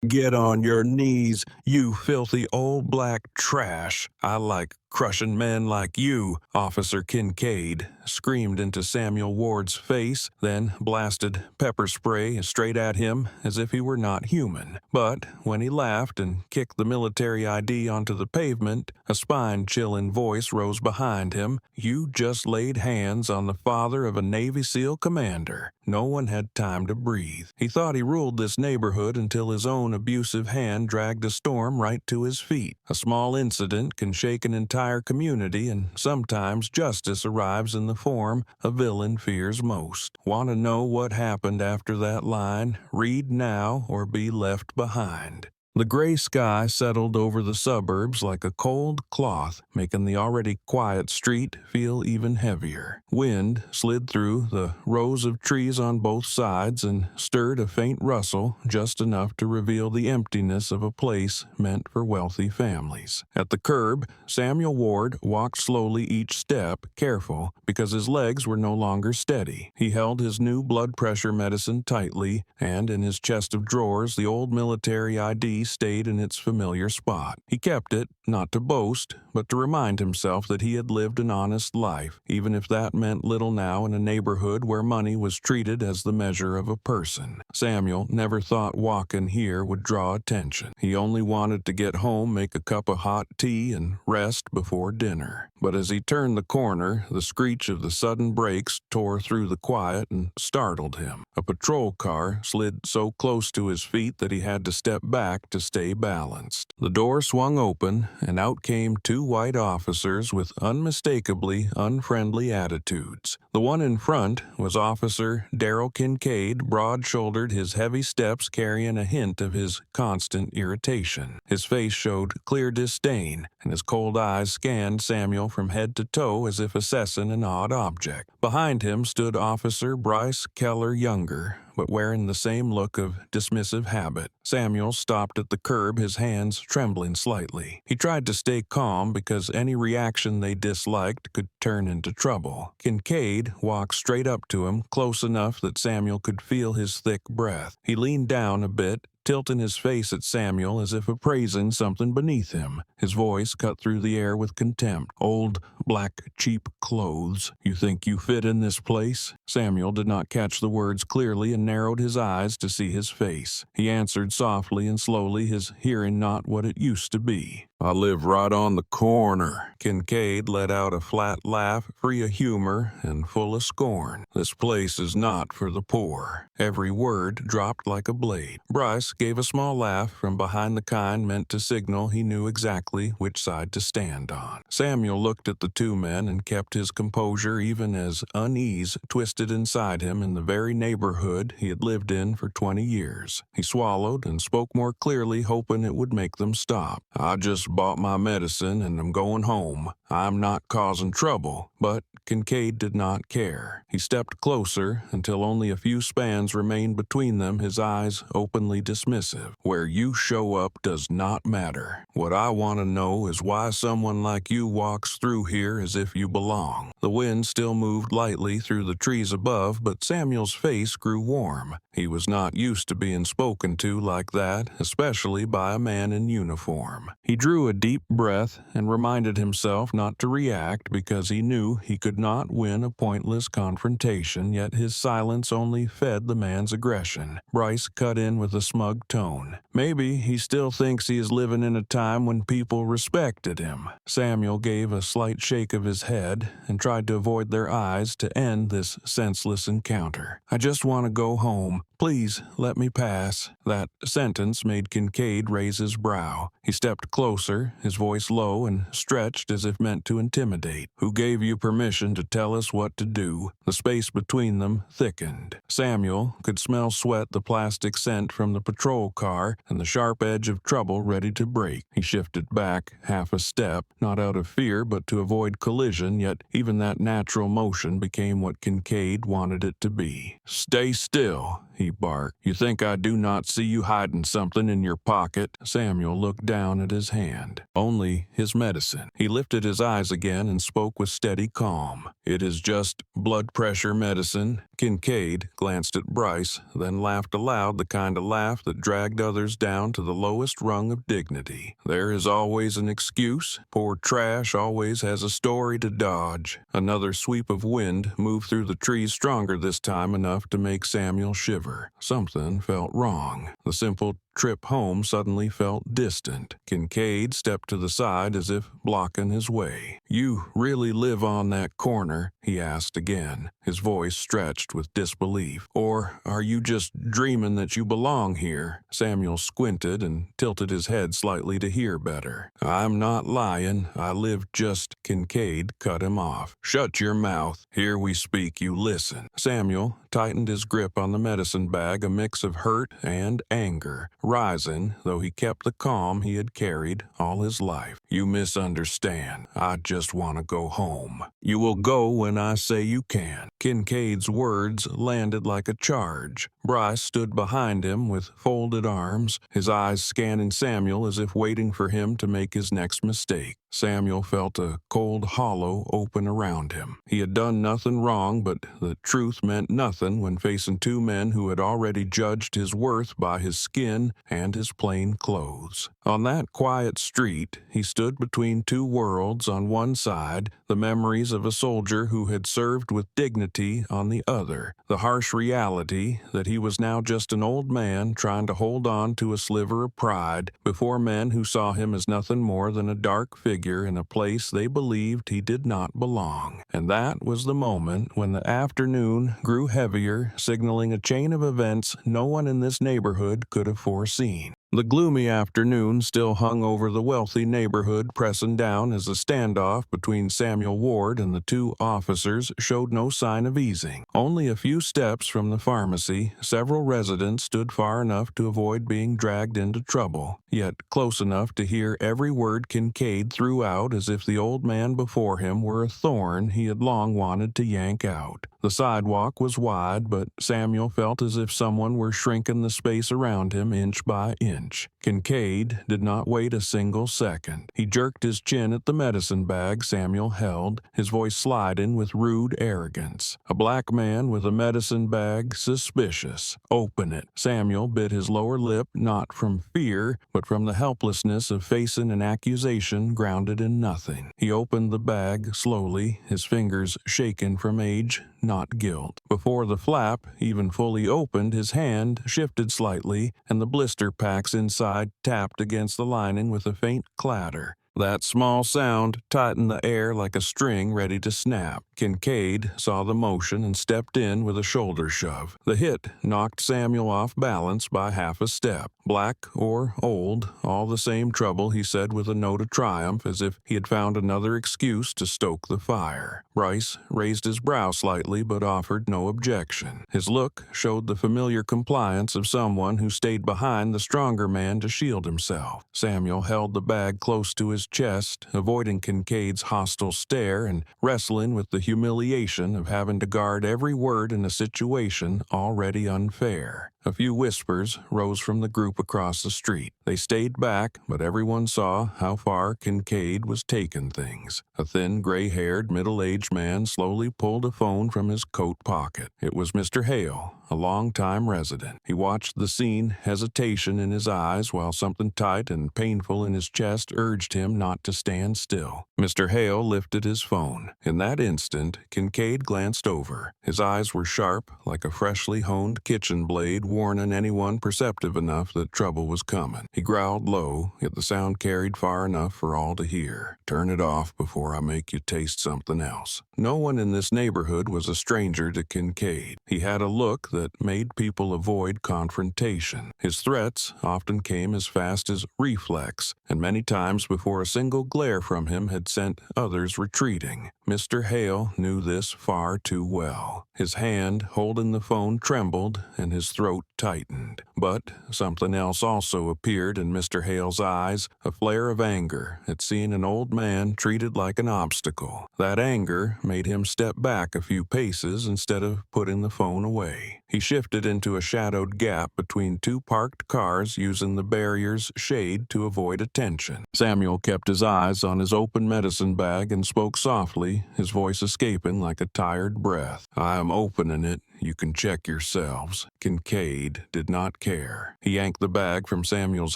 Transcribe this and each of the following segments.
Get on your knees, you filthy old black trash. I like crushing men like you, Officer Kincaid screamed into Samuel Ward's face, then blasted pepper spray straight at him as if he were not human. But when he laughed and kicked the military ID onto the pavement, a spine-chilling voice rose behind him. You just laid hands on the father of a Navy SEAL commander. No one had time to breathe. He thought he ruled this neighborhood until his own abusive hand dragged a storm right to his feet. A small incident can shake an entire community, and sometimes justice arrives in the form a villain fears most. Want to know what happened after that line? Read now or be left behind. The gray sky settled over the suburbs like a cold cloth, making the already quiet street feel even heavier. Wind slid through the rows of trees on both sides and stirred a faint rustle, just enough to reveal the emptiness of a place meant for wealthy families. At the curb, Samuel Ward walked slowly each step, careful, because his legs were no longer steady. He held his new blood pressure medicine tightly, and in his chest of drawers, the old military ID stayed in its familiar spot. He kept it, not to boast, but to remind himself that he had lived an honest life, even if that meant little now in a neighborhood where money was treated as the measure of a person. Samuel never thought walking here would draw attention. He only wanted to get home, make a cup of hot tea, and rest before dinner. But as he turned the corner, the screech of the sudden brakes tore through the quiet and startled him. A patrol car slid so close to his feet that he had to step back to stay balanced. The door swung open, and out came two white officers with unmistakably unfriendly attitudes. The one in front was Officer Darrell Kincaid, broad-shouldered, his heavy steps carrying a hint of his constant irritation. His face showed clear disdain, and his cold eyes scanned Samuel from head to toe as if assessing an odd object. Behind him stood Officer Bryce Keller Younger, but wearing the same look of dismissive habit. Samuel stopped at the curb, his hands trembling slightly. He tried to stay calm because any reaction they disliked could turn into trouble. Kincaid walked straight up to him, close enough that Samuel could feel his thick breath. He leaned down a bit, tilting his face at Samuel as if appraising something beneath him. His voice cut through the air with contempt. Old, black, cheap clothes. You think you fit in this place? Samuel did not catch the words clearly and narrowed his eyes to see his face. He answered softly and slowly, his hearing not what it used to be. I live right on the corner. Kincaid let out a flat laugh, free of humor and full of scorn. This place is not for the poor. Every word dropped like a blade. Bryce gave a small laugh from behind, the kind meant to signal he knew exactly which side to stand on. Samuel looked at the two men and kept his composure even as unease twisted inside him in the very neighborhood he had lived in for 20 years. He swallowed and spoke more clearly, hoping it would make them stop. I just bought my medicine and I'm going home. I'm not causing trouble. But Kincaid did not care. He stepped closer until only a few spans remained between them, his eyes openly dismissive. Where you show up does not matter. What I want to know is why someone like you walks through here as if you belong. The wind still moved lightly through the trees above, but Samuel's face grew warm. He was not used to being spoken to like that, especially by a man in uniform. He drew a deep breath and reminded himself not to react because he knew he could not win a pointless confrontation, yet his silence only fed the man's aggression. Bryce cut in with a smug tone. Maybe he still thinks he is living in a time when people respected him. Samuel gave a slight shake of his head and tried to avoid their eyes to end this senseless encounter. I just want to go home. Please let me pass. That sentence made Kincaid raise his brow. He stepped closer, his voice low and stretched as if meant to intimidate. Who gave you permission to tell us what to do? The space between them thickened. Samuel could smell sweat, the plastic scent from the patrol car, and the sharp edge of trouble ready to break. He shifted back half a step, not out of fear but to avoid collision, yet even that natural motion became what Kincaid wanted it to be. Stay still. he barked. "You think I do not see you hiding something in your pocket?" Samuel looked down at his hand. Only his medicine. He lifted his eyes again and spoke with steady calm. "It is just blood pressure medicine." Kincaid glanced at Bryce, then laughed aloud, the kind of laugh that dragged others down to the lowest rung of dignity. "There is always an excuse. Poor trash always has a story to dodge." Another sweep of wind moved through the trees, stronger this time, enough to make Samuel shiver. Something felt wrong. The simple trip home suddenly felt distant. Kincaid stepped to the side as if blocking his way. "You really live on that corner?" he asked again, his voice stretched with disbelief. "Or are you just dreaming that you belong here?" Samuel squinted and tilted his head slightly to hear better. "I'm not lying. I live just—" Kincaid cut him off. "Shut your mouth. Here we speak, you listen." Samuel tightened his grip on the medicine bag, a mix of hurt and anger, rising, though he kept the calm he had carried all his life. "You misunderstand. I just want to go home." "You will go when I say you can." Kincaid's words landed like a charge. Bryce stood behind him with folded arms, his eyes scanning Samuel as if waiting for him to make his next mistake. Samuel felt a cold hollow open around him. He had done nothing wrong, but the truth meant nothing when facing two men who had already judged his worth by his skin and his plain clothes. On that quiet street, he stood between two worlds. On one side, the memories of a soldier who had served with dignity; on the other, the harsh reality that he was now just an old man trying to hold on to a sliver of pride before men who saw him as nothing more than a dark figure in a place they believed he did not belong. And that was the moment when the afternoon grew heavier, signaling a chain of events no one in this neighborhood could have foreseen. The gloomy afternoon still hung over the wealthy neighborhood, pressing down as the standoff between Samuel Ward and the two officers showed no sign of easing. Only a few steps from the pharmacy, several residents stood far enough to avoid being dragged into trouble, yet close enough to hear every word Kincaid threw out, as if the old man before him were a thorn he had long wanted to yank out. The sidewalk was wide, but Samuel felt as if someone were shrinking the space around him inch by inch. Kincaid did not wait a single second. He jerked his chin at the medicine bag Samuel held, his voice sliding with rude arrogance. "A black man with a medicine bag? Suspicious. Open it." Samuel bit his lower lip, not from fear, but from the helplessness of facing an accusation grounded in nothing. He opened the bag slowly, his fingers shaken from age, not guilt. Before the flap even fully opened, his hand shifted slightly, and the blister packs inside tapped against the lining with a faint clatter. That small sound tightened the air like a string ready to snap. Kincaid saw the motion and stepped in with a shoulder shove. The hit knocked Samuel off balance by half a step. "Black or old, all the same trouble," he said with a note of triumph, as if he had found another excuse to stoke the fire. Bryce raised his brow slightly but offered no objection. His look showed the familiar compliance of someone who stayed behind the stronger man to shield himself. Samuel held the bag close to his chest, avoiding Kincaid's hostile stare and wrestling with the humiliation of having to guard every word in a situation already unfair. A few whispers rose from the group across the street. They stayed back, but everyone saw how far Kincaid was taking things. A thin, gray-haired, middle-aged man slowly pulled a phone from his coat pocket. It was Mr. Hale, a long-time resident. He watched the scene, hesitation in his eyes, while something tight and painful in his chest urged him not to stand still. Mr. Hale lifted his phone. In that instant, Kincaid glanced over. His eyes were sharp, like a freshly honed kitchen blade, warning anyone perceptive enough that trouble was coming. He growled low, yet the sound carried far enough for all to hear. "Turn it off before I make you taste something else." No one in this neighborhood was a stranger to Kincaid. He had a look that made people avoid confrontation. His threats often came as fast as reflex, and many times before a single glare from him had sent others retreating. Mr. Hale knew this far too well. His hand holding the phone trembled and his throat tightened. But something else also appeared in Mr. Hale's eyes, a flare of anger at seeing an old man treated like an obstacle. That anger made him step back a few paces instead of putting the phone away. He shifted into a shadowed gap between two parked cars, using the barrier's shade to avoid attention. Samuel kept his eyes on his open medicine bag and spoke softly, his voice escaping like a tired breath. "I am opening it. You can check yourselves." Kincaid did not care. He yanked the bag from Samuel's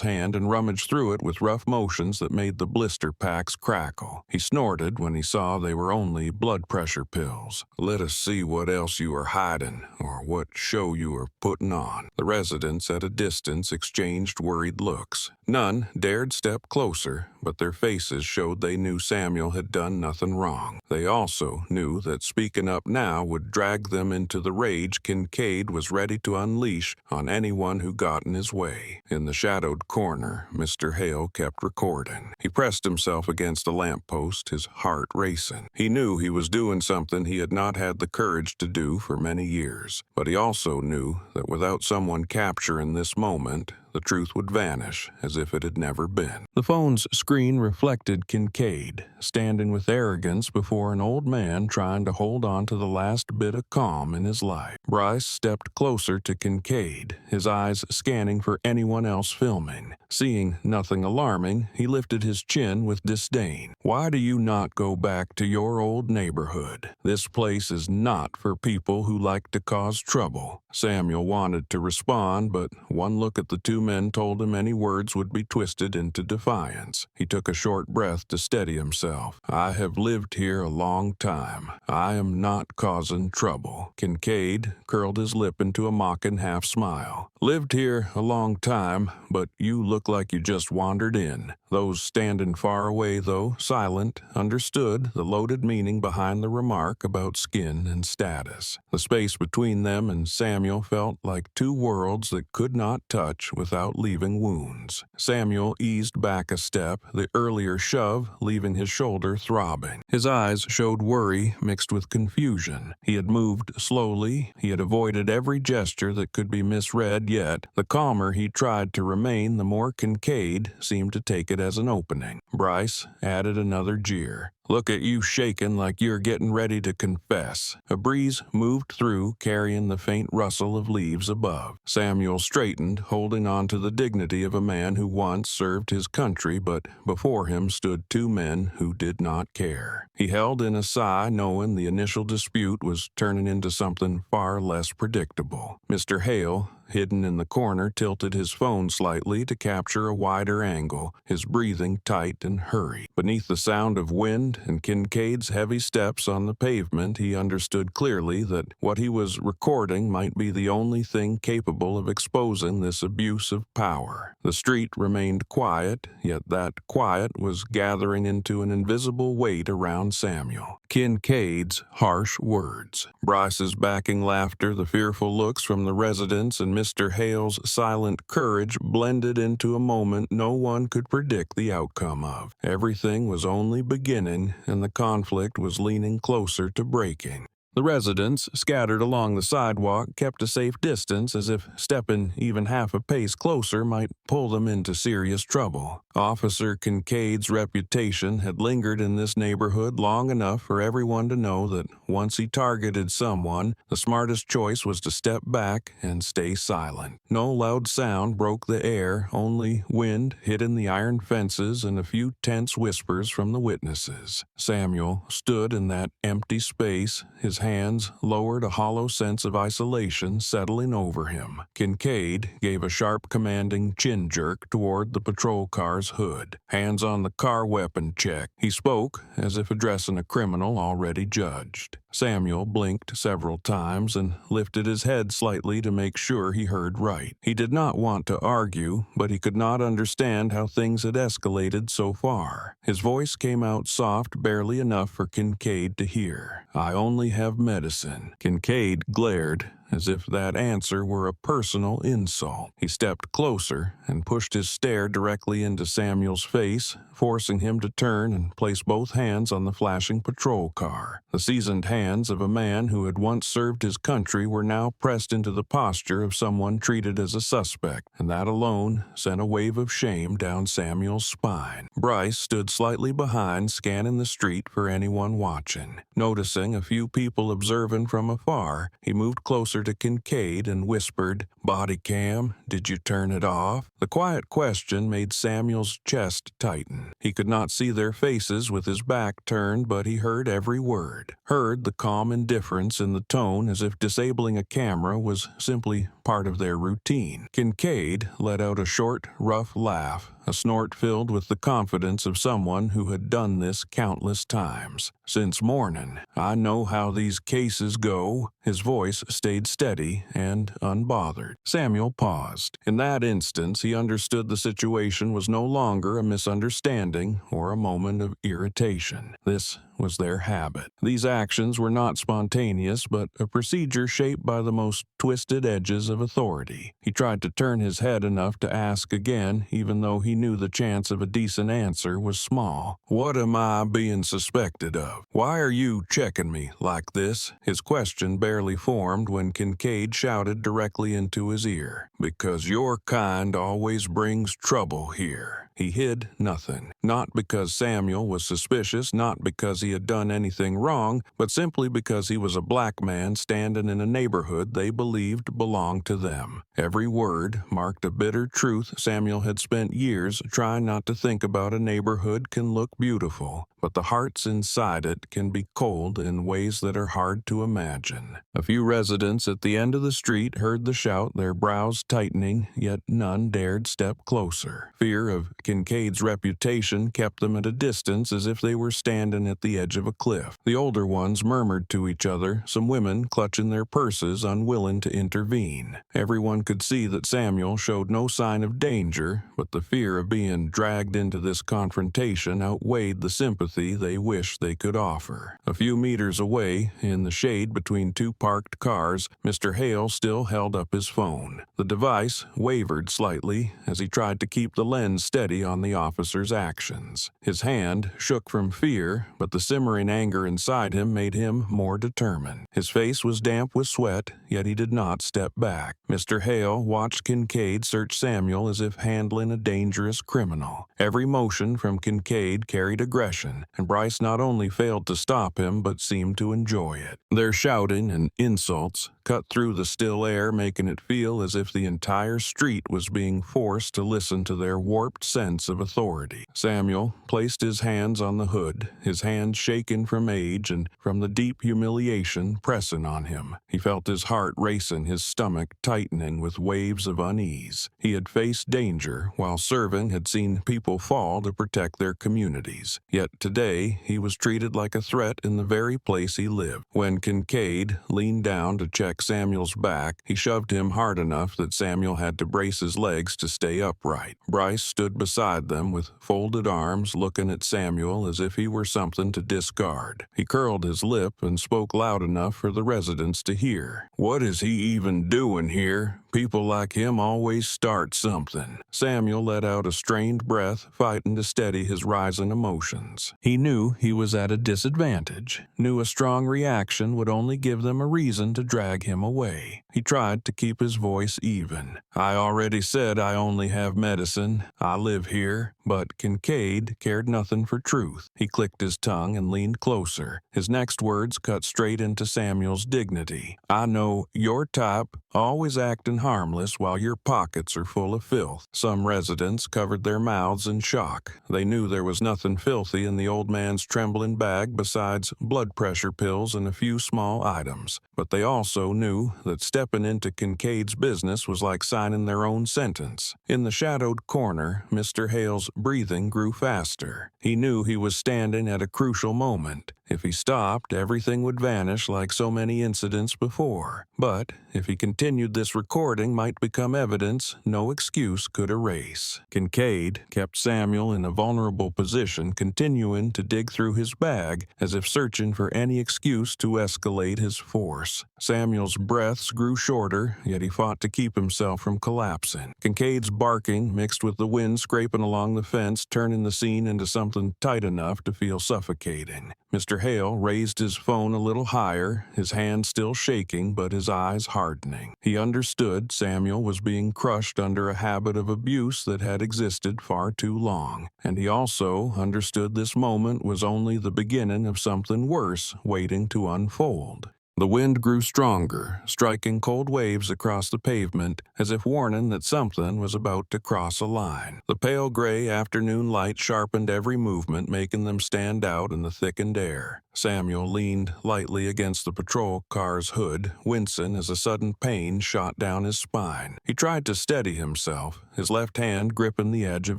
hand and rummaged through it with rough motions that made the blister packs crackle. He snorted when he saw they were only blood pressure pills. "Let us see what else you are hiding, or what show you are putting on." The residents at a distance exchanged worried looks. None dared step closer, but their faces showed they knew Samuel had done nothing wrong. They also knew that speaking up now would drag them into the rage Kincaid was ready to unleash on anyone who got in his way. In the shadowed corner, Mr. Hale kept recording. He pressed himself against a lamppost, his heart racing. He knew he was doing something he had not had the courage to do for many years, but he also knew that without someone capturing this moment, the truth would vanish as if it had never been. The phone's screen reflected Kincaid, standing with arrogance before an old man trying to hold on to the last bit of calm in his life. Bryce stepped closer to Kincaid, his eyes scanning for anyone else filming. Seeing nothing alarming, he lifted his chin with disdain. "Why do you not go back to your old neighborhood? This place is not for people who like to cause trouble." Samuel wanted to respond, but one look at the two men told him any words would be twisted into defiance. He took a short breath to steady himself. "I have lived here a long time. I am not causing trouble." Kincaid curled his lip into a mocking half-smile. "Lived here a long time, but you look like you just wandered in." Those standing far away, though silent, understood the loaded meaning behind the remark about skin and status. The space between them and Samuel felt like two worlds that could not touch without leaving wounds. Samuel eased back a step, the earlier shove leaving his shoulder throbbing. His eyes showed worry mixed with confusion. He had moved slowly, he had avoided every gesture that could be misread, yet the calmer he tried to remain, the more Kincaid seemed to take it as an opening. Bryce added another jeer. "Look at you shaking like you're getting ready to confess." A breeze moved through, carrying the faint rustle of leaves above. Samuel straightened, holding on to the dignity of a man who once served his country, but before him stood two men who did not care. He held in a sigh, knowing the initial dispute was turning into something far less predictable. Mr. Hale, hidden in the corner, tilted his phone slightly to capture a wider angle, his breathing tight and hurried. Beneath the sound of wind and Kincaid's heavy steps on the pavement, he understood clearly that what he was recording might be the only thing capable of exposing this abuse of power. The street remained quiet, yet that quiet was gathering into an invisible weight around Samuel. Kincaid's harsh words, Bryce's backing laughter, the fearful looks from the residents, and Mr. Hale's silent courage blended into a moment no one could predict the outcome of. Everything was only beginning, and the conflict was leaning closer to breaking. The residents, scattered along the sidewalk, kept a safe distance, as if stepping even half a pace closer might pull them into serious trouble. Officer Kincaid's reputation had lingered in this neighborhood long enough for everyone to know that once he targeted someone, the smartest choice was to step back and stay silent. No loud sound broke the air, only wind hitting the iron fences and a few tense whispers from the witnesses. Samuel stood in that empty space, his hands lowered, a hollow sense of isolation settling over him. Kincaid gave a sharp, commanding chin jerk toward the patrol car's hood. "Hands on the car weapon check." He spoke as if addressing a criminal already judged. Samuel blinked several times and lifted his head slightly to make sure he heard right. He did not want to argue, but he could not understand how things had escalated so far. His voice came out soft, barely enough for Kincaid to hear. "I only have medicine." Kincaid glared, as if that answer were a personal insult. He stepped closer and pushed his stare directly into Samuel's face, forcing him to turn and place both hands on the flashing patrol car. The seasoned hands of a man who had once served his country were now pressed into the posture of someone treated as a suspect, and that alone sent a wave of shame down Samuel's spine. Bryce stood slightly behind, scanning the street for anyone watching. Noticing a few people observing from afar, he moved closer closer to Kincaid and whispered, "Body cam, did you turn it off?" The quiet question made Samuel's chest tighten. He could not see their faces with his back turned, but he heard every word. Heard the calm indifference in the tone, as if disabling a camera was simply part of their routine. Kincaid let out a short, rough laugh, a snort filled with the confidence of someone who had done this countless times. "Since morning, I know how these cases go." His voice stayed steady and unbothered. Samuel paused. In that instance, he understood the situation was no longer a misunderstanding or a moment of irritation. This was their habit. These actions were not spontaneous, but a procedure shaped by the most twisted edges of authority. He tried to turn his head enough to ask again, even though he knew the chance of a decent answer was small. "What am I being suspected of? Why are you checking me like this?" His question barely formed when Kincaid shouted directly into his ear, "Because your kind always brings trouble here." He hid nothing, not because Samuel was suspicious, not because he had done anything wrong, but simply because he was a black man standing in a neighborhood they believed belonged to them. Every word marked a bitter truth Samuel had spent years trying not to think about. A neighborhood can look beautiful, but the hearts inside it can be cold in ways that are hard to imagine. A few residents at the end of the street heard the shout, their brows tightening, yet none dared step closer. Fear of Kincaid's reputation kept them at a distance, as if they were standing at the edge of a cliff. The older ones murmured to each other, some women clutching their purses, unwilling to intervene. Everyone could see that Samuel showed no sign of danger, but the fear of being dragged into this confrontation outweighed the sympathy they wished they could offer. A few meters away, in the shade between two parked cars, Mr. Hale still held up his phone. The device wavered slightly as he tried to keep the lens steady on the officer's actions. His hand shook from fear, but the simmering anger inside him made him more determined. His face was damp with sweat, yet he did not step back. Mr. Hale watched Kincaid search Samuel as if handling a dangerous criminal. Every motion from Kincaid carried aggression, and Bryce not only failed to stop him but seemed to enjoy it. Their shouting and insults cut through the still air, making it feel as if the entire street was being forced to listen to their warped sense of authority. Samuel placed his hands on the hood, his hands shaken from age and from the deep humiliation pressing on him. He felt his heart racing, his stomach tightening with waves of unease. He had faced danger while serving, had seen people fall to protect their communities. Yet today he was treated like a threat in the very place he lived. When Kincaid leaned down to check Samuel's back, he shoved him hard enough that Samuel had to brace his legs to stay upright. Bryce stood beside them with folded arms, looking at Samuel as if he were something to discard. He curled his lip and spoke loud enough for the residents to hear. "What is he even doing here? People like him always start something." Samuel let out a strained breath, fighting to steady his rising emotions. He knew he was at a disadvantage, knew a strong reaction would only give them a reason to drag him away. He tried to keep his voice even. "I already said I only have medicine. I live here." But Kincaid cared nothing for truth. He clicked his tongue and leaned closer. His next words cut straight into Samuel's dignity. "I know your type, always acting harmless while your pockets are full of filth." Some residents covered their mouths in shock. They knew there was nothing filthy in the old man's trembling bag besides blood pressure pills and a few small items. But they also knew that stepping into Kincaid's business was like signing their own sentence. In the shadowed corner, Mr. Hale's breathing grew faster. He knew he was standing at a crucial moment. If he stopped, everything would vanish like so many incidents before. But if he continued, this recording might become evidence no excuse could erase. Kincaid kept Samuel in a vulnerable position, continuing to dig through his bag as if searching for any excuse to escalate his force. Samuel's breaths grew shorter, yet he fought to keep himself from collapsing. Kincaid's barking mixed with the wind scraping along the fence, turning the scene into something tight enough to feel suffocating. Mr. Hale raised his phone a little higher, his hand still shaking but his eyes hardening. He understood Samuel was being crushed under a habit of abuse that had existed far too long, and he also understood this moment was only the beginning of something worse waiting to unfold. The wind grew stronger, striking cold waves across the pavement as if warning that something was about to cross a line. The pale gray afternoon light sharpened every movement, making them stand out in the thickened air. Samuel leaned lightly against the patrol car's hood, wincing as a sudden pain shot down his spine. He tried to steady himself, his left hand gripping the edge of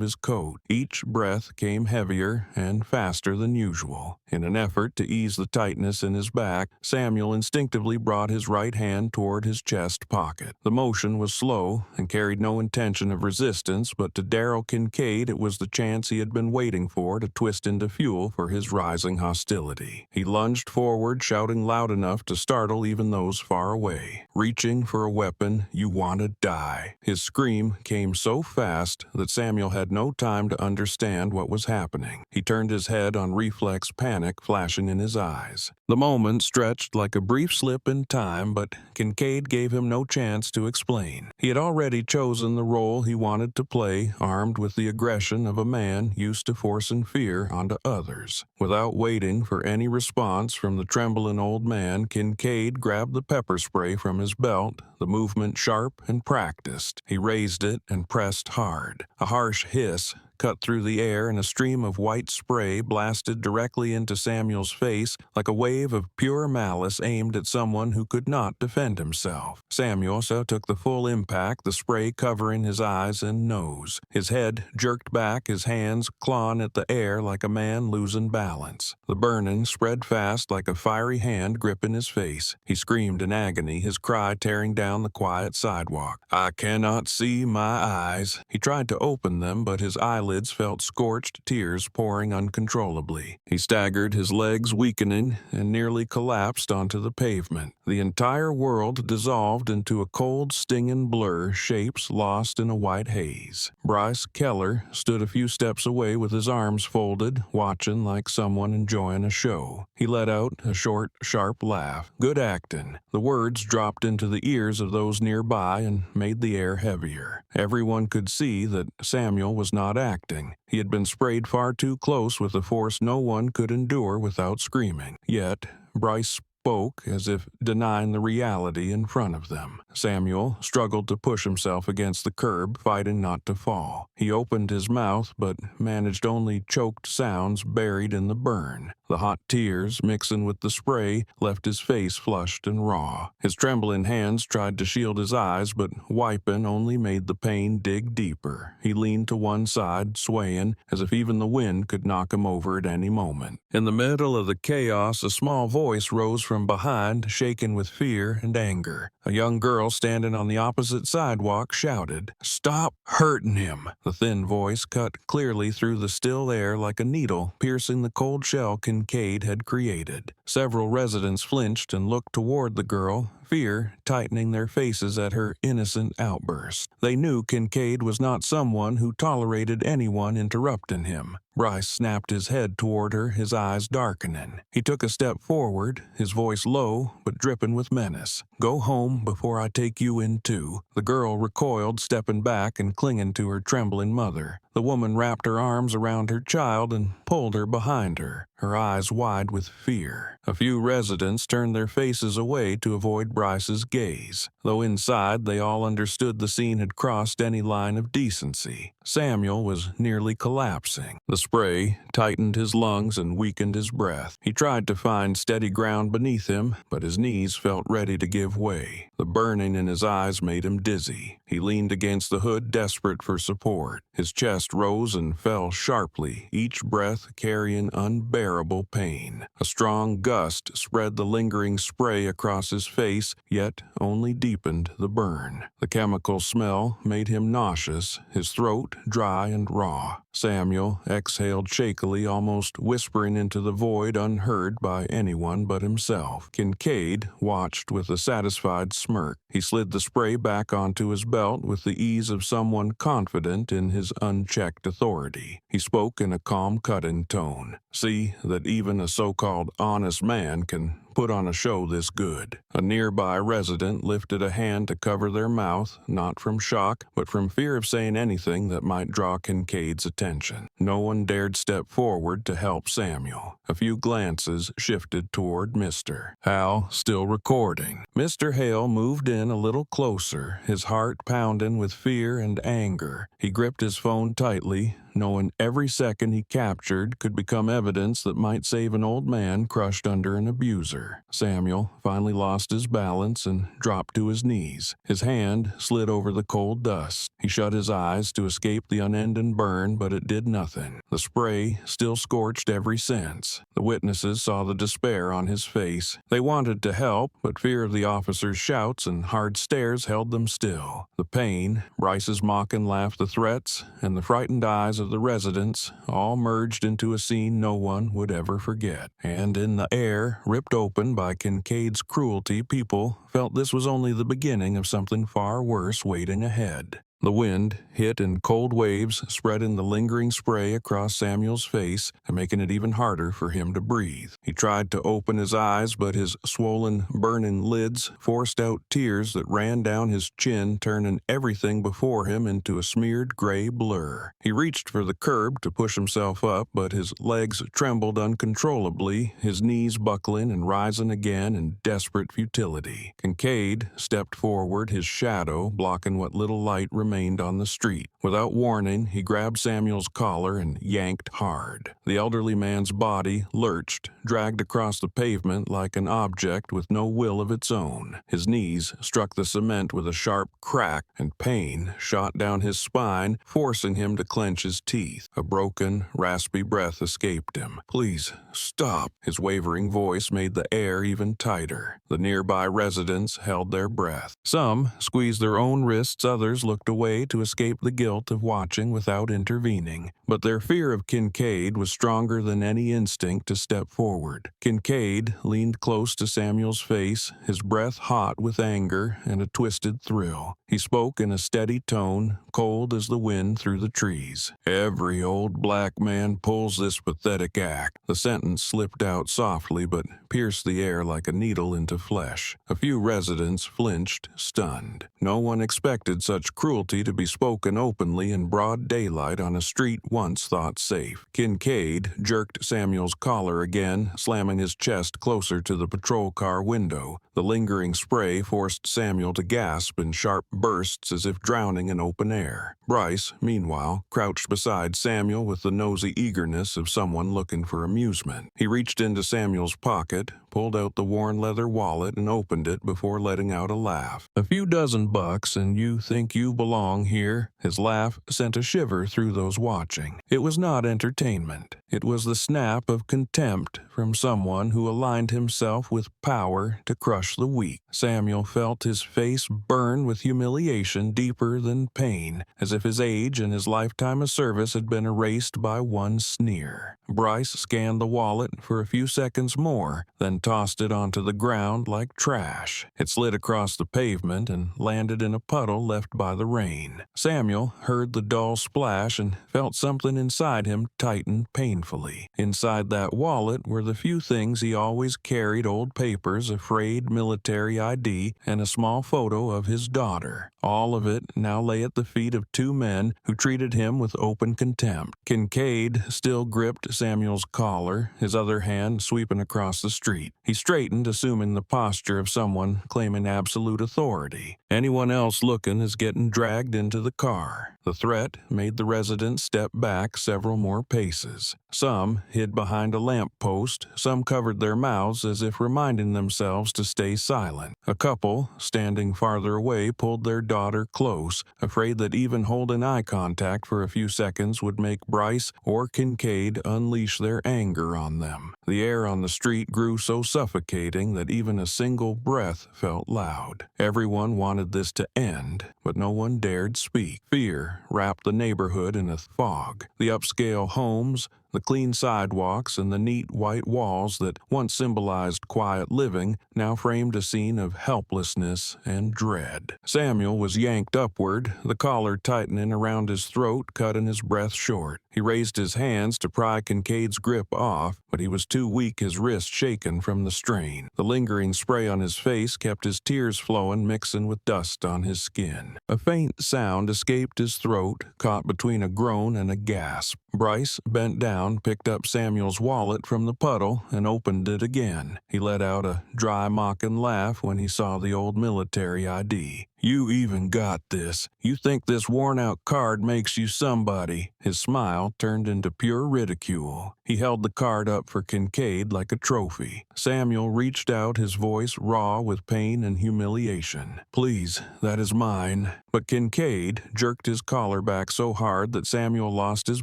his coat. Each breath came heavier and faster than usual. In an effort to ease the tightness in his back, Samuel instinctively brought his right hand toward his chest pocket. The motion was slow and carried no intention of resistance, but to Darrell Kincaid it was the chance he had been waiting for to twist into fuel for his rising hostility. He lunged forward, shouting loud enough to startle even those far away. Reaching for a weapon, "You want to die." His scream came so fast that Samuel had no time to understand what was happening. He turned his head on reflex, panic flashing in his eyes. The moment stretched like a brief slip in time, but Kincaid gave him no chance to explain. He had already chosen the role he wanted to play, armed with the aggression of a man used to forcing fear onto others. Without waiting for any response from the trembling old man, Kincaid grabbed the pepper spray from his belt, the movement sharp and practiced. He raised it and pressed hard. A harsh hiss cut through the air, and a stream of white spray blasted directly into Samuel's face like a wave of pure malice aimed at someone who could not defend himself. Samuel took the full impact, the spray covering his eyes and nose. His head jerked back, his hands clawing at the air like a man losing balance. The burning spread fast like a fiery hand gripping his face. He screamed in agony, his cry tearing down the quiet sidewalk. "I cannot see my eyes." He tried to open them, but his eyelids felt scorched, tears pouring uncontrollably. He staggered, his legs weakening, and nearly collapsed onto the pavement. The entire world dissolved into a cold, stinging blur, shapes lost in a white haze. Bryce Keller stood a few steps away with his arms folded, watching like someone enjoying a show. He let out a short, sharp laugh. Good acting. The words dropped into the ears of those nearby and made the air heavier. Everyone could see that Samuel was not acting. He had been sprayed far too close with a force no one could endure without screaming. Yet, Bryce spoke as if denying the reality in front of them. Samuel struggled to push himself against the curb, fighting not to fall. He opened his mouth, but managed only choked sounds buried in the burn. The hot tears, mixing with the spray, left his face flushed and raw. His trembling hands tried to shield his eyes, but wiping only made the pain dig deeper. He leaned to one side, swaying, as if even the wind could knock him over at any moment. In the middle of the chaos, a small voice rose from behind, shaken with fear and anger. A young girl standing on the opposite sidewalk shouted, "Stop hurting him!" The thin voice cut clearly through the still air like a needle, piercing the cold shell Kincaid had created. Several residents flinched and looked toward the girl, fear tightening their faces at her innocent outburst. They knew Kincaid was not someone who tolerated anyone interrupting him. Bryce snapped his head toward her, his eyes darkening. He took a step forward, his voice low but dripping with menace. "Go home before I take you in too." The girl recoiled, stepping back and clinging to her trembling mother. The woman wrapped her arms around her child and pulled her behind her, her eyes wide with fear. A few residents turned their faces away to avoid Bryce's gaze, though inside they all understood the scene had crossed any line of decency. Samuel was nearly collapsing. The spray tightened his lungs and weakened his breath. He tried to find steady ground beneath him, but his knees felt ready to give way. The burning in his eyes made him dizzy. He leaned against the hood, desperate for support. His chest rose and fell sharply, each breath carrying unbearable pain. A strong gust spread the lingering spray across his face, yet only deepened the burn. The chemical smell made him nauseous, his throat dry and raw. Samuel exhaled shakily, almost whispering into the void, unheard by anyone but himself. Kincaid watched with a satisfied smirk. He slid the spray back onto his belt with the ease of someone confident in his unchecked authority. He spoke in a calm, cutting tone. "See, that even a so-called honest man can put on a show this good. A nearby resident lifted a hand to cover their mouth, not from shock, but from fear of saying anything that might draw Kincaid's attention. No one dared step forward to help Samuel. A few glances shifted toward Mr. Hal, still recording. Mr. Hale moved in a little closer, his heart pounding with fear and anger. He gripped his phone tightly, knowing every second he captured could become evidence that might save an old man crushed under an abuser. Samuel finally lost his balance and dropped to his knees. His hand slid over the cold dust. He shut his eyes to escape the unending burn, but it did nothing. The spray still scorched every sense. The witnesses saw the despair on his face. They wanted to help, but fear of the officer's shouts and hard stares held them still. The pain, Bryce's mocking laugh, the threats, and the frightened eyes of the residents all merged into a scene no one would ever forget. And in the air, ripped open by Kincaid's cruelty, people felt this was only the beginning of something far worse waiting ahead. The wind hit in cold waves, spreading the lingering spray across Samuel's face and making it even harder for him to breathe. He tried to open his eyes, but his swollen, burning lids forced out tears that ran down his chin, turning everything before him into a smeared gray blur. He reached for the curb to push himself up, but his legs trembled uncontrollably, his knees buckling and rising again in desperate futility. Kincaid stepped forward, his shadow blocking what little light remained on the street. Without warning, he grabbed Samuel's collar and yanked hard. The elderly man's body lurched, dragged across the pavement like an object with no will of its own. His knees struck the cement with a sharp crack, and pain shot down his spine, forcing him to clench his teeth. A broken, raspy breath escaped him. "Please, stop." His wavering voice made the air even tighter. The nearby residents held their breath. Some squeezed their own wrists, others looked away to escape the guilt of watching without intervening. But their fear of Kincaid was stronger than any instinct to step forward. Kincaid leaned close to Samuel's face, his breath hot with anger and a twisted thrill. He spoke in a steady tone, cold as the wind through the trees. "Every old black man pulls this pathetic act." The sentence slipped out softly but pierced the air like a needle into flesh. A few residents flinched, stunned. No one expected such cruelty to be spoken openly in broad daylight on a street once thought safe. Kincaid jerked Samuel's collar again, slamming his chest closer to the patrol car window. The lingering spray forced Samuel to gasp in sharp bursts as if drowning in open air. Bryce, meanwhile, crouched beside Samuel with the nosy eagerness of someone looking for amusement. He reached into Samuel's pocket, pulled out the worn leather wallet and opened it before letting out a laugh. "A few dozen bucks and you think you belong here?" His laugh sent a shiver through those watching. It was not entertainment. It was the snap of contempt from someone who aligned himself with power to crush the weak. Samuel felt his face burn with humiliation deeper than pain, as if his age and his lifetime of service had been erased by one sneer. Bryce scanned the wallet for a few seconds more, then tossed it onto the ground like trash. It slid across the pavement and landed in a puddle left by the rain. Samuel heard the dull splash and felt something inside him tighten painfully. Inside that wallet were the few things he always carried: old papers, a frayed military ID, and a small photo of his daughter. All of it now lay at the feet of two men who treated him with open contempt. Kincaid still gripped Samuel's collar, his other hand sweeping across the street. He straightened, assuming the posture of someone claiming absolute authority. Anyone else looking is getting dragged into the car. The threat made the residents step back several more paces. Some hid behind a lamp post, some covered their mouths as if reminding themselves to stay silent. A couple, standing farther away, pulled their daughter close, afraid that even holding eye contact for a few seconds would make Bryce or Kincaid unleash their anger on them. The air on the street grew so suffocating that even a single breath felt loud. Everyone wanted this to end, but no one dared speak. Fear wrapped the neighborhood in a fog. The upscale homes, The clean sidewalks and the neat white walls that once symbolized quiet living now framed a scene of helplessness and dread. Samuel was yanked upward, the collar tightening around his throat, cutting his breath short. He raised his hands to pry Kincaid's grip off, but he was too weak, his wrist shaken from the strain. The lingering spray on his face kept his tears flowing, mixing with dust on his skin. A faint sound escaped his throat, caught between a groan and a gasp. Bryce bent down, picked up Samuel's wallet from the puddle, and opened it again. He let out a dry, mocking laugh when he saw the old military ID. "You even got this. You think this worn-out card makes you somebody." His smile turned into pure ridicule. He held the card up for Kincaid like a trophy. Samuel reached out, his voice raw with pain and humiliation. "Please, that is mine." But Kincaid jerked his collar back so hard that Samuel lost his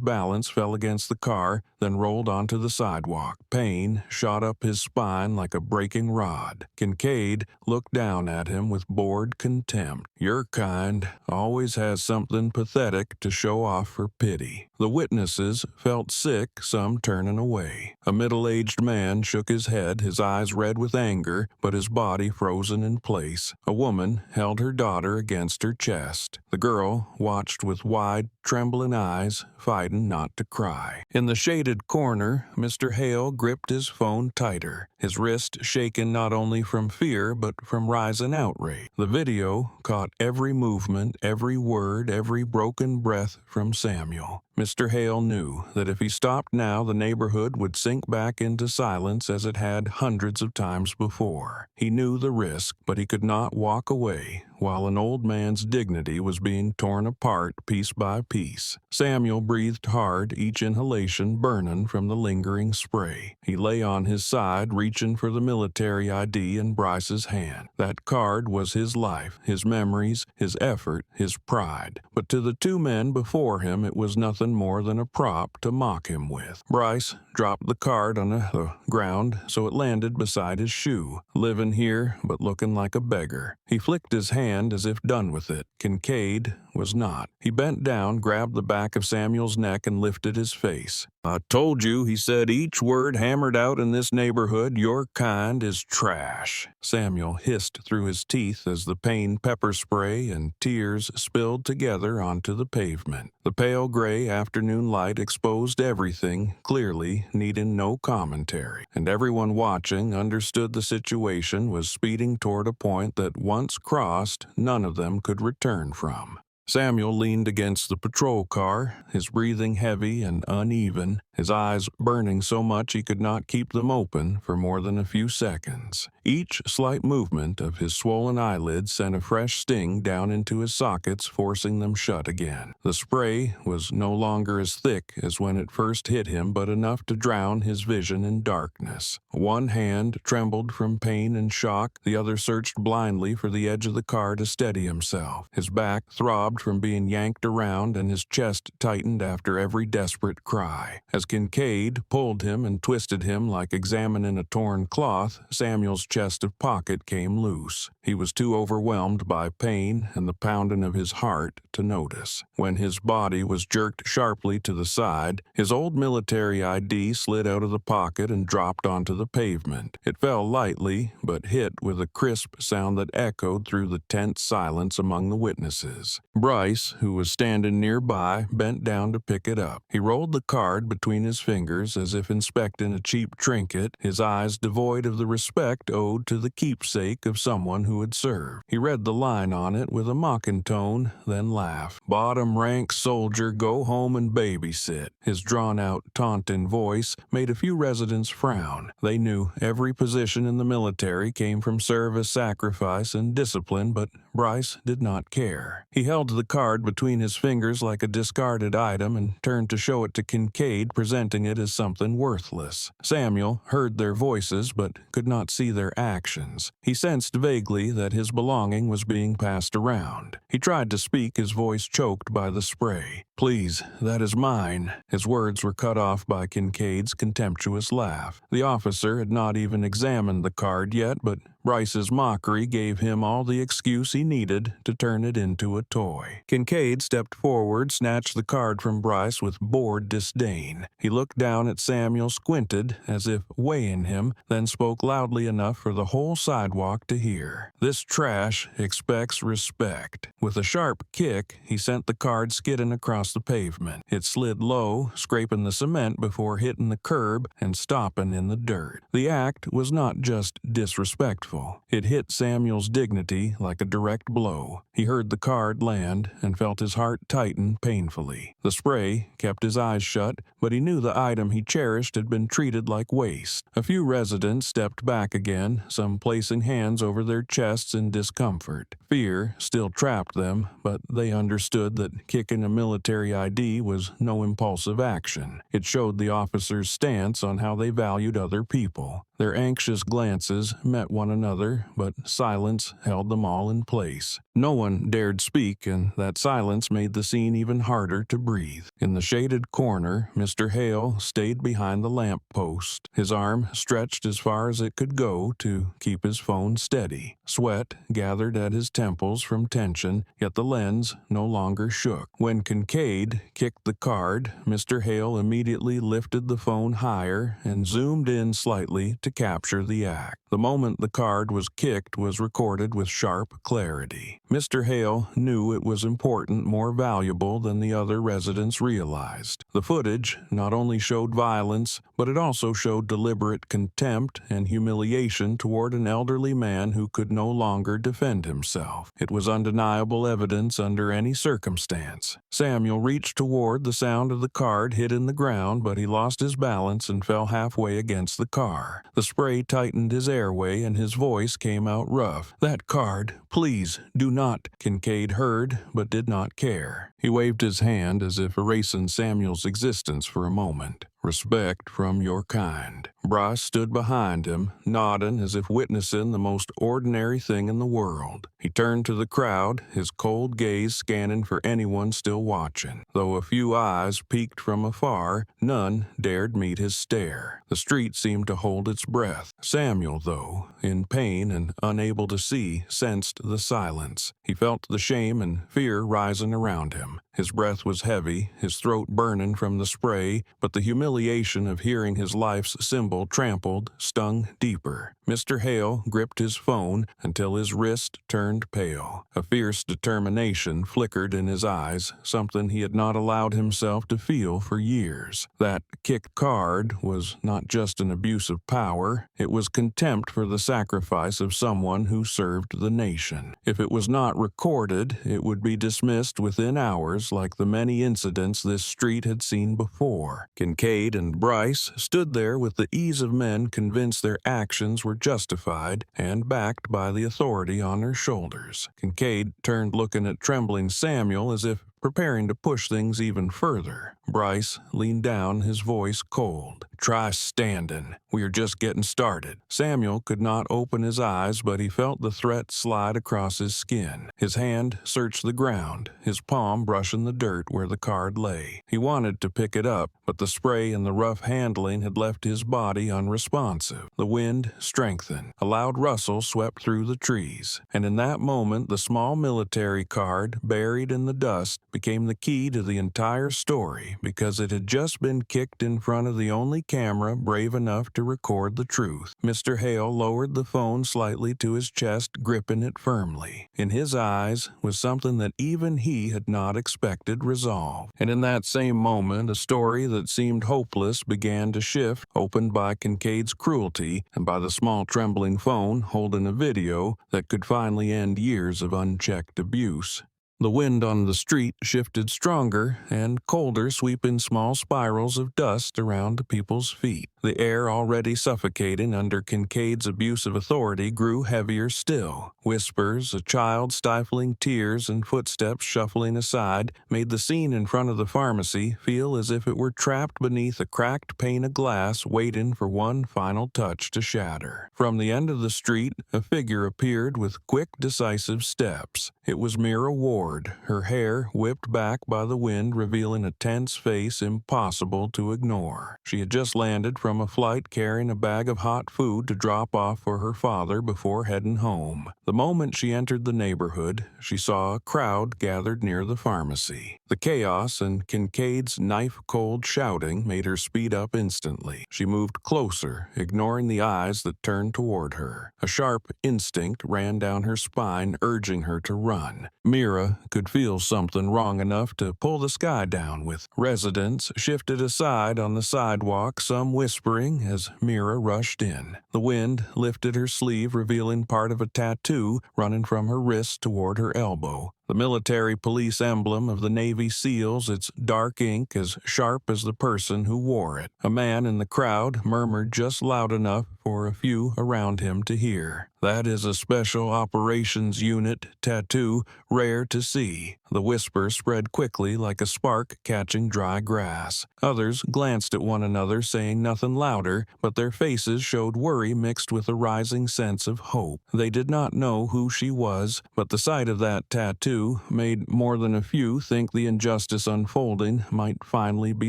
balance, fell against the car, then rolled onto the sidewalk. Pain shot up his spine like a breaking rod. Kincaid looked down at him with bored contempt. "Your kind always has something pathetic to show off for pity." The witnesses felt sick, some turning away. A middle-aged man shook his head, his eyes red with anger, but his body frozen in place. A woman held her daughter against her chest. The girl watched with wide, trembling eyes, fighting not to cry. In the shaded corner, Mr. Hale gripped his phone tighter, his wrist shaken not only from fear but from rising outrage. The video caught every movement, every word, every broken breath from Samuel. Mr. Hale knew that if he stopped now, the neighborhood would sink back into silence as it had hundreds of times before. He knew the risk, but he could not walk away while an old man's dignity was being torn apart piece by piece. Samuel breathed hard, each inhalation burning from the lingering spray. He lay on his side, reaching for the military ID in Bryce's hand. That card was his life, his memories, his effort, his pride. But to the two men before him, it was nothing more than a prop to mock him with. Bryce dropped the card on the ground so it landed beside his shoe. Living here, but looking like a beggar. He flicked his hand as if done with it. Kincaid was not. He bent down, grabbed the back of Samuel's neck, and lifted his face. "I told you," he said, "each word hammered out in this neighborhood, your kind is trash." Samuel hissed through his teeth as the pain pepper spray and tears spilled together onto the pavement. The pale gray afternoon light exposed everything, clearly needing no commentary, and everyone watching understood the situation was speeding toward a point that, once crossed, none of them could return from. Samuel leaned against the patrol car, his breathing heavy and uneven, his eyes burning so much he could not keep them open for more than a few seconds. Each slight movement of his swollen eyelids sent a fresh sting down into his sockets, forcing them shut again. The spray was no longer as thick as when it first hit him, but enough to drown his vision in darkness. One hand trembled from pain and shock, the other searched blindly for the edge of the car to steady himself. His back throbbed from being yanked around, and his chest tightened after every desperate cry. As Kincaid pulled him and twisted him like examining a torn cloth, Samuel's chest of pocket came loose. He was too overwhelmed by pain and the pounding of his heart to notice. When his body was jerked sharply to the side, his old military ID slid out of the pocket and dropped onto the pavement. It fell lightly, but hit with a crisp sound that echoed through the tense silence among the witnesses. Bryce, who was standing nearby, bent down to pick it up. He rolled the card between his fingers as if inspecting a cheap trinket, his eyes devoid of the respect owed to the keepsake of someone who had served. He read the line on it with a mocking tone, then laughed. "Bottom rank soldier, go home and babysit." His drawn-out, taunting voice made a few residents frown. They knew every position in the military came from service, sacrifice, and discipline, but Bryce did not care. He held the card between his fingers like a discarded item and turned to show it to Kincaid, presenting it as something worthless. Samuel heard their voices but could not see their actions. He sensed vaguely that his belonging was being passed around. He tried to speak, his voice choked by the spray. Please, that is mine." His words were cut off by Kincaid's contemptuous laugh. The officer had not even examined the card yet, but Bryce's mockery gave him all the excuse he needed to turn it into a toy. Kincaid stepped forward, snatched the card from Bryce with bored disdain. He looked down at Samuel, squinted, as if weighing him, then spoke loudly enough for the whole sidewalk to hear. "This trash expects respect." With a sharp kick, he sent the card skidding across the pavement. It slid low, scraping the cement before hitting the curb and stopping in the dirt. The act was not just disrespectful. It hit Samuel's dignity like a direct blow. He heard the card land and felt his heart tighten painfully. The spray kept his eyes shut, but he knew the item he cherished had been treated like waste. A few residents stepped back again, some placing hands over their chests in discomfort. Fear still trapped them, but they understood that kicking a military ID was no impulsive action. It showed the officers' stance on how they valued other people. Their anxious glances met one another, but silence held them all in place. No one dared speak, and that silence made the scene even harder to breathe. In the shaded corner, Mr. Hale stayed behind the lamp post, his arm stretched as far as it could go to keep his phone steady. Sweat gathered at his temples from tension, yet the lens no longer shook. When Kincaid kicked the card, Mr. Hale immediately lifted the phone higher and zoomed in slightly to capture the act. The moment the card was kicked was recorded with sharp clarity. Mr. Hale knew it was important, more valuable than the other residents realized. The footage not only showed violence, but it also showed deliberate contempt and humiliation toward an elderly man who could no longer defend himself. It was undeniable evidence under any circumstance. Samuel reached toward the sound of the card hitting the ground, but he lost his balance and fell halfway against the car. The spray tightened his airway and his voice came out rough. "That card, please, do not." Kincaid heard, but did not care. He waved his hand as if erasing Samuel's existence for a moment. "Respect from your kind." Bryce stood behind him, nodding as if witnessing the most ordinary thing in the world. He turned to the crowd, his cold gaze scanning for anyone still watching. Though a few eyes peeked from afar, none dared meet his stare. The street seemed to hold its breath. Samuel, though, in pain and unable to see, sensed the silence. He felt the shame and fear rising around him. His breath was heavy, his throat burning from the spray, but the humiliation of hearing his life's symbol trampled stung deeper. Mr. Hale gripped his phone until his wrist turned pale. A fierce determination flickered in his eyes, something he had not allowed himself to feel for years. That kicked card was not just an abuse of power, it was contempt for the sacrifice of someone who served the nation. If it was not recorded, it would be dismissed within hours like the many incidents this street had seen before. Kincaid and Bryce stood there with the ease of men convinced their actions were justified and backed by the authority on their shoulders. Kincaid turned looking at trembling Samuel as if preparing to push things even further. Bryce leaned down, his voice cold. "Try standing. We are just getting started." Samuel could not open his eyes, but he felt the threat slide across his skin. His hand searched the ground, his palm brushing the dirt where the card lay. He wanted to pick it up, but the spray and the rough handling had left his body unresponsive. The wind strengthened. A loud rustle swept through the trees, and in that moment the small military card, buried in the dust, became the key to the entire story because it had just been kicked in front of the only camera brave enough to record the truth. Mr. Hale lowered the phone slightly to his chest, gripping it firmly. In his eyes was something that even he had not expected: resolve. And in that same moment, a story that seemed hopeless began to shift, opened by Kincaid's cruelty and by the small trembling phone holding a video that could finally end years of unchecked abuse. The wind on the street shifted stronger and colder, sweeping small spirals of dust around people's feet. The air already suffocating under Kincaid's abuse of authority grew heavier still. Whispers, a child stifling tears, and footsteps shuffling aside made the scene in front of the pharmacy feel as if it were trapped beneath a cracked pane of glass waiting for one final touch to shatter. From the end of the street, a figure appeared with quick, decisive steps. It was Mira Ward, her hair whipped back by the wind revealing a tense face impossible to ignore. She had just landed from a flight carrying a bag of hot food to drop off for her father before heading home. The moment she entered the neighborhood, she saw a crowd gathered near the pharmacy. The chaos and Kincaid's knife-cold shouting made her speed up instantly. She moved closer, ignoring the eyes that turned toward her. A sharp instinct ran down her spine, urging her to run. Mira could feel something wrong enough to pull the sky down with. Residents shifted aside on the sidewalk, some whispering as Mira rushed in. The wind lifted her sleeve, revealing part of a tattoo running from her wrist toward her elbow. The military police emblem of the Navy SEALs, its dark ink as sharp as the person who wore it. A man in the crowd murmured just loud enough for a few around him to hear. "That is a Special Operations Unit tattoo, rare to see." The whisper spread quickly like a spark catching dry grass. Others glanced at one another, saying nothing louder, but their faces showed worry mixed with a rising sense of hope. They did not know who she was, but the sight of that tattoo made more than a few think the injustice unfolding might finally be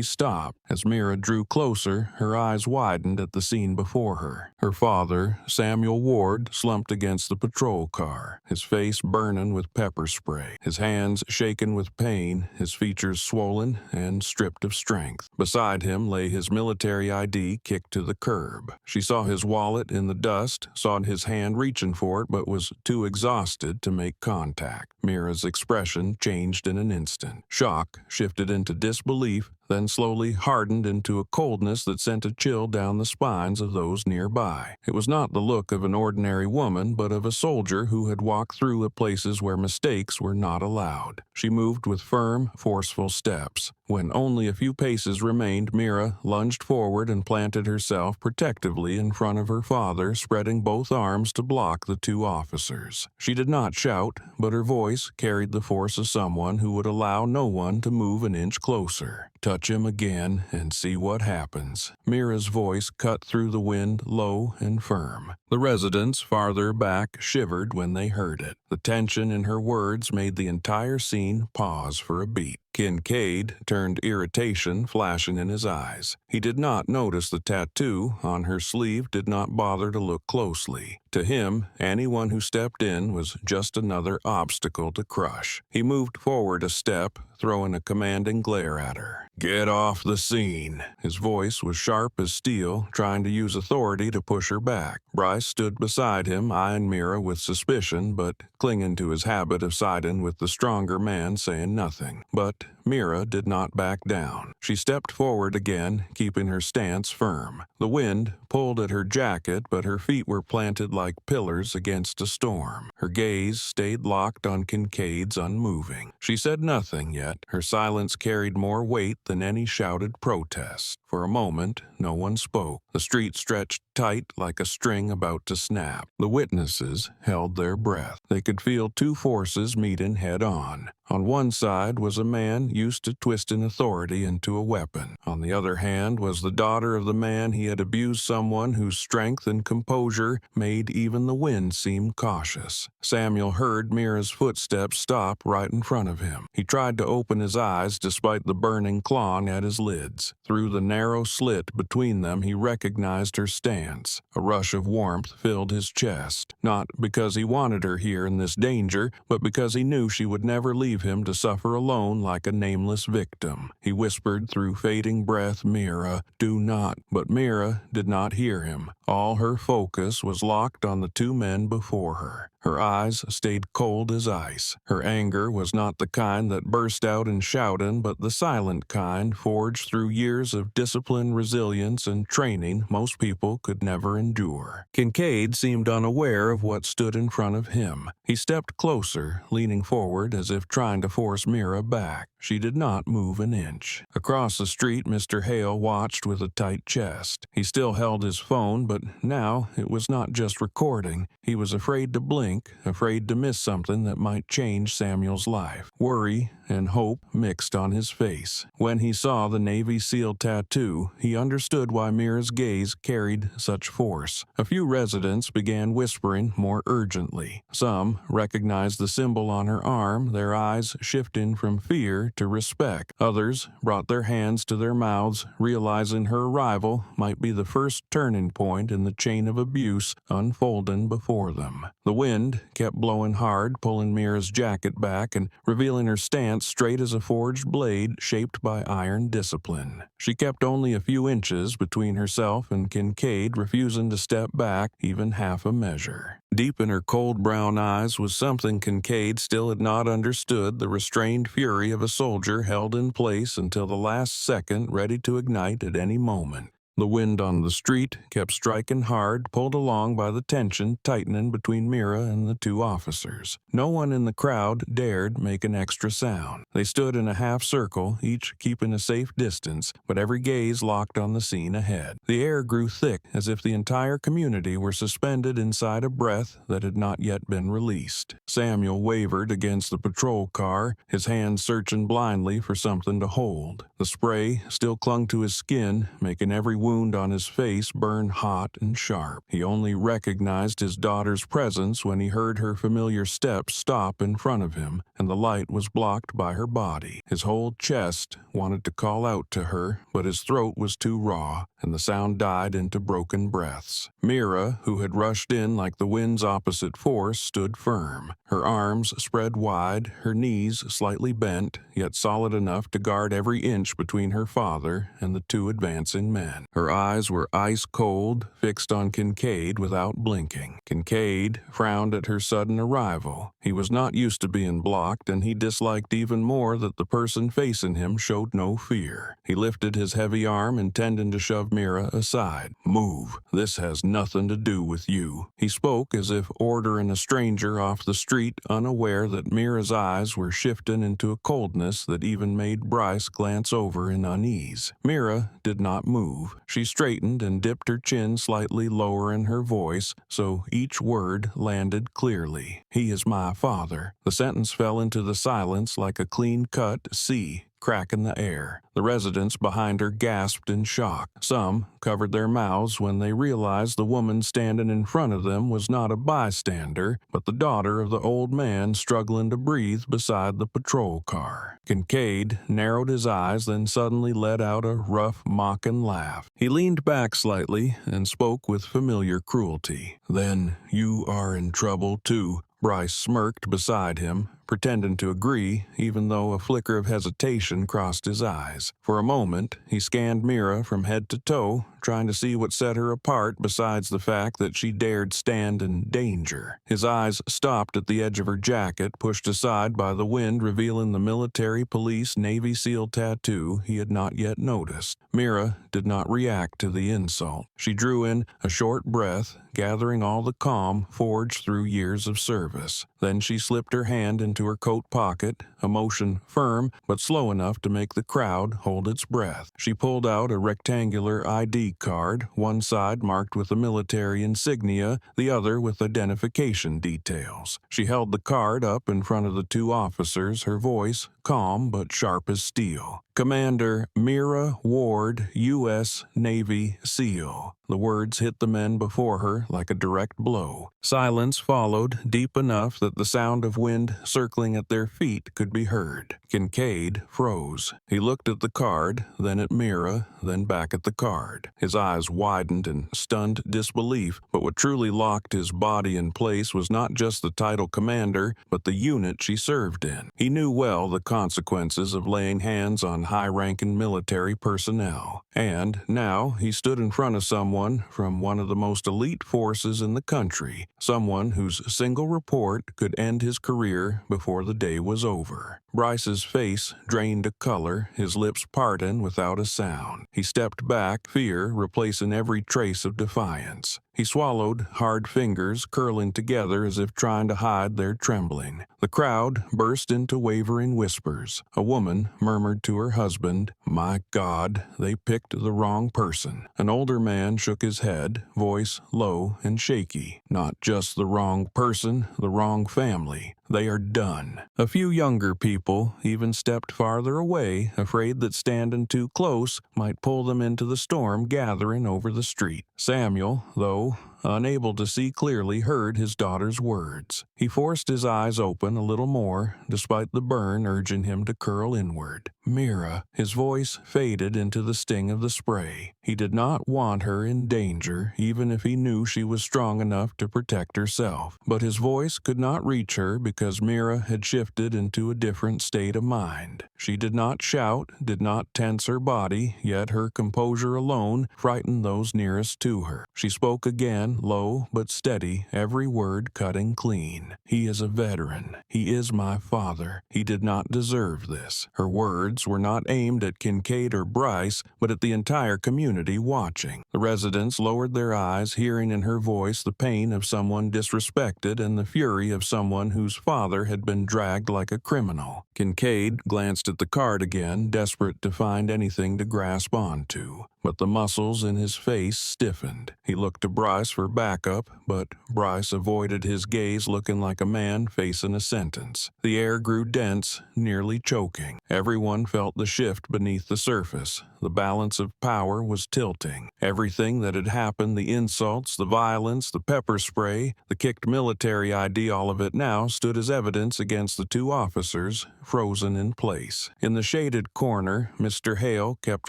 stopped. As Mira drew closer, her eyes widened at the scene before her. Her father, Samuel Ward, slumped against the patrol car, his face burning with pepper spray, his hands shaken with pain, his features swollen and stripped of strength. Beside him lay his military ID kicked to the curb. She saw his wallet in the dust, saw his hand reaching for it, but was too exhausted to make contact. Mira's expression changed in an instant. Shock shifted into disbelief, then slowly hardened into a coldness that sent a chill down the spines of those nearby. It was not the look of an ordinary woman, but of a soldier who had walked through the places where mistakes were not allowed. She moved with firm, forceful steps. When only a few paces remained, Mira lunged forward and planted herself protectively in front of her father, spreading both arms to block the two officers. She did not shout, but her voice carried the force of someone who would allow no one to move an inch closer. "Touch him again and see what happens." Mira's voice cut through the wind, low and firm. The residents farther back shivered when they heard it. The tension in her words made the entire scene pause for a beat. Kincaid turned irritation flashing in his eyes. He did not notice the tattoo on her sleeve, did not bother to look closely. To him, anyone who stepped in was just another obstacle to crush. He moved forward a step, throwing a commanding glare at her. "Get off the scene." His voice was sharp as steel, trying to use authority to push her back. Bryce stood beside him, eyeing Mira with suspicion, but clinging to his habit of siding with the stronger man, saying nothing. But Mira did not back down. She stepped forward again, keeping her stance firm. The wind pulled at her jacket, but her feet were planted like pillars against a storm. Her gaze stayed locked on Kincaid's, unmoving. She said nothing yet. Her silence carried more weight than any shouted protest. For a moment, no one spoke. The street stretched tight like a string about to snap. The witnesses held their breath. They could feel two forces meeting head-on. On one side was a man used to twisting authority into a weapon. On the other hand was the daughter of the man he had abused, someone whose strength and composure made even the wind seem cautious. Samuel heard Mira's footsteps stop right in front of him. He tried to open his eyes despite the burning clawing at his lids. Through the narrow slit between them, he recognized her stance. A rush of warmth filled his chest, not because he wanted her here in this danger, but because he knew she would never leave him to suffer alone like a nameless victim. He whispered through fading breath, "Mira, do not." But Mira did not hear him. All her focus was locked on the two men before her. Her eyes stayed cold as ice. Her anger was not the kind that burst out in shouting, but the silent kind forged through years of discipline, resilience, and training most people could never endure. Kincaid seemed unaware of what stood in front of him. He stepped closer, leaning forward as if trying to force Mira back. She did not move an inch. Across the street, Mr. Hale watched with a tight chest. He still held his phone, but now it was not just recording. He was afraid to blink, afraid to miss something that might change Samuel's life. Worry and hope mixed on his face. When he saw the Navy SEAL tattoo, he understood why Mira's gaze carried such force. A few residents began whispering more urgently. Some recognized the symbol on her arm, their eyes shifting from fear to respect. Others brought their hands to their mouths, realizing her arrival might be the first turning point in the chain of abuse unfolding before them. The wind kept blowing hard, pulling Mira's jacket back and revealing her stance straight as a forged blade shaped by iron discipline. She kept only a few inches between herself and Kincaid, refusing to step back even half a measure. Deep in her cold brown eyes was something Kincaid still had not understood, the restrained fury of a soldier held in place until the last second, ready to ignite at any moment. The wind on the street kept striking hard, pulled along by the tension tightening between Mira and the two officers. No one in the crowd dared make an extra sound. They stood in a half circle, each keeping a safe distance, but every gaze locked on the scene ahead. The air grew thick, as if the entire community were suspended inside a breath that had not yet been released. Samuel wavered against the patrol car, his hands searching blindly for something to hold. The spray still clung to his skin, making every wound on his face burn hot and sharp. He only recognized his daughter's presence when he heard her familiar steps stop in front of him, and the light was blocked by her body. His whole chest wanted to call out to her, but his throat was too raw, and the sound died into broken breaths. Mira, who had rushed in like the wind's opposite force, stood firm. Her arms spread wide, her knees slightly bent, yet solid enough to guard every inch between her father and the two advancing men. Her eyes were ice cold, fixed on Kincaid without blinking. Kincaid frowned at her sudden arrival. He was not used to being blocked, and he disliked even more that the person facing him showed no fear. He lifted his heavy arm, intending to shove Mira aside. "Move. This has nothing to do with you." He spoke as if ordering a stranger off the street, unaware that Mira's eyes were shifting into a coldness that even made Bryce glance over in unease. Mira did not move. She straightened and dipped her chin slightly lower in her voice, so each word landed clearly. "He is my father." The sentence fell into the silence like a clean-cut C crack in the air. The residents behind her gasped in shock. Some covered their mouths when they realized the woman standing in front of them was not a bystander, but the daughter of the old man struggling to breathe beside the patrol car. Kincaid narrowed his eyes, then suddenly let out a rough, mocking laugh. He leaned back slightly and spoke with familiar cruelty. "Then you are in trouble too." Bryce smirked beside him, pretending to agree, even though a flicker of hesitation crossed his eyes. For a moment, he scanned Mira from head to toe, trying to see what set her apart besides the fact that she dared stand in danger. His eyes stopped at the edge of her jacket, pushed aside by the wind, revealing the military police Navy SEAL tattoo he had not yet noticed. Mira did not react to the insult. She drew in a short breath, gathering all the calm forged through years of service. Then she slipped her hand into her coat pocket, a motion firm but slow enough to make the crowd hold its breath. She pulled out a rectangular ID card, one side marked with a military insignia, the other with identification details. She held the card up in front of the two officers, her voice calm but sharp as steel. "Commander Mira Ward, U.S. Navy SEAL." The words hit the men before her like a direct blow. Silence followed, deep enough that the sound of wind circling at their feet could could be heard. Kincaid froze. He looked at the card, then at Mira, then back at the card. His eyes widened in stunned disbelief, but what truly locked his body in place was not just the title commander, but the unit she served in. He knew well the consequences of laying hands on high-ranking military personnel. And now he stood in front of someone from one of the most elite forces in the country, someone whose single report could end his career before the day was over. Bryce's face drained to color, his lips parting without a sound. He stepped back, fear replacing every trace of defiance. He swallowed, hard fingers curling together as if trying to hide their trembling. The crowd burst into wavering whispers. A woman murmured to her husband, "My God, they picked the wrong person." An older man shook his head, voice low and shaky. "Not just the wrong person, the wrong family. They are done." A few younger people even stepped farther away, afraid that standing too close might pull them into the storm gathering over the street. Samuel, though unable to see clearly, heard his daughter's words. He forced his eyes open a little more, despite the burn urging him to curl inward. Mira. His voice faded into the sting of the spray. He did not want her in danger, even if he knew she was strong enough to protect herself. But his voice could not reach her because Mira had shifted into a different state of mind. She did not shout, did not tense her body, yet her composure alone frightened those nearest to her. She spoke again, low but steady, every word cutting clean. "He is a veteran. He is my father. He did not deserve this." Her words were not aimed at Kincaid or Bryce, but at the entire community watching. The residents lowered their eyes, hearing in her voice the pain of someone disrespected and the fury of someone whose father had been dragged like a criminal. Kincaid glanced at the card again, desperate to find anything to grasp onto. But the muscles in his face stiffened. He looked to Bryce for backup, but Bryce avoided his gaze, looking like a man facing a sentence. The air grew dense, nearly choking. Everyone felt the shift beneath the surface. The balance of power was tilting. Everything that had happened, the insults, the violence, the pepper spray, the kicked military ID, all of it now stood as evidence against the two officers, frozen in place. In the shaded corner, Mr. Hale kept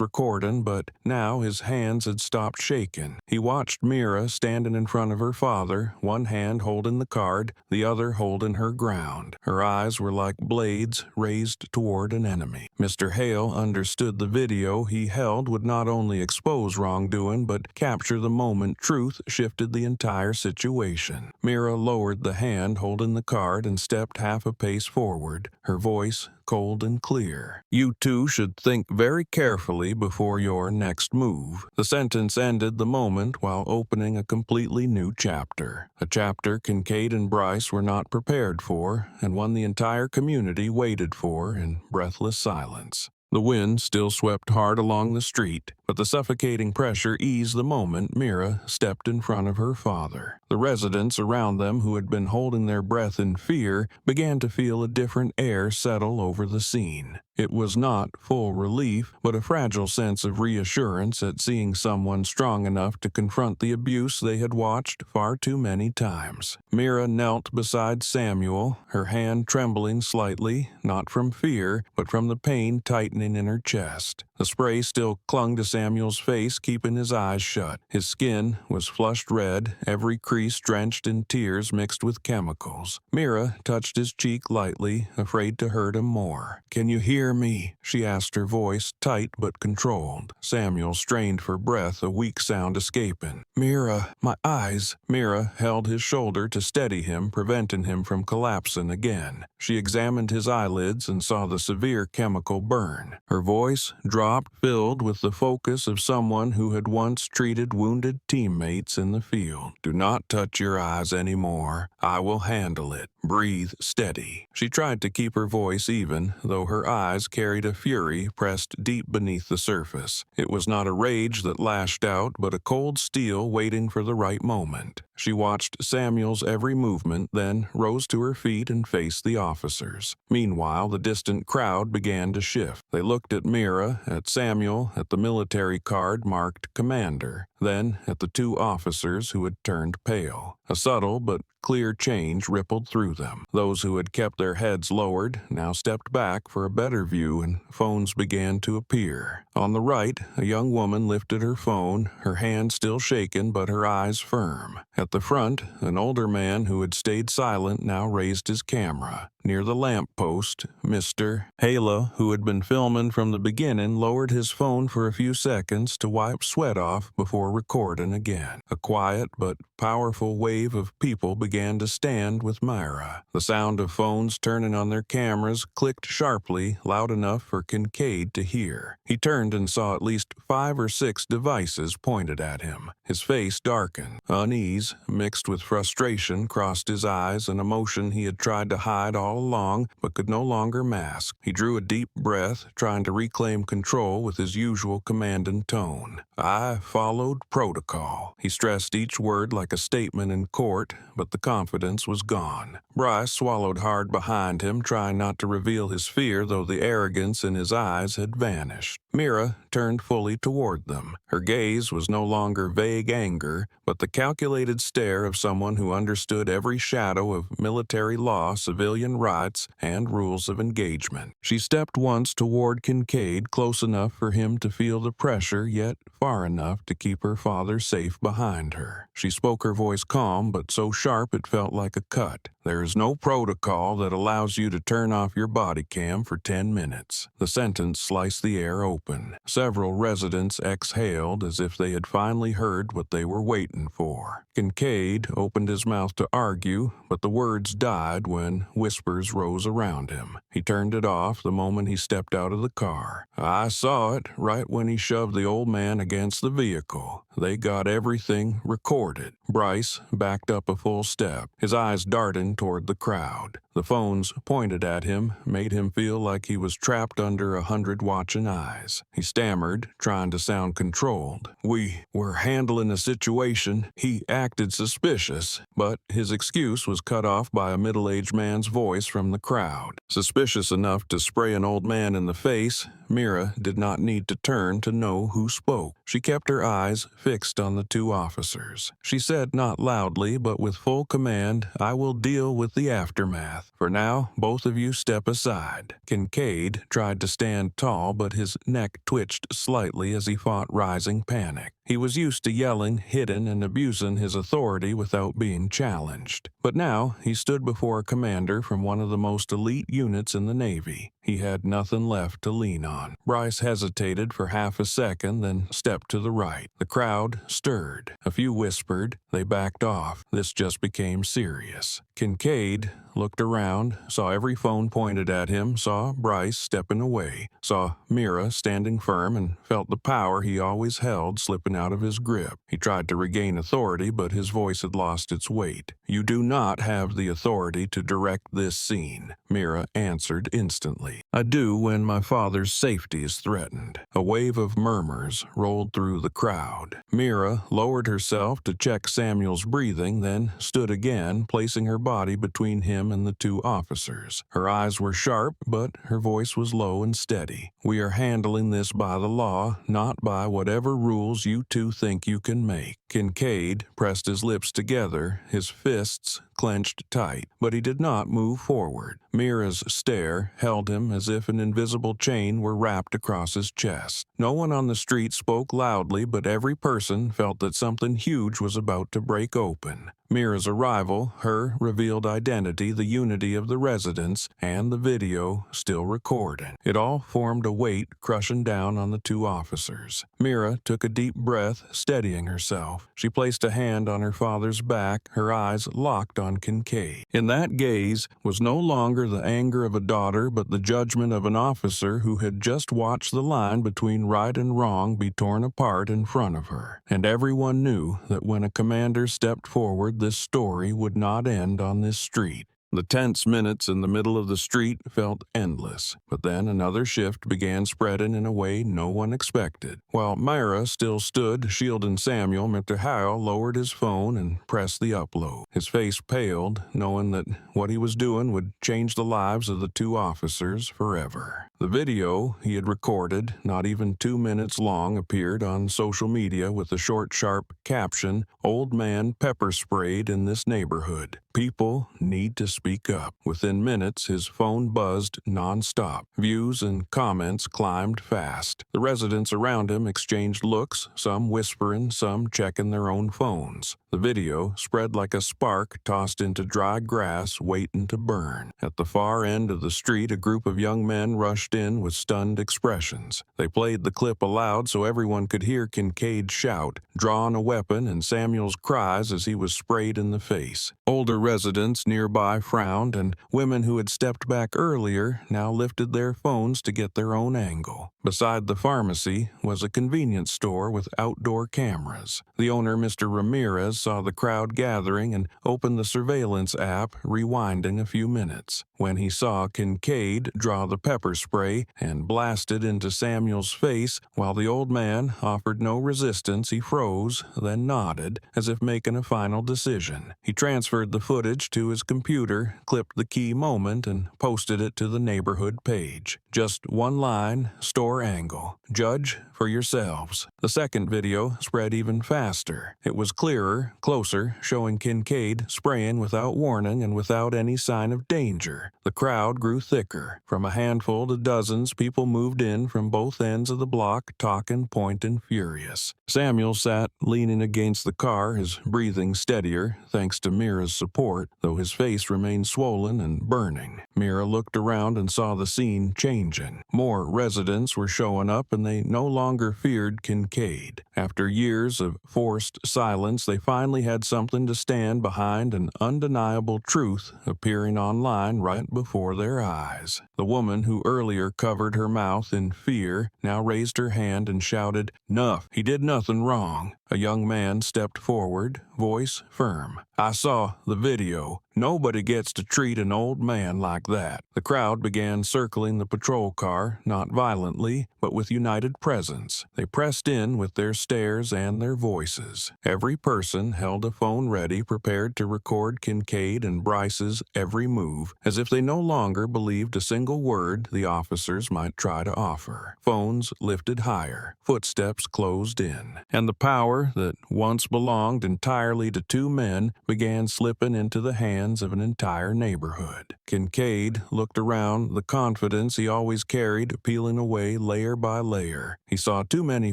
recording, but now his hands had stopped shaking. He watched Mira standing in front of her father, one hand holding the card, the other holding her ground. Her eyes were like blades raised toward an enemy. Mr. Hale understood the video he held would not only expose wrongdoing, but capture the moment truth shifted the entire situation. Mira lowered the hand holding the card and stepped half a pace forward, her voice cold and clear. "You two should think very carefully before your next move." The sentence ended the moment while opening a completely new chapter. A chapter Kincaid and Bryce were not prepared for, and one the entire community waited for in breathless silence. The wind still swept hard along the street, but the suffocating pressure eased the moment Mira stepped in front of her father. The residents around them, who had been holding their breath in fear, began to feel a different air settle over the scene. It was not full relief, but a fragile sense of reassurance at seeing someone strong enough to confront the abuse they had watched far too many times. Mira knelt beside Samuel, her hand trembling slightly, not from fear, but from the pain tightening in her chest. The spray still clung to Samuel's face, keeping his eyes shut. His skin was flushed red, every crease drenched in tears mixed with chemicals. Mira touched his cheek lightly, afraid to hurt him more. "Can you hear me?" she asked, her voice tight but controlled. Samuel strained for breath, a weak sound escaping. "Mira, my eyes." Mira held his shoulder to steady him, preventing him from collapsing again. She examined his eyelids and saw the severe chemical burn. Her voice dropped, filled with the focus of someone who had once treated wounded teammates in the field. "Do not touch your eyes anymore. I will handle it. Breathe steady." She tried to keep her voice even, though her eyes carried a fury pressed deep beneath the surface. It was not a rage that lashed out, but a cold steel waiting for the right moment. She watched Samuel's every movement, then rose to her feet and faced the officers. Meanwhile, the distant crowd began to shift. They looked at Mira, at Samuel, at the military card marked Commander. then at the two officers who had turned pale. A subtle but clear change rippled through them. Those who had kept their heads lowered now stepped back for a better view, and phones began to appear. On the right, a young woman lifted her phone, her hand still shaken but her eyes firm. At the front, an older man who had stayed silent now raised his camera. Near the lamp post, Mr. Hala, who had been filming from the beginning, lowered his phone for a few seconds to wipe sweat off before recording again. A quiet but powerful wave of people began to stand with Myra. The sound of phones turning on their cameras clicked sharply, loud enough for Kincaid to hear. He turned and saw at least 5 or 6 devices pointed at him. His face darkened. Unease, mixed with frustration, crossed his eyes, an emotion he had tried to hide all along but could no longer mask. He drew a deep breath, trying to reclaim control with his usual commanding tone. "I followed protocol." He stressed each word like a statement in court, but the confidence was gone. Bryce swallowed hard behind him, trying not to reveal his fear, though the arrogance in his eyes had vanished. Mira turned fully toward them. Her gaze was no longer vague anger, but the calculated stare of someone who understood every shadow of military law, civilian rights, and rules of engagement. She stepped once toward Kincaid, close enough for him to feel the pressure, yet far enough to keep her father safe behind her. She spoke, her voice calm, but so sharp it felt like a cut. "There is no protocol that allows you to turn off your body cam for 10 minutes. The sentence sliced the air open. Several residents exhaled as if they had finally heard what they were waiting for. Kincaid opened his mouth to argue, but the words died when whispers rose around him. He turned it off the moment he stepped out of the car. "I saw it right when he shoved the old man against the vehicle. They got everything recorded." Bryce backed up a full step, his eyes darting toward the crowd. The phones pointed at him made him feel like he was trapped under 100 watching eyes. He stammered, trying to sound controlled. "We were handling a situation. He acted suspicious." But his excuse was cut off by a middle-aged man's voice from the crowd. Suspicious enough to spray an old man in the face, Mira did not need to turn to know who spoke. She kept her eyes fixed on the two officers. She said, not loudly but with full command, "I will deal with the aftermath. For now, both of you step aside." Kincaid tried to stand tall, but his neck twitched slightly as he fought rising panic. He was used to yelling, hitting, and abusing his authority without being challenged. But now he stood before a commander from one of the most elite units in the Navy. He had nothing left to lean on. Bryce hesitated for half a second, then stepped to the right. The crowd stirred. A few whispered. They backed off. This just became serious. Kincaid looked around, saw every phone pointed at him, saw Bryce stepping away, saw Mira standing firm, and felt the power he always held slipping out of his grip. He tried to regain authority, but his voice had lost its weight. "You do not have the authority to direct this scene," Mira answered instantly. "I do when my father's safety is threatened." A wave of murmurs rolled through the crowd. Mira lowered herself to check Samuel's breathing, then stood again, placing her body between him and the two officers. Her eyes were sharp, but her voice was low and steady. "We are handling this by the law, not by whatever rules you two think you can make." Kincaid pressed his lips together, his fists clenched tight, but he did not move forward. Mira's stare held him as if an invisible chain were wrapped across his chest. No one on the street spoke loudly, but every person felt that something huge was about to break open. Mira's arrival, her revealed identity, the unity of the residents, and the video still recording. It all formed a weight crushing down on the two officers. Mira took a deep breath, steadying herself. She placed a hand on her father's back, her eyes locked on Kincaid. In that gaze was no longer the anger of a daughter, but the judgment of an officer who had just watched the line between right and wrong be torn apart in front of her. And everyone knew that when a commander stepped forward, this story would not end on this street. The tense minutes in the middle of the street felt endless, but then another shift began spreading in a way no one expected. While Myra still stood shielding Samuel, Mr. Howell lowered his phone and pressed the upload. His face paled, knowing that what he was doing would change the lives of the two officers forever. The video he had recorded, not even 2 minutes long, appeared on social media with the short, sharp caption, "Old man pepper sprayed in this neighborhood. People need to speak up." Within minutes, his phone buzzed nonstop. Views and comments climbed fast. The residents around him exchanged looks, some whispering, some checking their own phones. The video spread like a spark tossed into dry grass waiting to burn. At the far end of the street, a group of young men rushed in with stunned expressions. They played the clip aloud so everyone could hear Kincaid shout, drawing a weapon, and Samuel's cries as he was sprayed in the face. Older residents nearby frowned, and women who had stepped back earlier now lifted their phones to get their own angle. Beside the pharmacy was a convenience store with outdoor cameras. The owner, Mr. Ramirez, saw the crowd gathering and opened the surveillance app, rewinding a few minutes. When he saw Kincaid draw the pepper spray and blast it into Samuel's face, while the old man offered no resistance, he froze, then nodded, as if making a final decision. He transferred the footage to his computer, clipped the key moment, and posted it to the neighborhood page. Just one line, store angle. Judge for yourselves. The second video spread even faster. It was clearer, closer, showing Kincaid spraying without warning and without any sign of danger. The crowd grew thicker. From a handful to dozens, people moved in from both ends of the block, talking, pointing, furious. Samuel sat leaning against the car, his breathing steadier, thanks to Mira's support, though his face remained swollen and burning. Mira looked around and saw the scene changing. More residents were showing up, and they no longer feared Kincaid. After years of forced silence, they finally had something to stand behind, an undeniable truth appearing online right before their eyes. The woman who earlier covered her mouth in fear now raised her hand and shouted, "Nuff, he did nothing wrong." A young man stepped forward, voice firm. "I saw the video. Nobody gets to treat an old man like that." The crowd began circling the patrol car, not violently, but with united presence. They pressed in with their stares and their voices. Every person held a phone ready, prepared to record Kincaid and Bryce's every move, as if they no longer believed a single word the officers might try to offer. Phones lifted higher, footsteps closed in, and the power that once belonged entirely to two men began slipping into the hands of an entire neighborhood. Kincaid looked around, the confidence he always carried peeling away layer by layer. He saw too many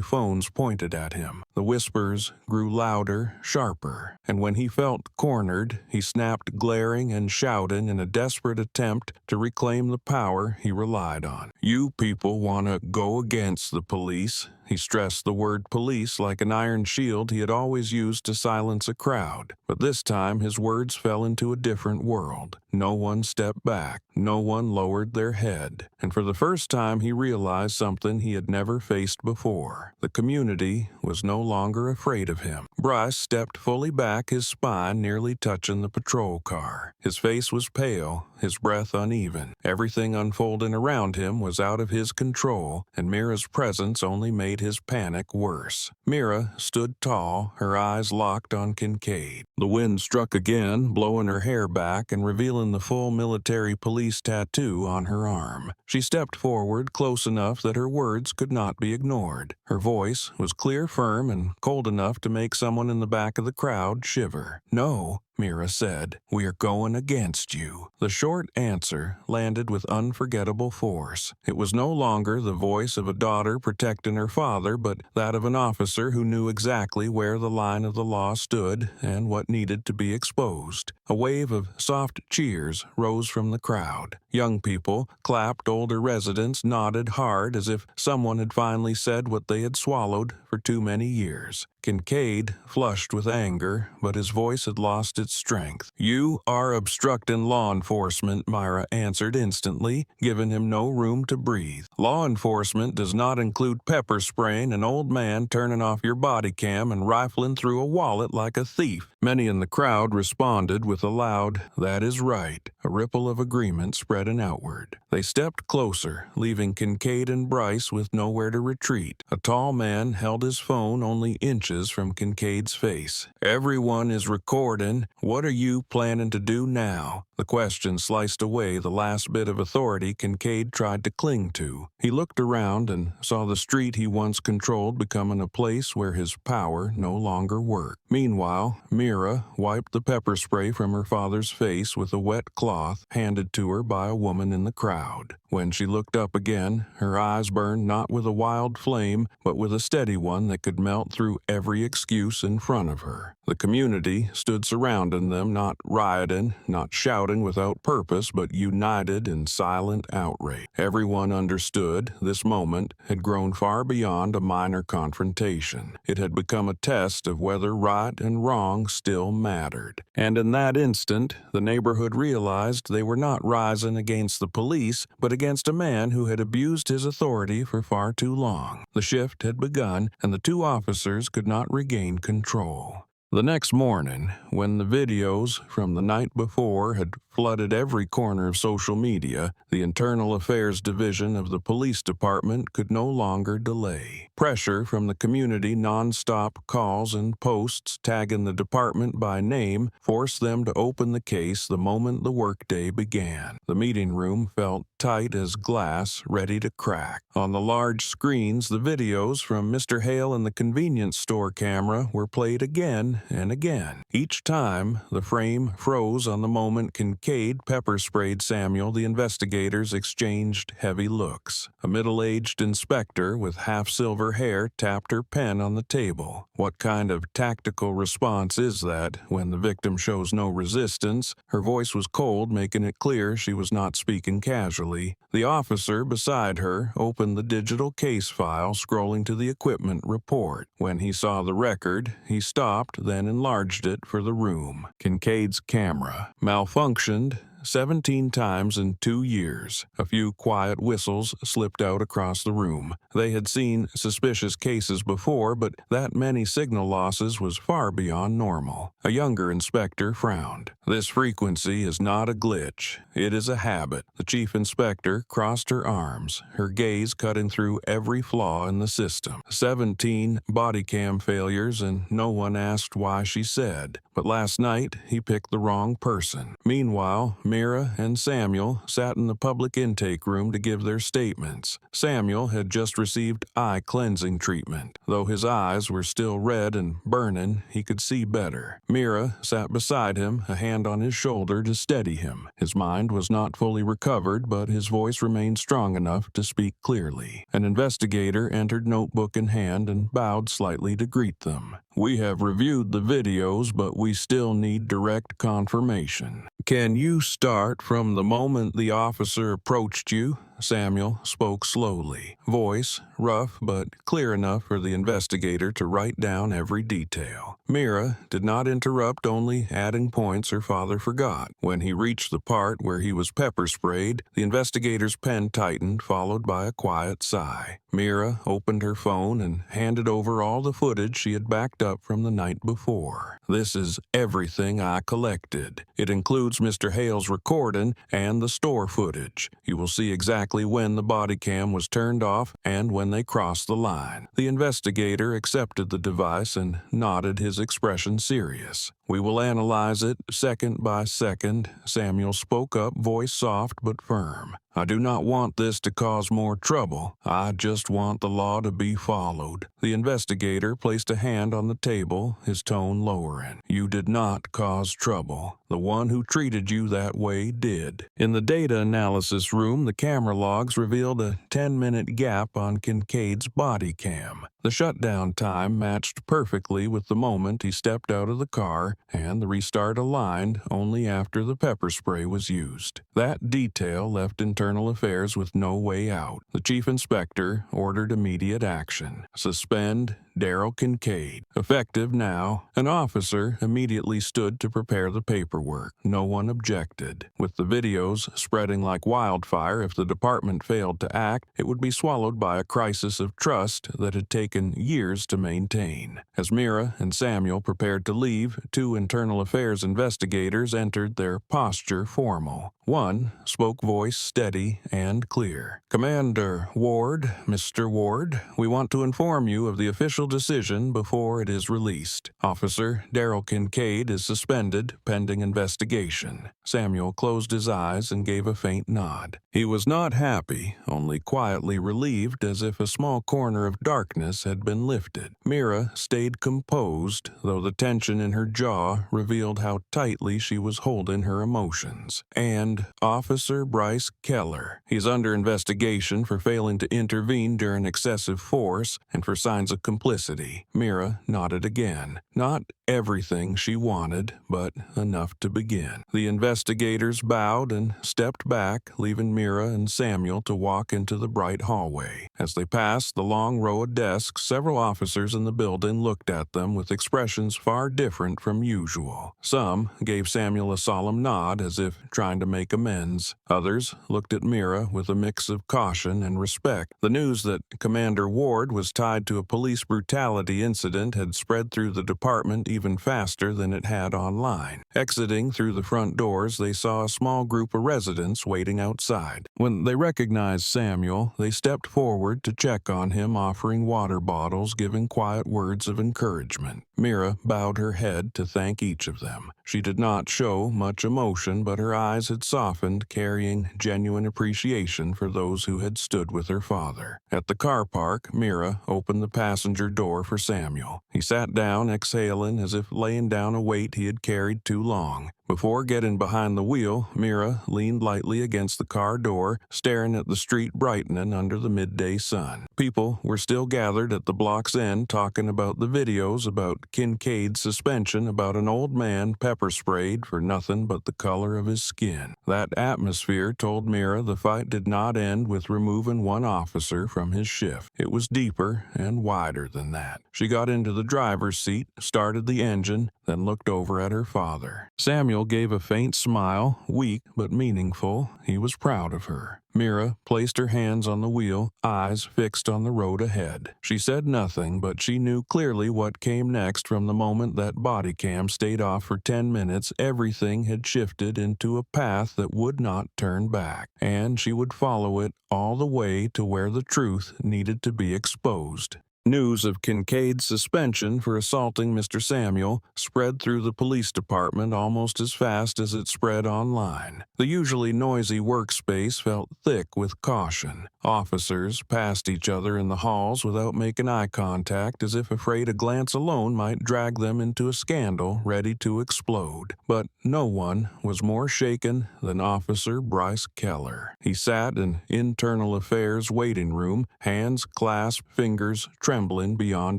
phones pointed at him. The whispers grew louder, sharper, and when he felt cornered, he snapped, glaring and shouting in a desperate attempt to reclaim the power he relied on. "You people want to go against the police." He stressed the word police like an iron shield he had always used to silence a crowd. But this time his words fell into a different world. No one stepped back. No one lowered their head. And for the first time he realized something he had never faced before. The community was no longer afraid of him. Bryce stepped fully back, his spine nearly touching the patrol car. His face was pale, his breath uneven. Everything unfolding around him was out of his control, and Mira's presence only made his panic worse. Mira stood tall, her eyes locked on Kincaid. The wind struck again, blowing her hair back and revealing the full military police tattoo on her arm. She stepped forward close enough that her words could not be ignored. Her voice was clear, firm, and cold enough to make someone in the back of the crowd shiver. "No," Mira said, "we are going against you." The short answer landed with unforgettable force. It was no longer the voice of a daughter protecting her father, but that of an officer who knew exactly where the line of the law stood and what needed to be exposed. A wave of soft cheers rose from the crowd. Young people clapped, older residents nodded hard as if someone had finally said what they had swallowed for too many years. Kincaid flushed with anger, but his voice had lost its strength. "You are obstructing law enforcement," Myra answered instantly, giving him no room to breathe. "Law enforcement does not include pepper spraying an old man, turning off your body cam, and rifling through a wallet like a thief." Many in the crowd responded with a loud, "That is right." A ripple of agreement spreading outward. They stepped closer, leaving Kincaid and Bryce with nowhere to retreat. A tall man held his phone only inches from Kincaid's face. "Everyone is recording. What are you planning to do now?" The question sliced away the last bit of authority Kincaid tried to cling to. He looked around and saw the street he once controlled becoming a place where his power no longer worked. Meanwhile, Mira wiped the pepper spray from her father's face with a wet cloth handed to her by a woman in the crowd. When she looked up again, her eyes burned not with a wild flame, but with a steady one that could melt through every excuse in front of her. The community stood surrounding them, not rioting, not shouting without purpose, but united in silent outrage. Everyone understood this moment had grown far beyond a minor confrontation. It had become a test of whether right and wrong still mattered. And in that instant, the neighborhood realized they were not rising against the police, but against a man who had abused his authority for far too long. The shift had begun, and the two officers could not regain control. The next morning, when the videos from the night before had flooded every corner of social media, the Internal Affairs Division of the police department could no longer delay. Pressure from the community, non-stop calls and posts tagging the department by name forced them to open the case the moment the workday began. The meeting room felt tight as glass, ready to crack. On the large screens, the videos from Mr. Hale and the convenience store camera were played again and again. Each time, the frame froze on the moment Kincaid pepper-sprayed Samuel. The investigators exchanged heavy looks. A middle-aged inspector with half-silver hair tapped her pen on the table. What kind of tactical response is that when the victim shows no resistance? Her voice was cold, making it clear she was not speaking casually. The officer beside her opened the digital case file, scrolling to the equipment report. When he saw the record, he stopped, then enlarged it for the room. Kincaid's camera malfunctioned 17 times in 2 years. A few quiet whistles slipped out across the room. They had seen suspicious cases before, but that many signal losses was far beyond normal. A younger inspector frowned. "This frequency is not a glitch. It is a habit." The chief inspector crossed her arms, her gaze cutting through every flaw in the system. 17 body cam failures, and no one asked why, she said. But last night, he picked the wrong person. Meanwhile, Mira and Samuel sat in the public intake room to give their statements. Samuel had just received eye cleansing treatment. Though his eyes were still red and burning, he could see better. Mira sat beside him, a hand on his shoulder to steady him. His mind was not fully recovered, but his voice remained strong enough to speak clearly. An investigator entered, notebook in hand, and bowed slightly to greet them. "We have reviewed the videos, but we still need direct confirmation. Can you start from the moment the officer approached you?" Samuel spoke slowly, voice rough but clear enough for the investigator to write down every detail. Mira did not interrupt, only adding points her father forgot. When he reached the part where he was pepper-sprayed, the investigator's pen tightened, followed by a quiet sigh. Mira opened her phone and handed over all the footage she had backed up from the night before. "This is everything I collected. It includes Mr. Hale's recording and the store footage. You will see exactly when the body cam was turned off and when they crossed the line." The investigator accepted the device and nodded, his expression serious. "We will analyze it second by second," Samuel spoke up, voice soft but firm. "I do not want this to cause more trouble. I just want the law to be followed." The investigator placed a hand on the table, his tone lowering. "You did not cause trouble. The one who treated you that way did." In the data analysis room, the camera logs revealed a 10-minute gap on Kincaid's body cam. The shutdown time matched perfectly with the moment he stepped out of the car, and the restart aligned only after the pepper spray was used. That detail left Internal Affairs with no way out. The chief inspector ordered immediate action. Suspend Darrell Kincaid. Effective now, an officer immediately stood to prepare the paperwork. No one objected. With the videos spreading like wildfire, if the department failed to act, it would be swallowed by a crisis of trust that had taken years to maintain. As Mira and Samuel prepared to leave, two internal affairs investigators entered, their posture formal. One spoke, voice steady and clear. "Commander Ward, Mr. Ward, we want to inform you of the official decision before it is released. Officer Darrell Kincaid is suspended pending investigation." Samuel closed his eyes and gave a faint nod. He was not happy, only quietly relieved, as if a small corner of darkness had been lifted. Mira stayed composed, though the tension in her jaw revealed how tightly she was holding her emotions. "And Officer Bryce Keller. He's under investigation for failing to intervene during excessive force and for signs of complicity." Mira nodded again. Not everything she wanted, but enough to begin. The investigators bowed and stepped back, leaving Mira and Samuel to walk into the bright hallway. As they passed the long row of desks, several officers in the building looked at them with expressions far different from usual. Some gave Samuel a solemn nod as if trying to make amends. Others looked at Mira with a mix of caution and respect. The news that Commander Ward was tied to a police brutality incident had spread through the department even faster than it had online. Exiting through the front doors, they saw a small group of residents waiting outside. When they recognized Samuel, they stepped forward to check on him, offering water bottles, giving quiet words of encouragement. Mira bowed her head to thank each of them. She did not show much emotion, but her eyes had softened, carrying genuine appreciation for those who had stood with her father. At the car park, Mira opened the passenger door for Samuel. He sat down, exhaling as if laying down a weight he had carried too long. Before getting behind the wheel, Mira leaned lightly against the car door, staring at the street brightening under the midday sun. People were still gathered at the block's end, talking about the videos, about Kincaid's suspension, about an old man pepper sprayed for nothing but the color of his skin. That atmosphere told Mira the fight did not end with removing one officer from his shift. It was deeper and wider than that. She got into the driver's seat, started the engine, then looked over at her father. Samuel gave a faint smile, weak but meaningful. He was proud of her. Mira placed her hands on the wheel, eyes fixed on the road ahead. She said nothing, but she knew clearly what came next. From the moment that body cam stayed off for 10 minutes, everything had shifted into a path that would not turn back, and she would follow it all the way to where the truth needed to be exposed. News of Kincaid's suspension for assaulting Mr. Samuel spread through the police department almost as fast as it spread online. The usually noisy workspace felt thick with caution. Officers passed each other in the halls without making eye contact, as if afraid a glance alone might drag them into a scandal ready to explode. But no one was more shaken than Officer Bryce Keller. He sat in internal affairs waiting room, hands clasped, fingers trembling beyond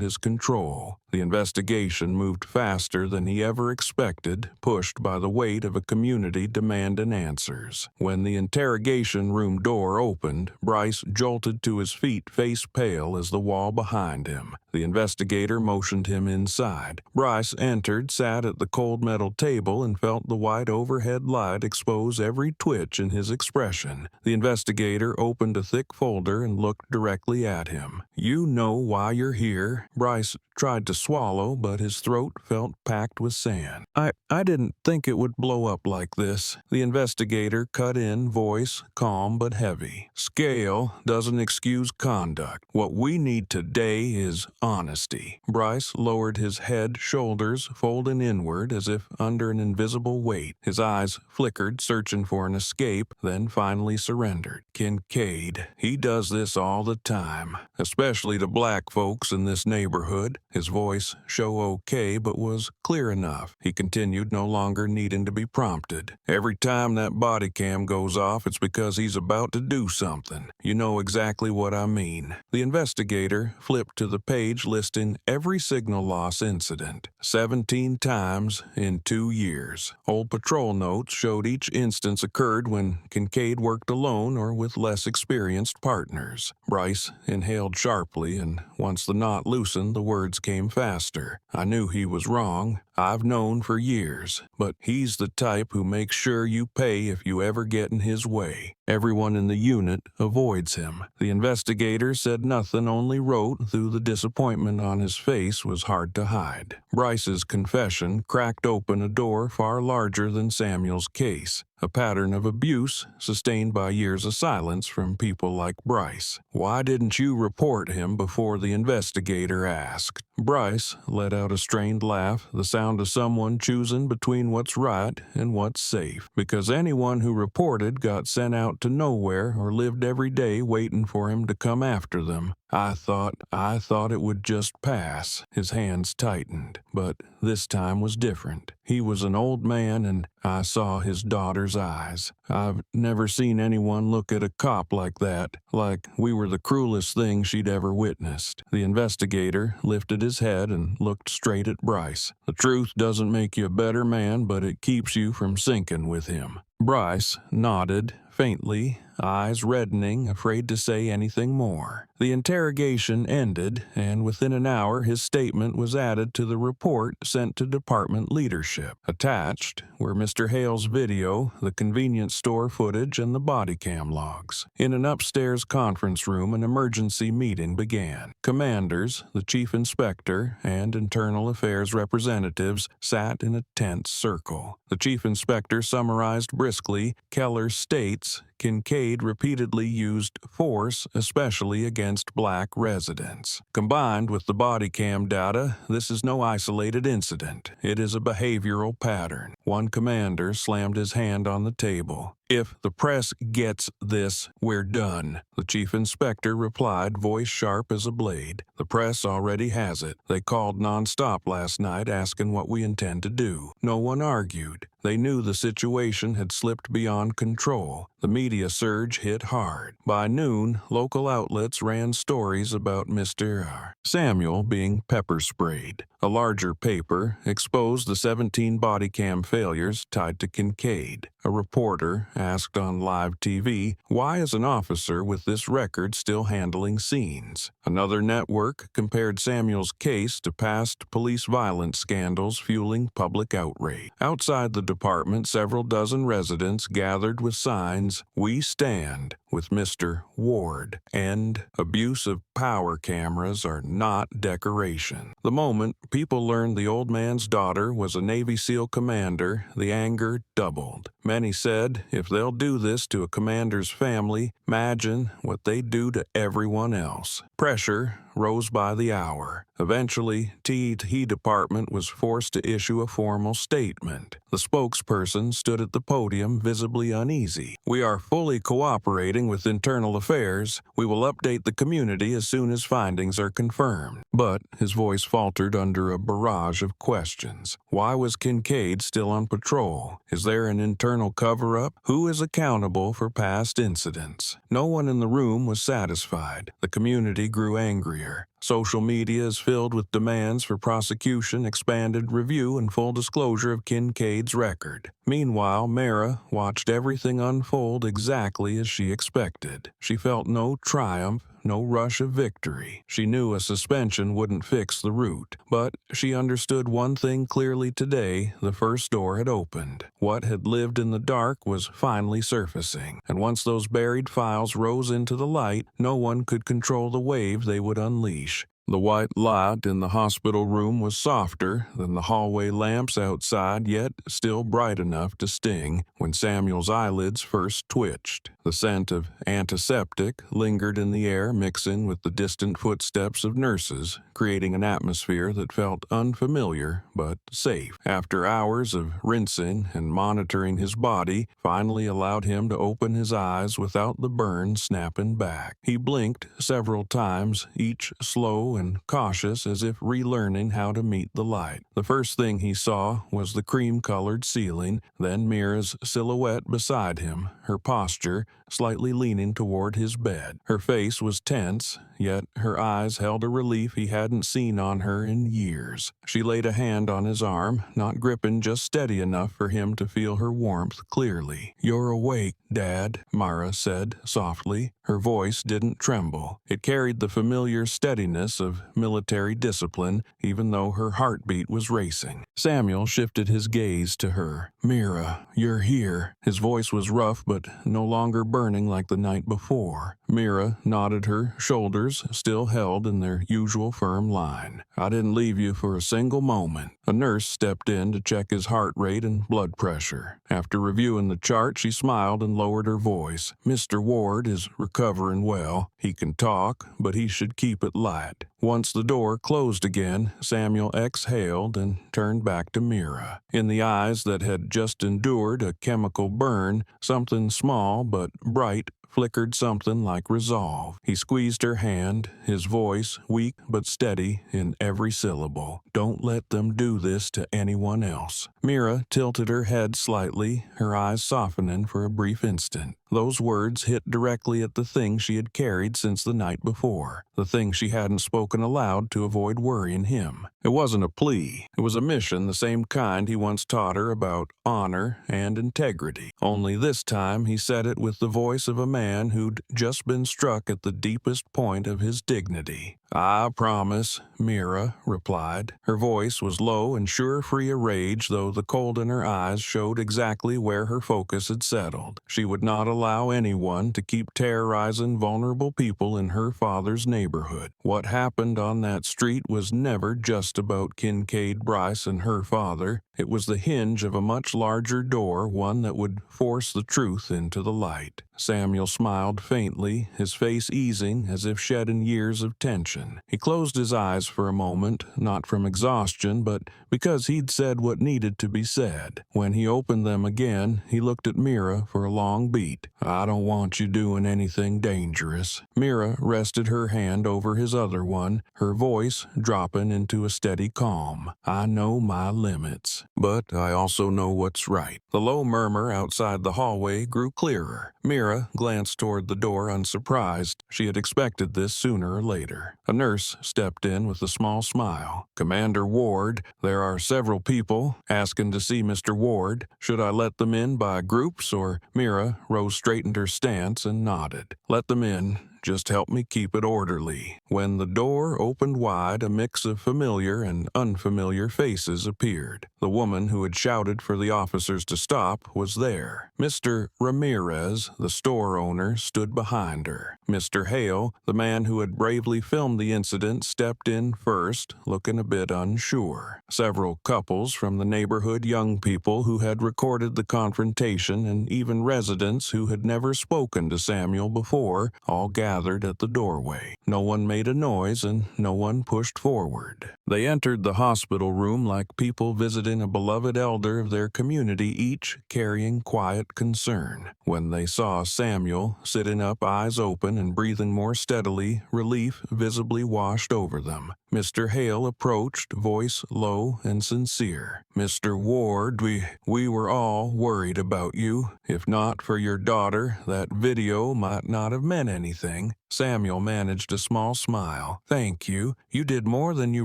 his control. The investigation moved faster than he ever expected, pushed by the weight of a community demanding answers. When the interrogation room door opened, Bryce jolted to his feet, face pale as the wall behind him. The investigator motioned him inside. Bryce entered, sat at the cold metal table, and felt the white overhead light expose every twitch in his expression. The investigator opened a thick folder and looked directly at him. "You know why you're here." Bryce tried to swallow, but his throat felt packed with sand. I didn't think it would blow up like this." The investigator cut in, voice calm but heavy. "Scale doesn't excuse conduct. What we need today is honesty." Bryce lowered his head, shoulders folding inward as if under an invisible weight. His eyes flickered, searching for an escape, then finally surrendered. "Kincaid, he does this all the time, especially to black folks in this neighborhood. His voice show okay, but was clear enough. He continued, no longer needing to be prompted. Every time that body cam goes off, it's because he's about to do something. You know exactly what I mean. The investigator flipped to the page listing every signal loss incident, 17 times in 2 years. Old patrol notes showed each instance occurred when Kincaid worked alone or with less experienced partners. Bryce inhaled sharply, and once the knot loosened, the words came faster. I knew he was wrong. I've known for years, but he's the type who makes sure you pay if you ever get in his way. Everyone in the unit avoids him. The investigator said nothing, only wrote, though the disappointment on his face was hard to hide. Bryce's confession cracked open a door far larger than Samuel's case, a pattern of abuse sustained by years of silence from people like Bryce. "Why didn't you report him before?" the investigator asked. Bryce let out a strained laugh, the sound of someone choosing between what's right and what's safe. "Because anyone who reported got sent out to nowhere or lived every day waiting for him to come after them. I thought it would just pass." His hands tightened, but this time was different. He was an old man, and I saw his daughter's eyes. I've never seen anyone look at a cop like that, like we were the cruelest thing she'd ever witnessed. The investigator lifted his head and looked straight at Bryce. "The truth doesn't make you a better man, but it keeps you from sinking with him." Bryce nodded faintly, eyes reddening, afraid to say anything more. The interrogation ended, and within an hour his statement was added to the report sent to department leadership. Attached were Mr. Hale's video, the convenience store footage, and the body cam logs. In an upstairs conference room, an emergency meeting began. Commanders, the chief inspector, and internal affairs representatives sat in a tense circle. The chief inspector summarized briskly, "Keller states Kincaid repeatedly used force, especially against black residents. Combined with the body cam data, this is no isolated incident. It is a behavioral pattern." One commander slammed his hand on the table. "If the press gets this, we're done," the chief inspector replied, voice sharp as a blade. "The press already has it. They called nonstop last night asking what we intend to do." No one argued. They knew the situation had slipped beyond control. The media surge hit hard. By noon, local outlets ran stories about Mr. Samuel being pepper sprayed. A larger paper exposed the 17 body cam failures tied to Kincaid. A reporter asked on live TV, "Why is an officer with this record still handling scenes?" Another network compared Samuel's case to past police violence scandals fueling public outrage. Outside the department, several dozen residents gathered with signs, "We stand with Mr. Ward," and "Abuse of power cameras are not decoration." The moment people learned the old man's daughter was a Navy SEAL commander, the anger doubled. Many said, if they'll do this to a commander's family, imagine what they do to everyone else. Pressure rose by the hour. Eventually, TE department was forced to issue a formal statement. The spokesperson stood at the podium, visibly uneasy. "We are fully cooperating with internal affairs. We will update the community as soon as findings are confirmed." But his voice faltered under a barrage of questions. Why was Kincaid still on patrol? Is there an internal cover-up? Who is accountable for past incidents? No one in the room was satisfied. The community grew angrier. Social media is filled with demands for prosecution, expanded review, and full disclosure of Kincaid's record. Meanwhile, Mara watched everything unfold exactly as she expected. She felt no triumph, no rush of victory. She knew a suspension wouldn't fix the root, but she understood one thing clearly today: the first door had opened. What had lived in the dark was finally surfacing, and once those buried files rose into the light, no one could control the wave they would unleash. The white light in the hospital room was softer than the hallway lamps outside, yet still bright enough to sting when Samuel's eyelids first twitched. The scent of antiseptic lingered in the air, mixing with the distant footsteps of nurses, creating an atmosphere that felt unfamiliar but safe. After hours of rinsing and monitoring, his body finally allowed him to open his eyes without the burn snapping back. He blinked several times, each slow slow and cautious as if relearning how to meet the light. The first thing he saw was the cream-colored ceiling, then Mira's silhouette beside him, her posture slightly leaning toward his bed. Her face was tense, yet her eyes held a relief he hadn't seen on her in years. She laid a hand on his arm, not gripping just steady enough for him to feel her warmth clearly. "You're awake, Dad," Mara said softly. Her voice didn't tremble. It carried the familiar steadiness of military discipline, even though her heartbeat was racing. Samuel shifted his gaze to her. "Mira, you're here." His voice was rough but no longer burning like the night before. Mira nodded, her shoulders still held in their usual firm line. "I didn't leave you for a single moment." A nurse stepped in to check his heart rate and blood pressure. After reviewing the chart, she smiled and lowered her voice. "Mr. Ward is recovering well. He can talk, but he should keep it light." Once the door closed again, Samuel exhaled and turned back to Mira. In the eyes that had just endured a chemical burn, something small but bright flickered something like resolve. He squeezed her hand, his voice weak but steady in every syllable. "Don't let them do this to anyone else." Mira tilted her head slightly, her eyes softening for a brief instant. Those words hit directly at the thing she had carried since the night before, the thing she hadn't spoken aloud to avoid worrying him. It wasn't a plea. It was a mission, the same kind he once taught her about honor and integrity. Only this time he said it with the voice of a man who'd just been struck at the deepest point of his dignity. "I promise," Mira replied. Her voice was low and sure-free of rage, though the cold in her eyes showed exactly where her focus had settled. She would not allow anyone to keep terrorizing vulnerable people in her father's neighborhood. What happened on that street was never just about Kincaid Bryce and her father. It was the hinge of a much larger door, one that would force the truth into the light. Samuel smiled faintly, his face easing as if shedding years of tension. He closed his eyes for a moment, not from exhaustion, but because he'd said what needed to be said. When he opened them again, he looked at Mira for a long beat. "I don't want you doing anything dangerous." Mira rested her hand over his other one, her voice dropping into a steady calm. "I know my limits, but I also know what's right." The low murmur outside the hallway grew clearer. Mira glanced toward the door unsurprised. She had expected this sooner or later. A nurse stepped in with a small smile. "Commander Ward, there are several people asking to see Mr. Ward. Should I let them in by groups or?" Mira rose, straightened her stance, and nodded. "Let them in. Just help me keep it orderly." When the door opened wide, a mix of familiar and unfamiliar faces appeared. The woman who had shouted for the officers to stop was there. Mr. Ramirez, the store owner, stood behind her. Mr. Hale, the man who had bravely filmed the incident, stepped in first, looking a bit unsure. Several couples from the neighborhood, young people who had recorded the confrontation, and even residents who had never spoken to Samuel before, all gathered at the doorway. No one made a noise and no one pushed forward. They entered the hospital room like people visiting a beloved elder of their community, each carrying quiet concern. When they saw Samuel, sitting up, eyes open and breathing more steadily, relief visibly washed over them. Mr. Hale approached, voice low and sincere. "Mr. Ward, we were all worried about you. If not for your daughter, that video might not have meant anything." Samuel managed a small smile. "Thank you. You did more than you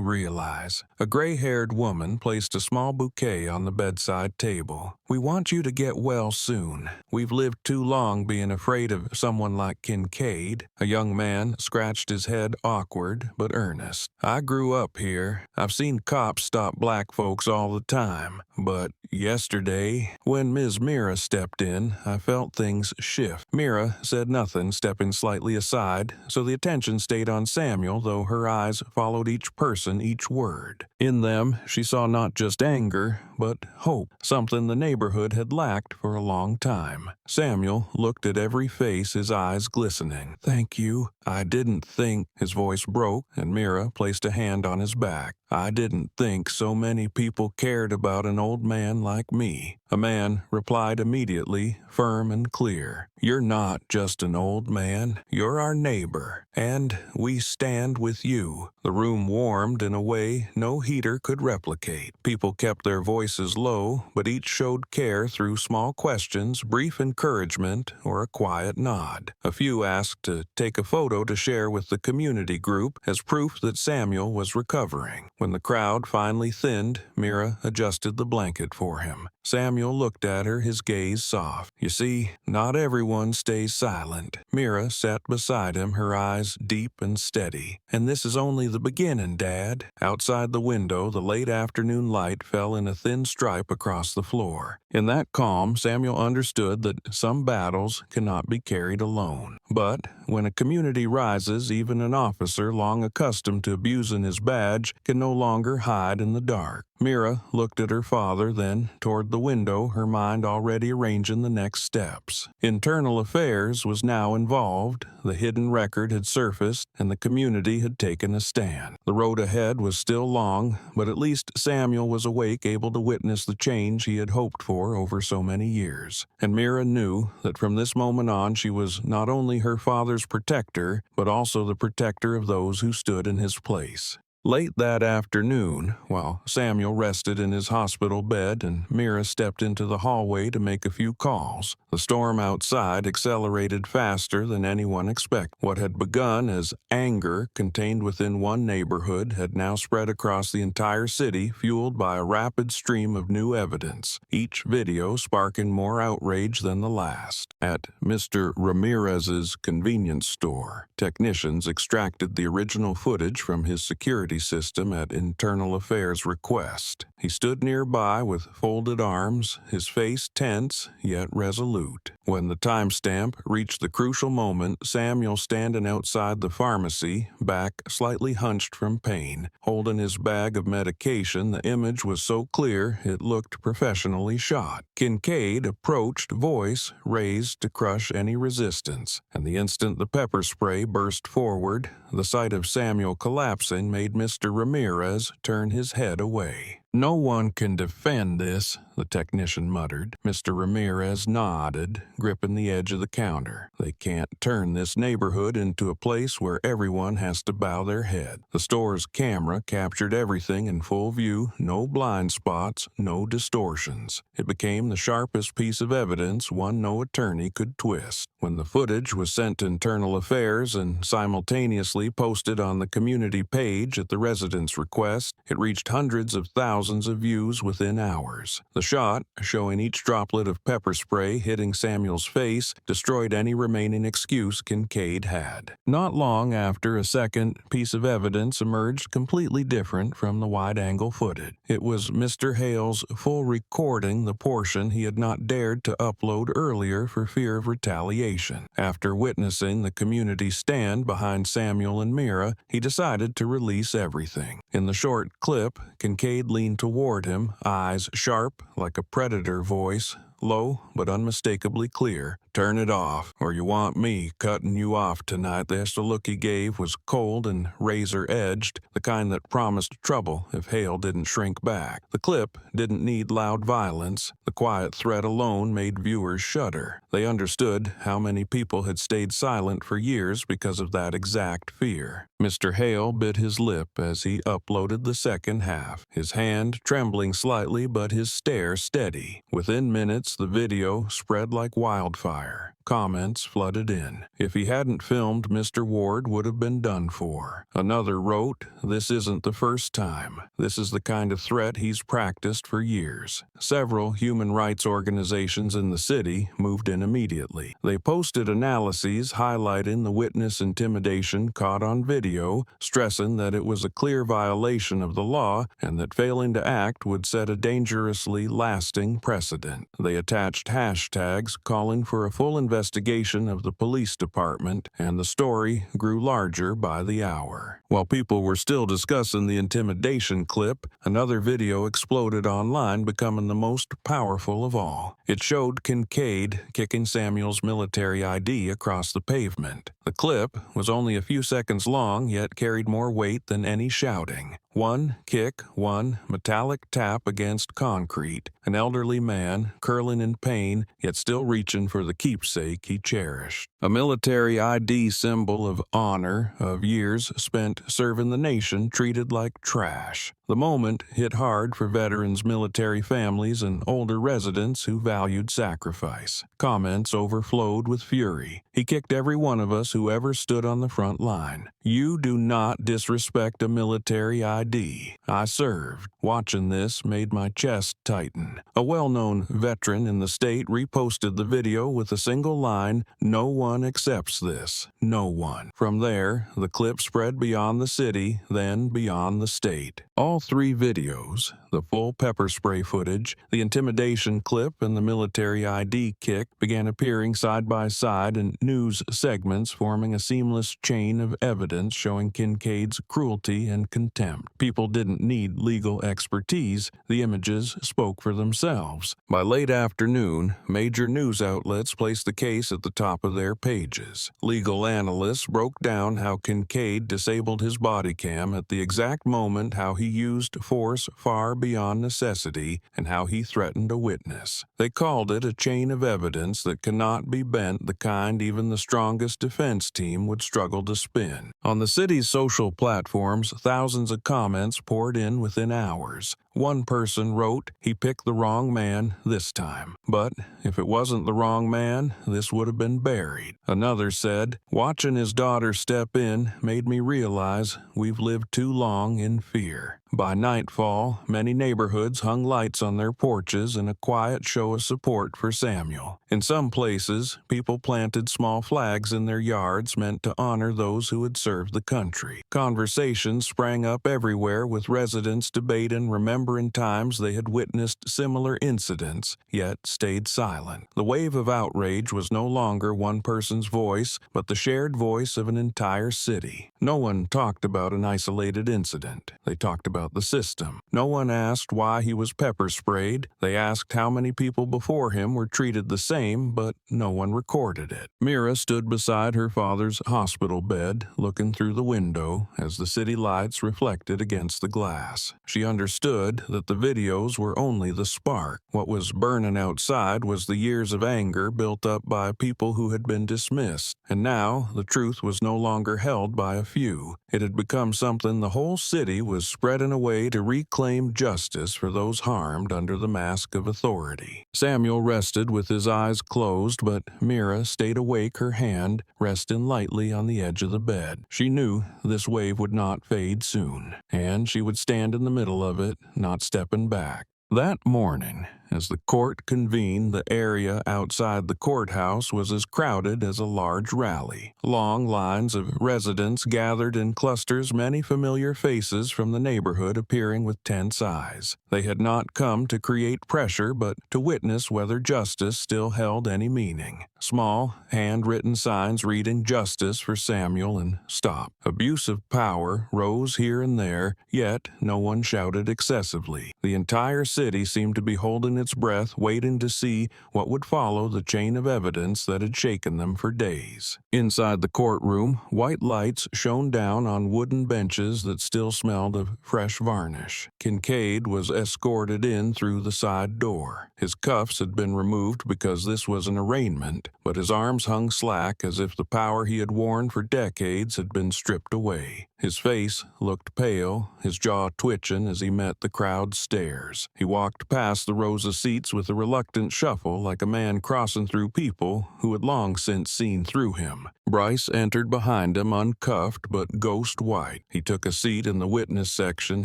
realize." A gray-haired woman placed a small bouquet on the bedside table. "We want you to get well soon. We've lived too long being afraid of someone like Kincaid." A young man scratched his head, awkward but earnest. "I grew up here. I've seen cops stop black folks all the time. But yesterday, when Ms. Mira stepped in, I felt things shift." Mira said nothing, stepping slightly aside, so the attention stayed on Samuel, though her eyes followed each person, each word. In them, she saw not just anger, but hope, something the neighborhood had lacked for a long time. Samuel looked at every face, his eyes glistening. "Thank you. I didn't think." His voice broke, and Mira placed a hand on his back. I didn't think so many people cared about an old man like me." A man replied immediately, firm and clear. "You're not just an old man, you're our neighbor, and we stand with you." The room warmed in a way no heater could replicate. People kept their voices low, but each showed care through small questions, brief encouragement, or a quiet nod. A few asked to take a photo to share with the community group as proof that Samuel was recovering. When the crowd finally thinned, Mira adjusted the blanket for him. Samuel looked at her, his gaze soft. "You see, not everyone stays silent." Mira sat beside him, her eyes deep and steady. "And this is only the beginning, Dad." Outside the window, the late afternoon light fell in a thin stripe across the floor. In that calm, Samuel understood that some battles cannot be carried alone. But when a community rises, even an officer long accustomed to abusing his badge can no longer hide in the dark. Mira looked at her father, then toward the window, her mind already arranging the next steps. Internal affairs was now involved, the hidden record had surfaced, and the community had taken a stand. The road ahead was still long, but at least Samuel was awake, able to witness the change he had hoped for over so many years. And Mira knew that from this moment on she was not only her father's protector, but also the protector of those who stood in his place. Late that afternoon, while Samuel rested in his hospital bed and Mira stepped into the hallway to make a few calls, the storm outside accelerated faster than anyone expected. What had begun as anger contained within one neighborhood had now spread across the entire city, fueled by a rapid stream of new evidence, each video sparking more outrage than the last. At Mr. Ramirez's convenience store, technicians extracted the original footage from his security system at Internal Affairs' request. He stood nearby with folded arms, his face tense yet resolute. When the timestamp reached the crucial moment, Samuel standing outside the pharmacy, back slightly hunched from pain, holding his bag of medication, the image was so clear it looked professionally shot. Kincaid approached, voice raised to crush any resistance, and the instant the pepper spray burst forward, the sight of Samuel collapsing made Mr. Ramirez turn his head away. "No one can defend this," the technician muttered. Mr. Ramirez nodded, gripping the edge of the counter. "They can't turn this neighborhood into a place where everyone has to bow their head." The store's camera captured everything in full view, no blind spots, no distortions. It became the sharpest piece of evidence, one no attorney could twist. When the footage was sent to Internal Affairs and simultaneously posted on the community page at the residents' request, it reached hundreds of thousands of views within hours. The shot, showing each droplet of pepper spray hitting Samuel's face, destroyed any remaining excuse Kincaid had. Not long after, a second piece of evidence emerged completely different from the wide-angle footage. It was Mr. Hale's full recording, the portion he had not dared to upload earlier for fear of retaliation. After witnessing the community stand behind Samuel and Mira, he decided to release everything. In the short clip, Kincaid leaned toward him, eyes sharp like a predator, voice low but unmistakably clear. "Turn it off, or you want me cutting you off tonight." The look he gave was cold and razor-edged, the kind that promised trouble if Hale didn't shrink back. The clip didn't need loud violence. The quiet threat alone made viewers shudder. They understood how many people had stayed silent for years because of that exact fear. Mr. Hale bit his lip as he uploaded the second half, his hand trembling slightly but his stare steady. Within minutes, the video spread like wildfire. Comments flooded in. If he hadn't filmed, Mr. Ward would have been done for. Another wrote, "This isn't the first time. This is the kind of threat he's practiced for years." Several human rights organizations in the city moved in immediately. They posted analyses highlighting the witness intimidation caught on video, stressing that it was a clear violation of the law and that failing to act would set a dangerously lasting precedent. They attached hashtags calling for a full investigation investigation of the police department, and the story grew larger by the hour. While people were still discussing the intimidation clip, another video exploded online, becoming the most powerful of all. It showed Kincaid kicking Samuel's military ID across the pavement. The clip was only a few seconds long, yet carried more weight than any shouting. One kick, one metallic tap against concrete, an elderly man curling in pain, yet still reaching for the keepsake he cherished. A military ID symbol of honor, of years spent serving the nation, treated like trash. The moment hit hard for veterans, military families, and older residents who valued sacrifice. Comments overflowed with fury. He kicked every one of us who ever stood on the front line. You do not disrespect a military ID. I served. Watching this made my chest tighten. A well-known veteran in the state reposted the video with a single line, "No one accepts this. No one." From there, the clip spread beyond the city, then beyond the state. All three videos, the full pepper spray footage, the intimidation clip, and the military ID kick, began appearing side by side in news segments, forming a seamless chain of evidence showing Kincaid's cruelty and contempt. People didn't need legal expertise. The images spoke for themselves. By late afternoon, major news outlets placed the case at the top of their pages. Legal analysts broke down how Kincaid disabled his body cam at the exact moment, how he used force far beyond necessity, and how he threatened a witness. They called it a chain of evidence that cannot be bent, the kind even the strongest defense team would struggle to spin. On the city's social platforms, thousands of comments poured in within hours. One person wrote, "He picked the wrong man this time. But if it wasn't the wrong man, this would have been buried." Another said, "Watching his daughter step in made me realize we've lived too long in fear." By nightfall, many neighborhoods hung lights on their porches in a quiet show of support for Samuel. In some places, people planted small flags in their yards meant to honor those who had served the country. Conversations sprang up everywhere, with residents debating, remembering times they had witnessed similar incidents, yet stayed silent. The wave of outrage was no longer one person's voice, but the shared voice of an entire city. No one talked about an isolated incident. They talked about the system. No one asked why he was pepper sprayed. They asked how many people before him were treated the same, but no one recorded it. Mira stood beside her father's hospital bed, looking through the window as the city lights reflected against the glass. She understood that the videos were only the spark. What was burning outside was the years of anger built up by people who had been dismissed. And now the truth was no longer held by a few. It had become something the whole city was spreading away to reclaim justice for those harmed under the mask of authority. Samuel rested with his eyes closed, but Mira stayed awake, her hand resting lightly on the edge of the bed. She knew this wave would not fade soon, and she would stand in the middle of it, not stepping back. That morning, as the court convened, the area outside the courthouse was as crowded as a large rally. Long lines of residents gathered in clusters, many familiar faces from the neighborhood appearing with tense eyes. They had not come to create pressure, but to witness whether justice still held any meaning. Small, handwritten signs reading "Justice for Samuel" and "Stop." Abuse of power rose here and there, yet no one shouted excessively. The entire city seemed to be holding its breath, waiting to see what would follow the chain of evidence that had shaken them for days. Inside the courtroom, white lights shone down on wooden benches that still smelled of fresh varnish. Kincaid was escorted in through the side door. His cuffs had been removed because this was an arraignment, but his arms hung slack as if the power he had worn for decades had been stripped away. His face looked pale, his jaw twitching as he met the crowd's stares. He walked past the rows of seats with a reluctant shuffle, like a man crossing through people who had long since seen through him. Bryce entered behind him, uncuffed but ghost white. He took a seat in the witness section,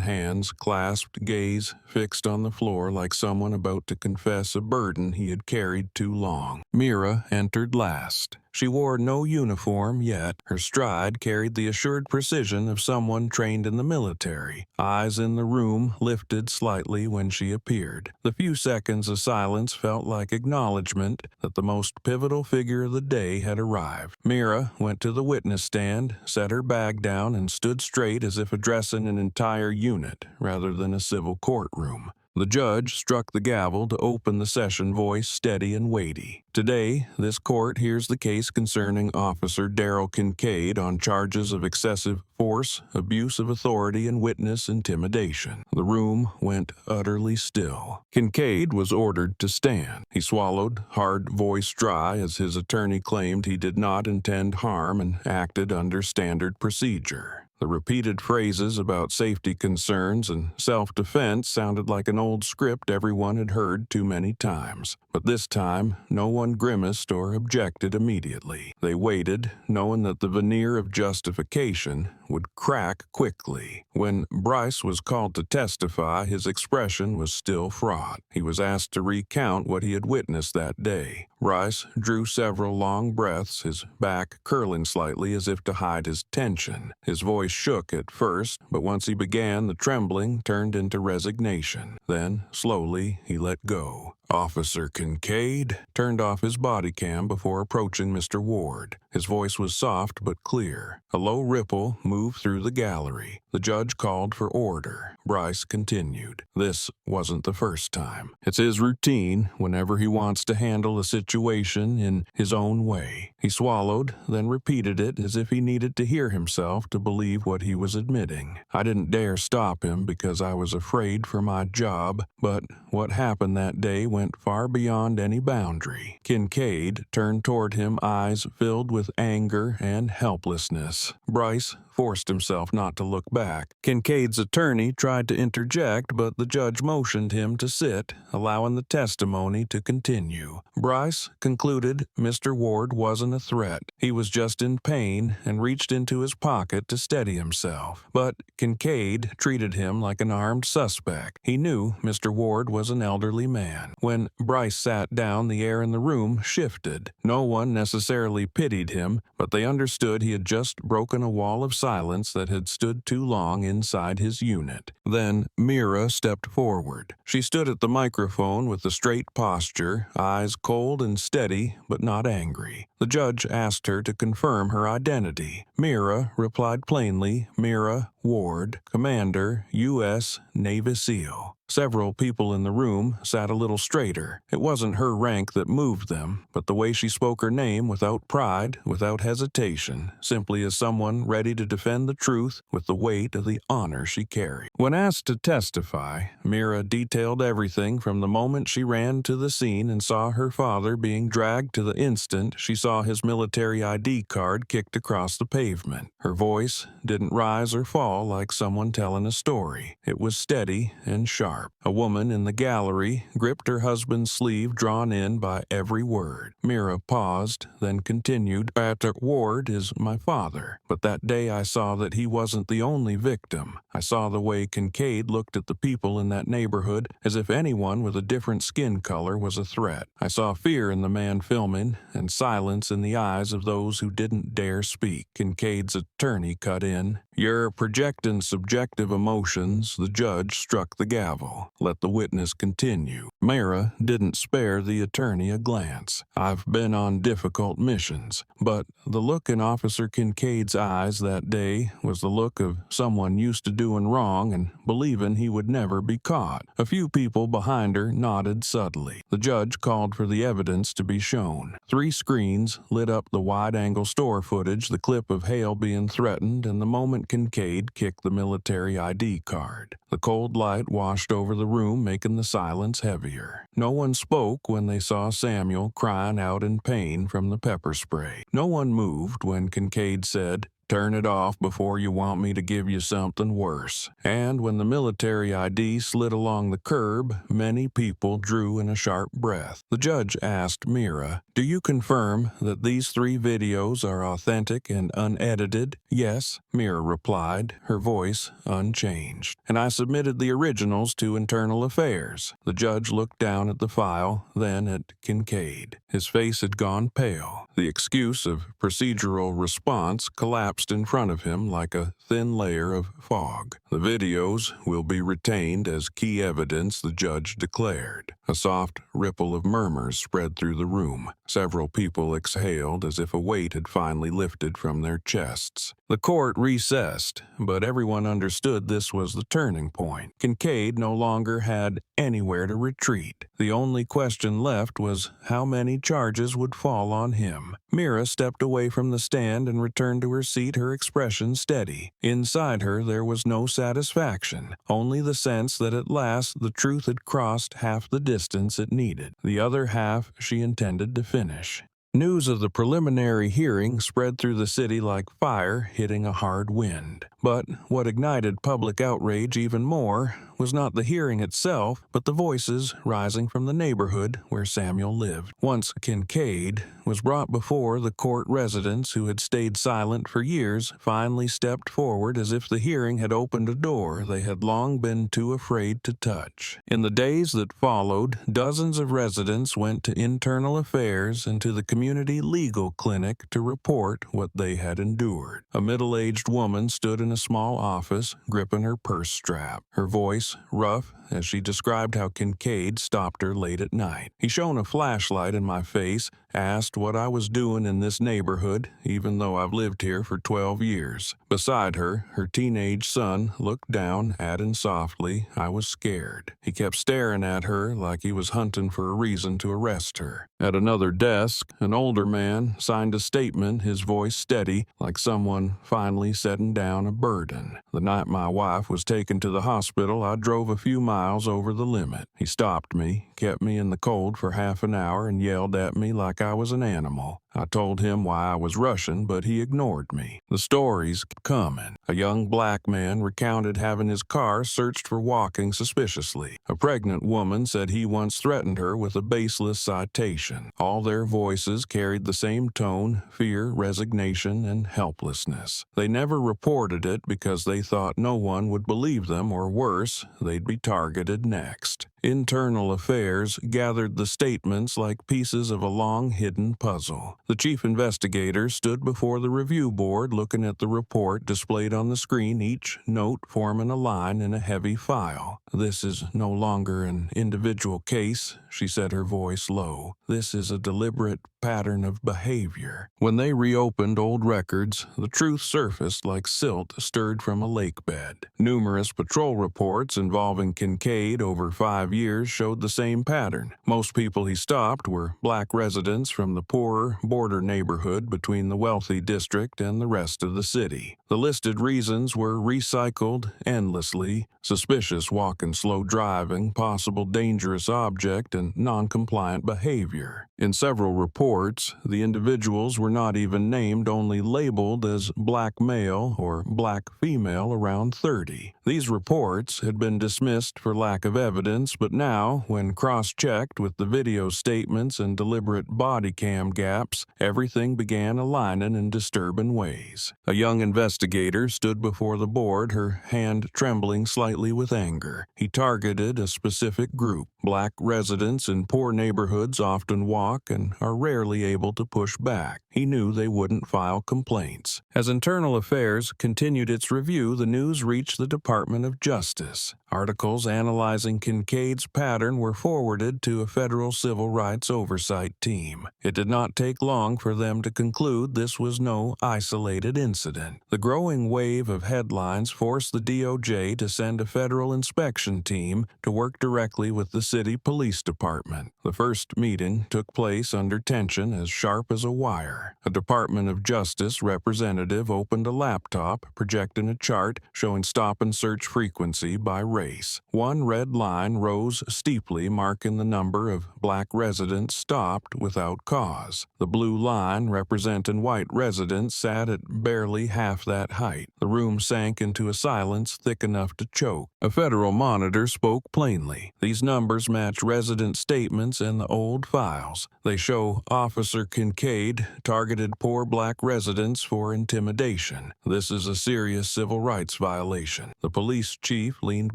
hands clasped, gaze fixed on the floor like someone about to confess a burden he had carried too long. Mira entered last. She wore no uniform, yet her stride carried the assured precision of someone trained in the military. Eyes in the room lifted slightly when she appeared. The few seconds of silence felt like acknowledgement that the most pivotal figure of the day had arrived. Mira went to the witness stand, set her bag down, and stood straight as if addressing an entire unit rather than a civil courtroom. The judge struck the gavel to open the session, voice steady and weighty. Today, this court hears the case concerning Officer Kincaid on charges of excessive force, abuse of authority, and witness intimidation. The room went utterly still. Kincaid was ordered to stand. He swallowed, hard voice dry, as his attorney claimed he did not intend harm and acted under standard procedure. The repeated phrases about safety concerns and self-defense sounded like an old script everyone had heard too many times. But this time, no one grimaced or objected immediately. They waited, knowing that the veneer of justification would crack quickly. When Bryce was called to testify, his expression was still fraught. He was asked to recount what he had witnessed that day. Bryce drew several long breaths, his back curling slightly as if to hide his tension. His voice shook at first, but once he began, the trembling turned into resignation. Then, slowly, he let go. Officer Kincaid turned off his body cam before approaching Mr. Ward. His voice was soft but clear. A low ripple moved through the gallery. The judge called for order. Bryce continued. This wasn't the first time. It's his routine whenever he wants to handle a situation in his own way. He swallowed, then repeated it as if he needed to hear himself to believe what he was admitting. I didn't dare stop him because I was afraid for my job, but what happened that day went far beyond any boundary. Kincaid turned toward him, eyes filled with anger and helplessness. Bryce forced himself not to look back. Kincaid's attorney tried to interject, but the judge motioned him to sit, allowing the testimony to continue. Bryce concluded Mr. Ward wasn't a threat. He was just in pain and reached into his pocket to steady himself. But Kincaid treated him like an armed suspect. He knew Mr. Ward was an elderly man. When Bryce sat down, the air in the room shifted. No one necessarily pitied him, but they understood he had just broken a wall of silence that had stood too long inside his unit. Then Mira stepped forward. She stood at the microphone with a straight posture, eyes cold and steady, but not angry. The judge asked her to confirm her identity. Mira replied plainly, Mira Ward, Commander, U.S. Navy SEAL. Several people in the room sat a little straighter. It wasn't her rank that moved them, but the way she spoke her name without pride, without hesitation, simply as someone ready to defend the truth with the weight of the honor she carried. When asked to testify, Mira detailed everything from the moment she ran to the scene and saw her father being dragged to the instant she saw his military ID card kicked across the pavement. Her voice didn't rise or fall like someone telling a story. It was steady and sharp. A woman in the gallery gripped her husband's sleeve, drawn in by every word. Mira paused, then continued, Patrick Ward is my father, but that day I saw that he wasn't the only victim. I saw the way Kincaid looked at the people in that neighborhood as if anyone with a different skin color was a threat. I saw fear in the man filming and silence in the eyes of those who didn't dare speak. Kincaid's attorney cut in. You're projecting subjective emotions. The judge struck the gavel. Let the witness continue. Mira didn't spare the attorney a glance. I've been on difficult missions, but the look in Officer Kincaid's eyes that day was the look of someone used to doing wrong and believing he would never be caught. A few people behind her nodded subtly. The judge called for the evidence to be shown. 3 screens lit up the wide-angle store footage, the clip of Hale being threatened, and the moment Kincaid kicked the military ID card. The cold light washed over the room, making the silence heavier. No one spoke when they saw Samuel crying out in pain from the pepper spray. No one moved when Kincaid said, Turn it off before you want me to give you something worse." And when the military ID slid along the curb, many people drew in a sharp breath. The judge asked Mira, "Do you confirm that these 3 videos are authentic and unedited?" "Yes," Mira replied, her voice unchanged. "And I submitted the originals to Internal Affairs." The judge looked down at the file, then at Kincaid. His face had gone pale. The excuse of procedural response collapsed in front of him like a thin layer of fog. "The videos will be retained as key evidence," the judge declared. A soft ripple of murmurs spread through the room. Several people exhaled as if a weight had finally lifted from their chests. The court recessed, but everyone understood this was the turning point. Kincaid no longer had anywhere to retreat. The only question left was how many charges would fall on him. Mira stepped away from the stand and returned to her seat, her expression steady. Inside her there was no satisfaction, only the sense that at last the truth had crossed half the distance it needed. The other half she intended to finish. News of the preliminary hearing spread through the city like fire hitting a hard wind. But what ignited public outrage even more was not the hearing itself, but the voices rising from the neighborhood where Samuel lived. Once Kincaid was brought before the court, residents who had stayed silent for years finally stepped forward as if the hearing had opened a door they had long been too afraid to touch. In the days that followed, dozens of residents went to Internal Affairs and to the community legal clinic to report what they had endured. A middle-aged woman stood in a small office, gripping her purse strap. Her voice rough as she described how Kincaid stopped her late at night. "He shone a flashlight in my face, asked what I was doing in this neighborhood, even though I've lived here for 12 years. Beside her, her teenage son looked down, adding softly, I was scared. He kept staring at her like he was hunting for a reason to arrest her. At another desk, an older man signed a statement, his voice steady, like someone finally setting down a burden. The night my wife was taken to the hospital, I drove a few miles over the limit. He stopped me, kept me in the cold for half an hour, and yelled at me like I was an animal. I told him why I was rushing, but he ignored me." The stories kept coming. A young black man recounted having his car searched for walking suspiciously. A pregnant woman said he once threatened her with a baseless citation. All their voices carried the same tone: fear, resignation, and helplessness. They never reported it because they thought no one would believe them, or worse, they'd be targeted next. Internal Affairs gathered the statements like pieces of a long-hidden puzzle. The chief investigator stood before the review board looking at the report displayed on the screen, each note forming a line in a heavy file. "This is no longer an individual case," she said, her voice low. "This is a deliberate pattern of behavior." When they reopened old records, the truth surfaced like silt stirred from a lake bed. Numerous patrol reports involving Kincaid over 5 years showed the same pattern. Most people he stopped were black residents from the poorer border neighborhood between the wealthy district and the rest of the city. The listed reasons were recycled endlessly: suspicious walk and slow driving, possible dangerous object, and non-compliant behavior. In several reports, the individuals were not even named, only labeled as black male or black female around 30. These reports had been dismissed for lack of evidence, but now, when cross-checked with the video statements and deliberate body cam gaps, everything began aligning in disturbing ways. A young investigator stood before the board, her hand trembling slightly with anger. He targeted a specific group. Black residents in poor neighborhoods often walk and are rarely able to push back. He knew they wouldn't file complaints. As Internal Affairs continued its review, the news reached the Department of Justice. Articles analyzing Kincaid's pattern were forwarded to a federal civil rights oversight team. It did not take long for them to conclude this was no isolated incident. The growing wave of headlines forced the DOJ to send a federal inspection team to work directly with the city police department Department. The first meeting took place under tension as sharp as a wire. A Department of Justice representative opened a laptop, projecting a chart showing stop and search frequency by race. One red line rose steeply, marking the number of black residents stopped without cause. The blue line, representing white residents, sat at barely half that height. The room sank into a silence thick enough to choke. A federal monitor spoke plainly. These numbers match resident statements in the old files. They show Officer Kincaid targeted poor black residents for intimidation. This is a serious civil rights violation. The police chief leaned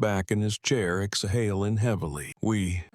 back in his chair, exhaling heavily.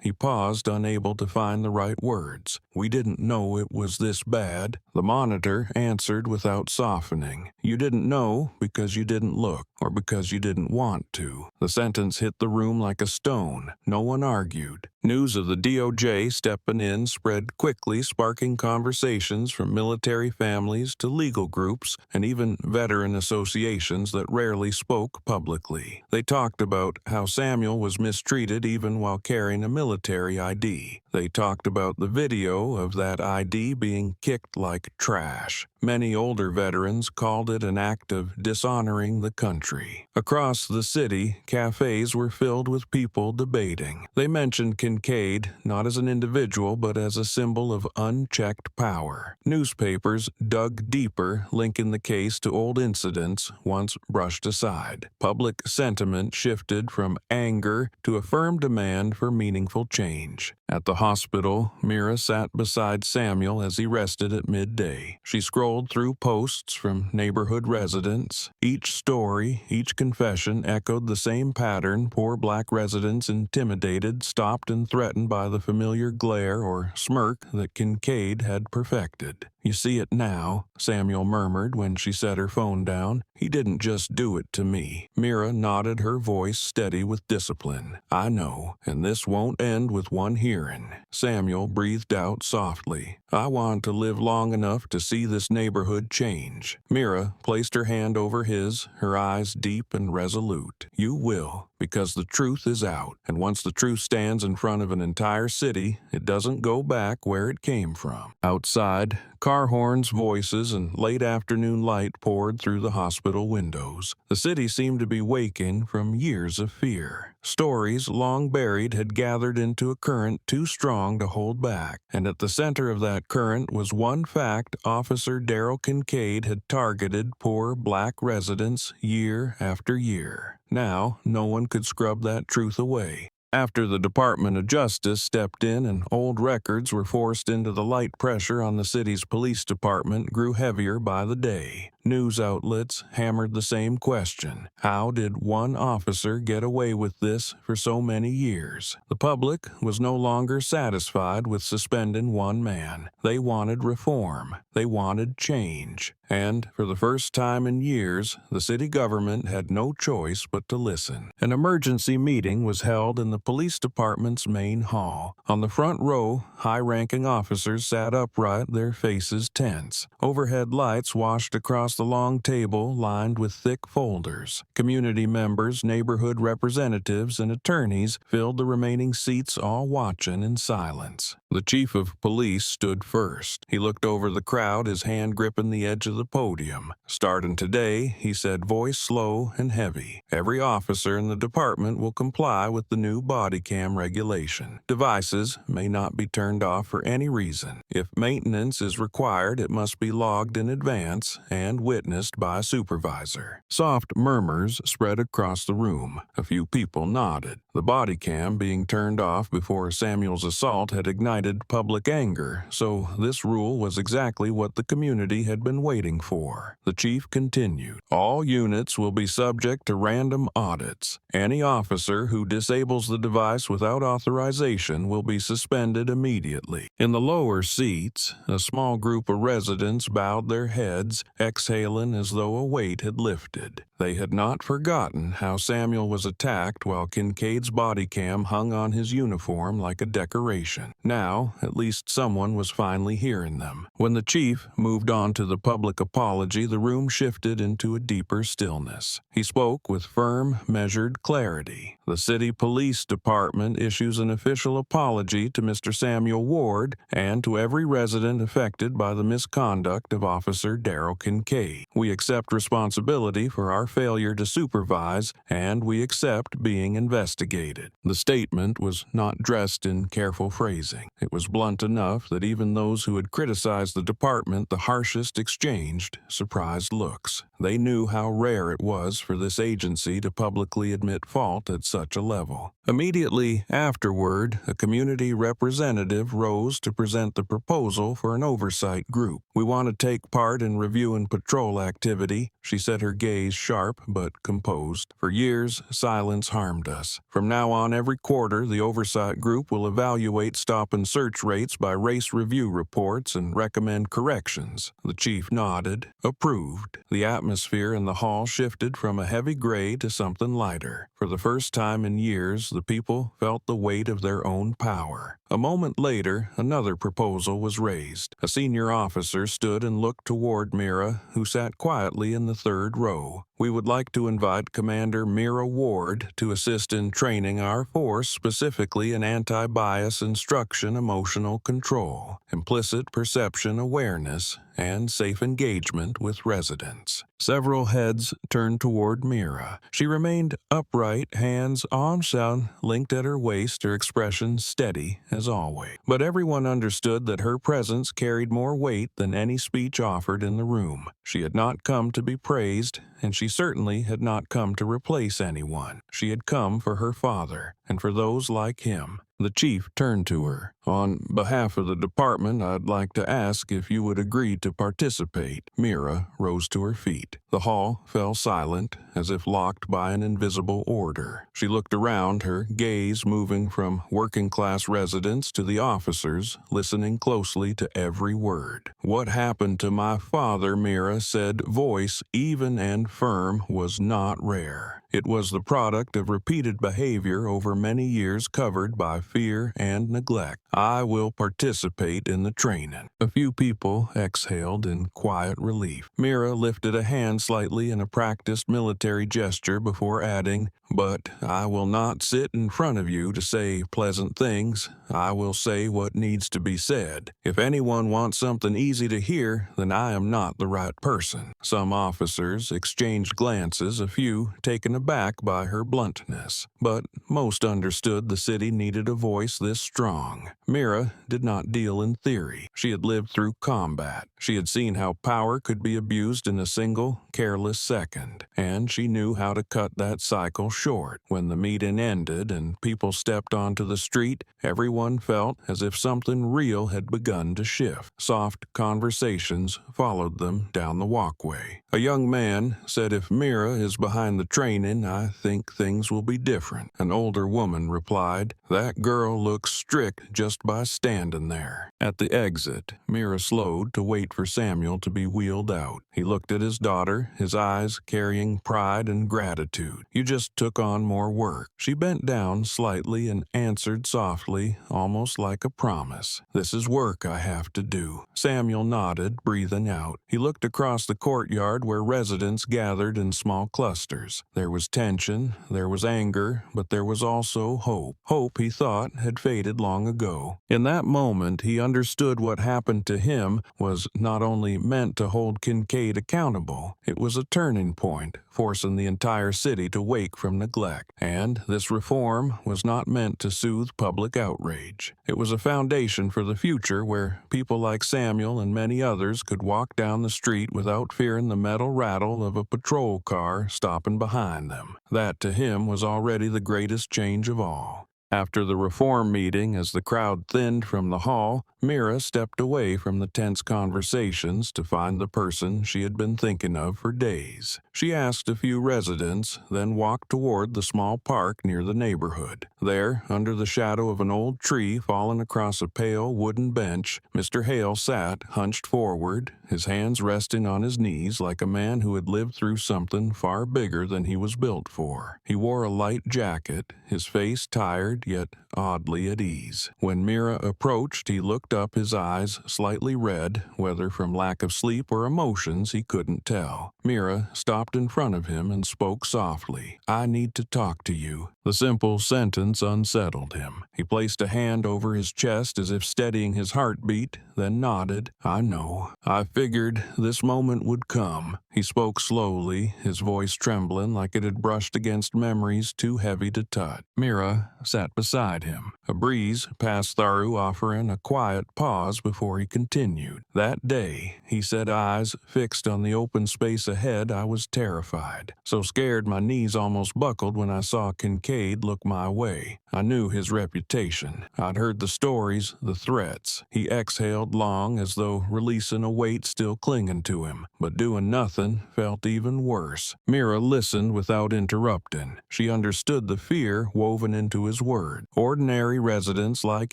He paused, unable to find the right words. We didn't know it was this bad. The monitor answered without softening. You didn't know because you didn't look, or because you didn't want to. The sentence hit the room like a stone. No one argued. News of the DOJ stepping in spread quickly, sparking conversations from military families to legal groups and even veteran associations that rarely spoke publicly. They talked about how Samuel was mistreated even while carrying a military ID. They talked about the video of that ID being kicked like trash. Many older veterans called it an act of dishonoring the country. Across the city, cafes were filled with people debating. They mentioned Kincaid not as an individual but as a symbol of unchecked power. Newspapers dug deeper, linking the case to old incidents once brushed aside. Public sentiment shifted from anger to a firm demand for meaningful change. At the hospital, Mira sat beside Samuel as he rested at midday. She scrolled through posts from neighborhood residents. Each story, each confession echoed the same pattern: poor black residents intimidated, stopped, and threatened by the familiar glare or smirk that Kincaid had perfected. You see it now, Samuel murmured when she set her phone down. He didn't just do it to me. Mira nodded, her voice steady with discipline. I know, and this won't end with one hearing. Samuel breathed out softly. I want to live long enough to see this neighborhood change. Mira placed her hand over his, her eyes deep and resolute. You will, because the truth is out, and once the truth stands in front of an entire city, it doesn't go back where it came from. Outside, car horns, voices, and late afternoon light poured through the hospital windows. The city seemed to be waking from years of fear. Stories long buried had gathered into a current too strong to hold back, and at the center of that current was one fact: Officer Kincaid had targeted poor black residents year after year. Now, no one could scrub that truth away. After the Department of Justice stepped in and old records were forced into the light, pressure on the city's police department grew heavier by the day. News outlets hammered the same question. How did one officer get away with this for so many years? The public was no longer satisfied with suspending one man. They wanted reform. They wanted change. And, for the first time in years, the city government had no choice but to listen. An emergency meeting was held in the police department's main hall. On the front row, high-ranking officers sat upright, their faces tense. Overhead lights washed across the long table lined with thick folders. Community members, neighborhood representatives, and attorneys filled the remaining seats, all watching in silence. The chief of police stood first. He looked over the crowd, his hand gripping the edge of the podium. Starting today, he said, voice slow and heavy, every officer in the department will comply with the new body cam regulation. Devices may not be turned off for any reason. If maintenance is required, it must be logged in advance and witnessed by a supervisor. Soft murmurs spread across the room. A few people nodded. The body cam being turned off before Samuel's assault had ignited public anger, so this rule was exactly what the community had been waiting for. The chief continued, all units will be subject to random audits. Any officer who disables the device without authorization will be suspended immediately. In the lower seats, a small group of residents bowed their heads, exhaling as though a weight had lifted. They had not forgotten how Samuel was attacked while Kincaid's body cam hung on his uniform like a decoration. Now, at least someone was finally hearing them. When the chief moved on to the public apology, the room shifted into a deeper stillness. He spoke with firm, measured clarity. The city police department issues an official apology to Mr. Samuel Ward and to every resident affected by the misconduct of Officer Kincaid. We accept responsibility for our failure to supervise, and we accept being investigated. The statement was not dressed in careful phrasing. It was blunt enough that even those who had criticized the department the harshest exchanged surprised looks. They knew how rare it was for this agency to publicly admit fault at such a level. Immediately afterward, a community representative rose to present the proposal for an oversight group. "We want to take part in reviewing patrol activity," she said, her gaze sharp but composed. "For years, silence harmed us. From now on, every quarter, the oversight group will evaluate stop and search rates by race review reports and recommend corrections." The chief nodded, approved. The atmosphere in the hall shifted from a heavy gray to something lighter. For the first time in years, the people felt the weight of their own power. A moment later, another proposal was raised. A senior officer stood and looked toward Mira, who sat quietly in the third row. "We would like to invite Commander Mira Ward to assist in training our force, specifically in anti-bias instruction, emotional control, implicit perception awareness, and safe engagement with residents." Several heads turned toward Mira. She remained upright, hands arms out, linked at her waist, her expression steady as always. But everyone understood that her presence carried more weight than any speech offered in the room. She had not come to be praised, and she certainly had not come to replace anyone. She had come for her father, and for those like him. The chief turned to her. "On behalf of the department, I'd like to ask if you would agree to participate." Mira rose to her feet. The hall fell silent, as if locked by an invisible order. She looked around, her gaze moving from working-class residents to the officers, listening closely to every word. "What happened to my father," Mira said, voice even and firm, "was not rare. It was the product of repeated behavior over many years covered by fear and neglect. I will participate in the training." A few people exhaled in quiet relief. Mira lifted a hand slightly in a practiced military gesture before adding, "But I will not sit in front of you to say pleasant things. I will say what needs to be said. If anyone wants something easy to hear, then I am not the right person." Some officers exchanged glances, a few taken aback by her bluntness. But most understood the city needed a voice this strong. Mira did not deal in theory. She had lived through combat. She had seen how power could be abused in a single, careless second. And she knew how to cut that cycle short. When the meeting ended and people stepped onto the street, everyone felt as if something real had begun to shift. Soft conversations followed them down the walkway. A young man said, "If Mira is behind the training, I think things will be different." An older woman replied, "That girl looks strict just by standing there." At the exit, Mira slowed to wait for Samuel to be wheeled out. He looked at his daughter, his eyes carrying pride and gratitude. "You just took on more work." She bent down slightly and answered softly, almost like a promise, "This is work I have to do." Samuel nodded, breathing out. He looked across the courtyard where residents gathered in small clusters. There was tension, there was anger, but there was also hope. Hope, he thought, had faded long ago. In that moment, he understood what happened to him was not only meant to hold Kincaid accountable, it was a turning point, forcing the entire city to wake from neglect. And this reform was not meant to soothe public outrage. It was a foundation for the future where people like Samuel and many others could walk down the street without fearing the metal rattle of a patrol car stopping behind them. That, to him, was already the greatest change of all. After the reform meeting, as the crowd thinned from the hall, Mira stepped away from the tense conversations to find the person she had been thinking of for days. She asked a few residents, then walked toward the small park near the neighborhood. There, under the shadow of an old tree fallen across a pale wooden bench, Mr. Hale sat, hunched forward, his hands resting on his knees like a man who had lived through something far bigger than he was built for. He wore a light jacket, his face tired yet oddly at ease. When Mira approached, he looked up, his eyes slightly red, whether from lack of sleep or emotions he couldn't tell. Mira stopped in front of him and spoke softly. "I need to talk to you." The simple sentence unsettled him. He placed a hand over his chest as if steadying his heartbeat, then nodded. "I know. I figured this moment would come." He spoke slowly, his voice trembling like it had brushed against memories too heavy to touch. Mira sat beside him. A breeze passed through, offering a quiet pause before he continued. "That day," he said, eyes fixed on the open space ahead, "I was terrified. So scared my knees almost buckled when I saw Kincaid look my way. I knew his reputation. I'd heard the stories, the threats." He exhaled long, as though releasing a weight still clinging to him, but doing nothing felt even worse. Mira listened without interrupting. She understood the fear woven into his word. Ordinary residents like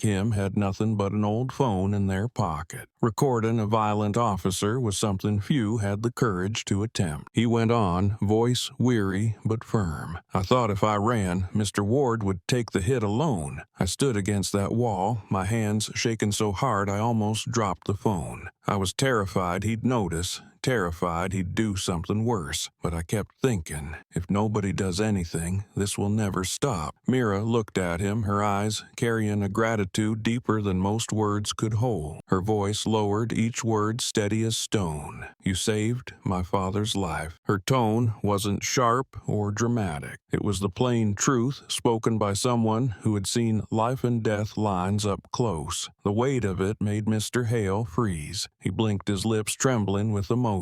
him had nothing but an old phone in their pocket. Recording a violent officer was something few had the courage to attempt. He went on, voice weary but firm. "I thought if I ran, Mr. Ward would take the hit alone. I stood against that wall, my hands shaking so hard I almost dropped the phone. I was terrified he'd notice, terrified he'd do something worse, but I kept thinking, if nobody does anything, this will never stop." Mira looked at him, her eyes carrying a gratitude deeper than most words could hold. Her voice lowered, each word steady as stone. "You saved my father's life." Her tone wasn't sharp or dramatic. It was the plain truth spoken by someone who had seen life and death lines up close. The weight of it made Mr. Hale freeze. He blinked, his lips trembling with emotion.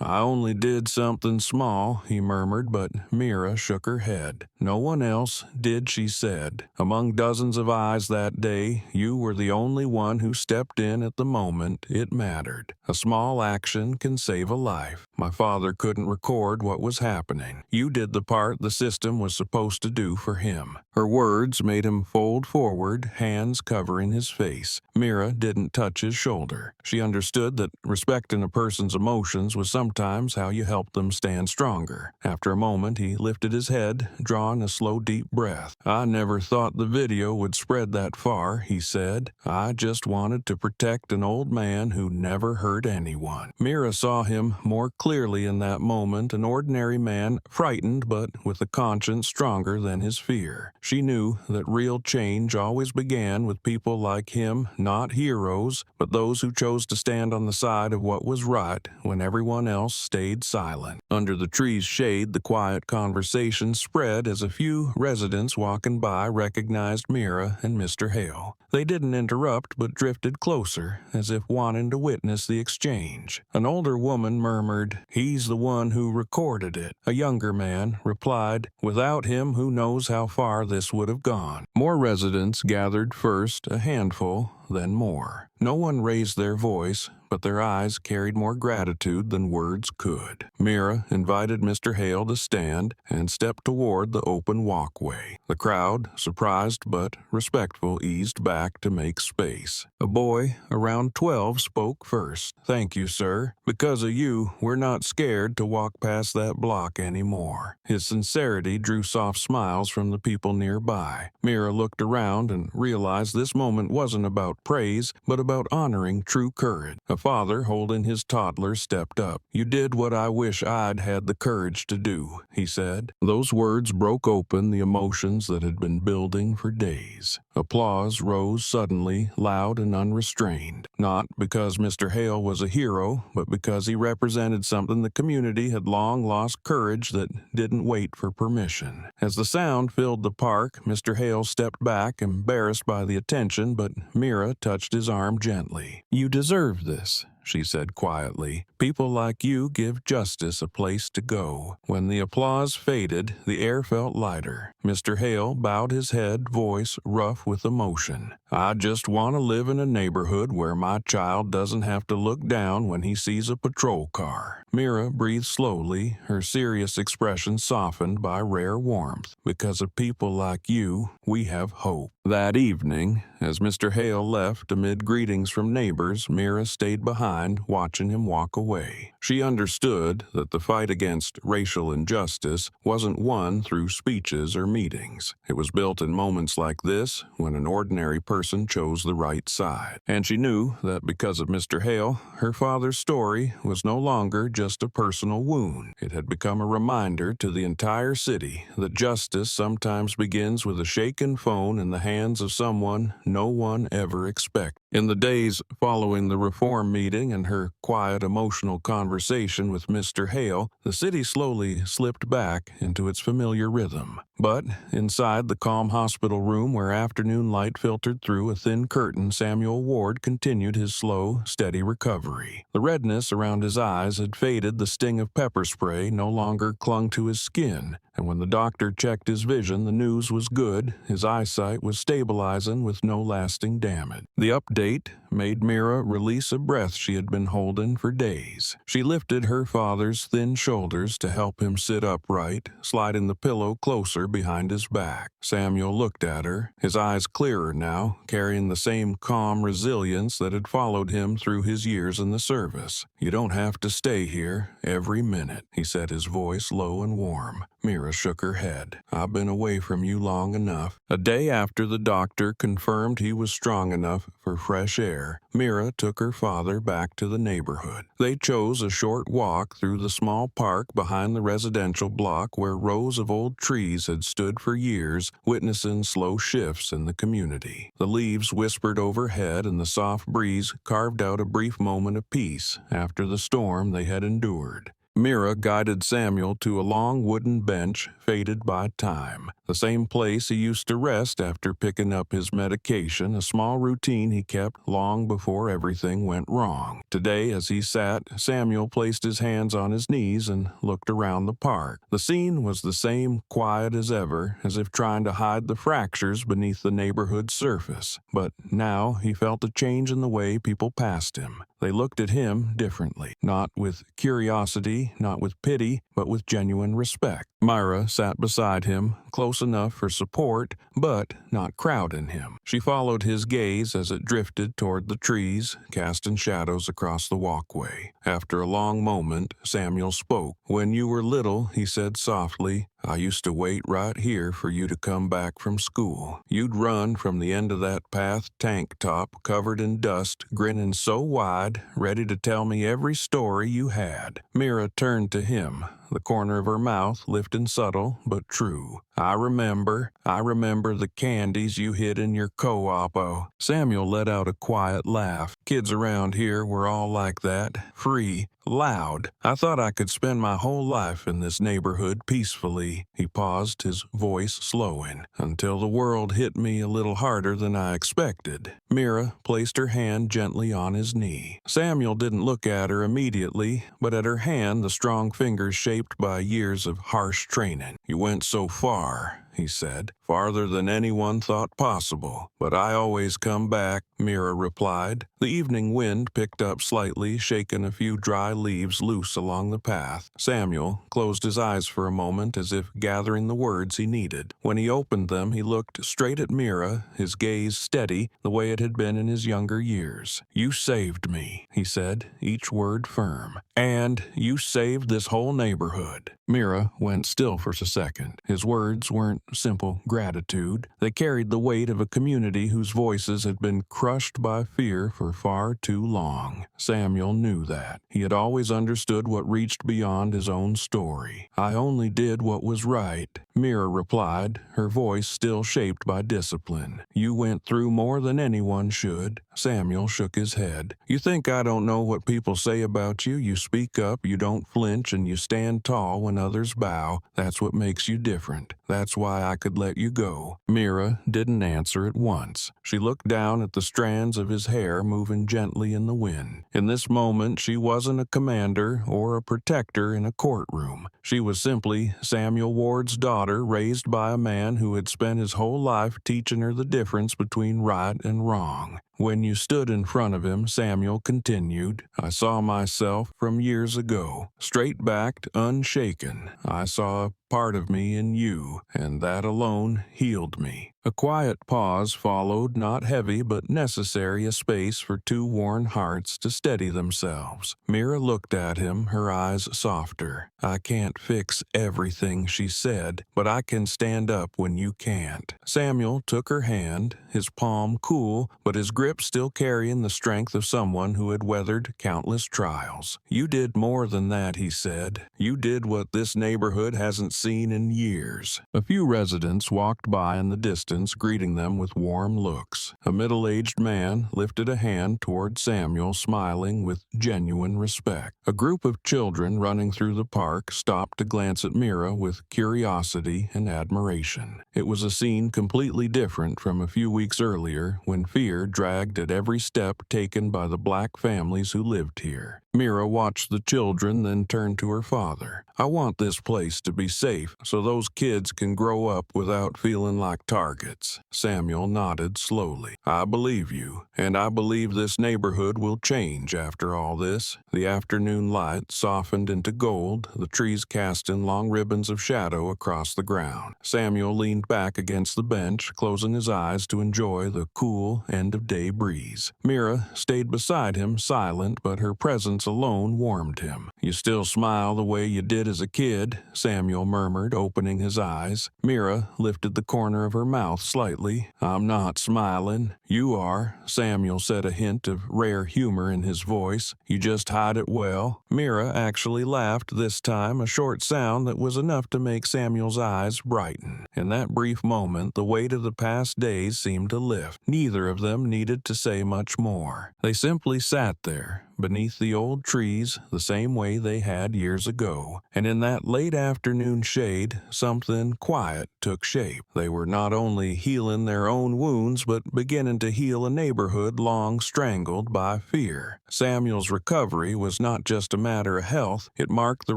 "I only did something small," he murmured, but Mira shook her head. "No one else did," she said. "Among dozens of eyes that day, you were the only one who stepped in at the moment it mattered. A small action can save a life. My father couldn't record what was happening. You did the part the system was supposed to do for him." Her words made him fold forward, hands covering his face. Mira didn't touch his shoulder. She understood that respecting a person's emotions was sometimes how you help them stand stronger. After a moment, he lifted his head, drawing a slow, deep breath. "I never thought the video would spread that far," he said. "I just wanted to protect an old man who never hurt anyone." Mira saw him more clearly in that moment, an ordinary man, frightened but with a conscience stronger than his fear. She knew that real change always began with people like him, not heroes, but those who chose to stand on the side of what was right when everyone else stayed silent. Under the tree's shade, the quiet conversation spread as a few residents walking by recognized Mira and Mr. Hale. They didn't interrupt but drifted closer, as if wanting to witness the exchange. An older woman murmured, "He's the one who recorded it." A younger man replied, "Without him, who knows how far this would have gone." More residents gathered, first a handful, then more. No one raised their voice, but their eyes carried more gratitude than words could. Mira invited Mr. Hale to stand and stepped toward the open walkway. The crowd, surprised but respectful, eased back to make space. A boy around 12 spoke first. "Thank you, sir. Because of you, we're not scared to walk past that block anymore." His sincerity drew soft smiles from the people nearby. Mira looked around and realized this moment wasn't about praise, but about honoring true courage. A father holding his toddler stepped up. "You did what I wish I'd had the courage to do," he said. Those words broke open the emotions that had been building for days. Applause rose suddenly, loud and unrestrained. Not because Mr. Hale was a hero, but because he represented something the community had long lost, courage that didn't wait for permission. As the sound filled the park, Mr. Hale stepped back, embarrassed by the attention, but Mira touched his arm gently. "You deserve this." she said quietly. "People like you give justice a place to go." When the applause faded, the air felt lighter. Mr. Hale bowed his head, voice rough with emotion. "I just want to live in a neighborhood where my child doesn't have to look down when he sees a patrol car." Mira breathed slowly, her serious expression softened by rare warmth. "Because of people like you, we have hope." That evening, as Mr. Hale left amid greetings from neighbors, Mira stayed behind, watching him walk away. She understood that the fight against racial injustice wasn't won through speeches or meetings. It was built in moments like this, when an ordinary person chose the right side. And she knew that because of Mr. Hale, her father's story was no longer just a personal wound. It had become a reminder to the entire city that justice sometimes begins with a shaken phone in the hands of someone no one ever expected. In the days following the reform meeting and her quiet, emotional conversation with Mr. Hale, the city slowly slipped back into its familiar rhythm. But inside the calm hospital room where afternoon light filtered through a thin curtain, Samuel Ward continued his slow, steady recovery. The redness around his eyes had faded, the sting of pepper spray no longer clung to his skin, and when the doctor checked his vision, the news was good. His eyesight was stabilizing with no lasting damage. The update made Mira release a breath she had been holding for days. She lifted her father's thin shoulders to help him sit upright, sliding the pillow closer behind his back. Samuel looked at her, his eyes clearer now, carrying the same calm resilience that had followed him through his years in the service. "You don't have to stay here every minute," he said, his voice low and warm. Mira shook her head. "I've been away from you long enough." A day after the doctor confirmed he was strong enough for fresh air, Mira took her father back to the neighborhood. They chose a short walk through the small park behind the residential block where rows of old trees had stood for years, witnessing slow shifts in the community. The leaves whispered overhead and the soft breeze carved out a brief moment of peace after the storm they had endured. Mira guided Samuel to a long wooden bench faded by time, the same place he used to rest after picking up his medication, a small routine he kept long before everything went wrong. Today, as he sat, Samuel placed his hands on his knees and looked around the park. The scene was the same, quiet as ever, as if trying to hide the fractures beneath the neighborhood's surface. But now he felt a change in the way people passed him. They looked at him differently, not with curiosity, not with pity, but with genuine respect. Myra sat beside him, close enough for support, but not crowding him. She followed his gaze as it drifted toward the trees, casting shadows across the walkway. After a long moment, Samuel spoke. "When you were little," he said softly, "I used to wait right here for you to come back from school. You'd run from the end of that path, tank top, covered in dust, grinning so wide, ready to tell me every story you had." Mira turned to him, the corner of her mouth lifting subtle but true. I remember the candies you hid in your co-op." Samuel let out a quiet laugh. "Kids around here were all like that, free, loud. I thought I could spend my whole life in this neighborhood peacefully." He paused, his voice slowing, "until the world hit me a little harder than I expected." Mira placed her hand gently on his knee. Samuel didn't look at her immediately, but at her hand, the strong fingers shaped by years of harsh training. "You went so far," he said, "farther than anyone thought possible. But I always come back," Mira replied. The evening wind picked up slightly, shaking a few dry leaves loose along the path. Samuel closed his eyes for a moment as if gathering the words he needed. When he opened them, he looked straight at Mira, his gaze steady, the way it had been in his younger years. "You saved me," he said, each word firm. "And you saved this whole neighborhood." Mira went still for a second. His words weren't simple gratitude. They carried the weight of a community whose voices had been crushed by fear for far too long. Samuel knew that. He had always understood what reached beyond his own story. "I only did what was right," Mira replied, her voice still shaped by discipline. "You went through more than anyone should." Samuel shook his head. "You think I don't know what people say about you? You speak up, you don't flinch, and you stand tall when others bow. That's what makes you different. That's why I could let you go." Mira didn't answer at once. She looked down at the strands of his hair moving gently in the wind. In this moment, she wasn't a commander or a protector in a courtroom. She was simply Samuel Ward's daughter, raised by a man who had spent his whole life teaching her the difference between right and wrong. "When you stood in front of him," Samuel continued, "I saw myself from years ago, straight-backed, unshaken. I saw a part of me in you, and that alone healed me." A quiet pause followed, not heavy but necessary, a space for two worn hearts to steady themselves. Mira looked at him, her eyes softer. "I can't fix everything," she said, "but I can stand up when you can't." Samuel took her hand, his palm cool, but his grip still carrying the strength of someone who had weathered countless trials. "You did more than that," he said. "You did what this neighborhood hasn't seen in years." A few residents walked by in the distance, greeting them with warm looks. A middle-aged man lifted a hand toward Samuel, smiling with genuine respect. A group of children running through the park stopped to glance at Mira with curiosity and admiration. It was a scene completely different from a few weeks earlier, when fear dragged at every step taken by the black families who lived here. Mira watched the children, then turned to her father. "I want this place to be safe so those kids can grow up without feeling like targets." Samuel nodded slowly. "I believe you, and I believe this neighborhood will change after all this." The afternoon light softened into gold, the trees casting long ribbons of shadow across the ground. Samuel leaned back against the bench, closing his eyes to enjoy the cool end-of-day breeze. Mira stayed beside him, silent, but her presence alone warmed him. "You still smile the way you did as a kid," Samuel murmured, opening his eyes. Mira lifted the corner of her mouth slightly. "I'm not smiling." "You are," Samuel said, a hint of rare humor in his voice. "You just hide it well." Mira actually laughed this time, a short sound that was enough to make Samuel's eyes brighten. In that brief moment, the weight of the past days seemed to lift. Neither of them needed to say much more. They simply sat there, beneath the old trees, the same way they had years ago. And in that late afternoon shade, something quiet took shape. They were not only healing their own wounds, but beginning to heal a neighborhood long strangled by fear. Samuel's recovery was not just a matter of health, it marked the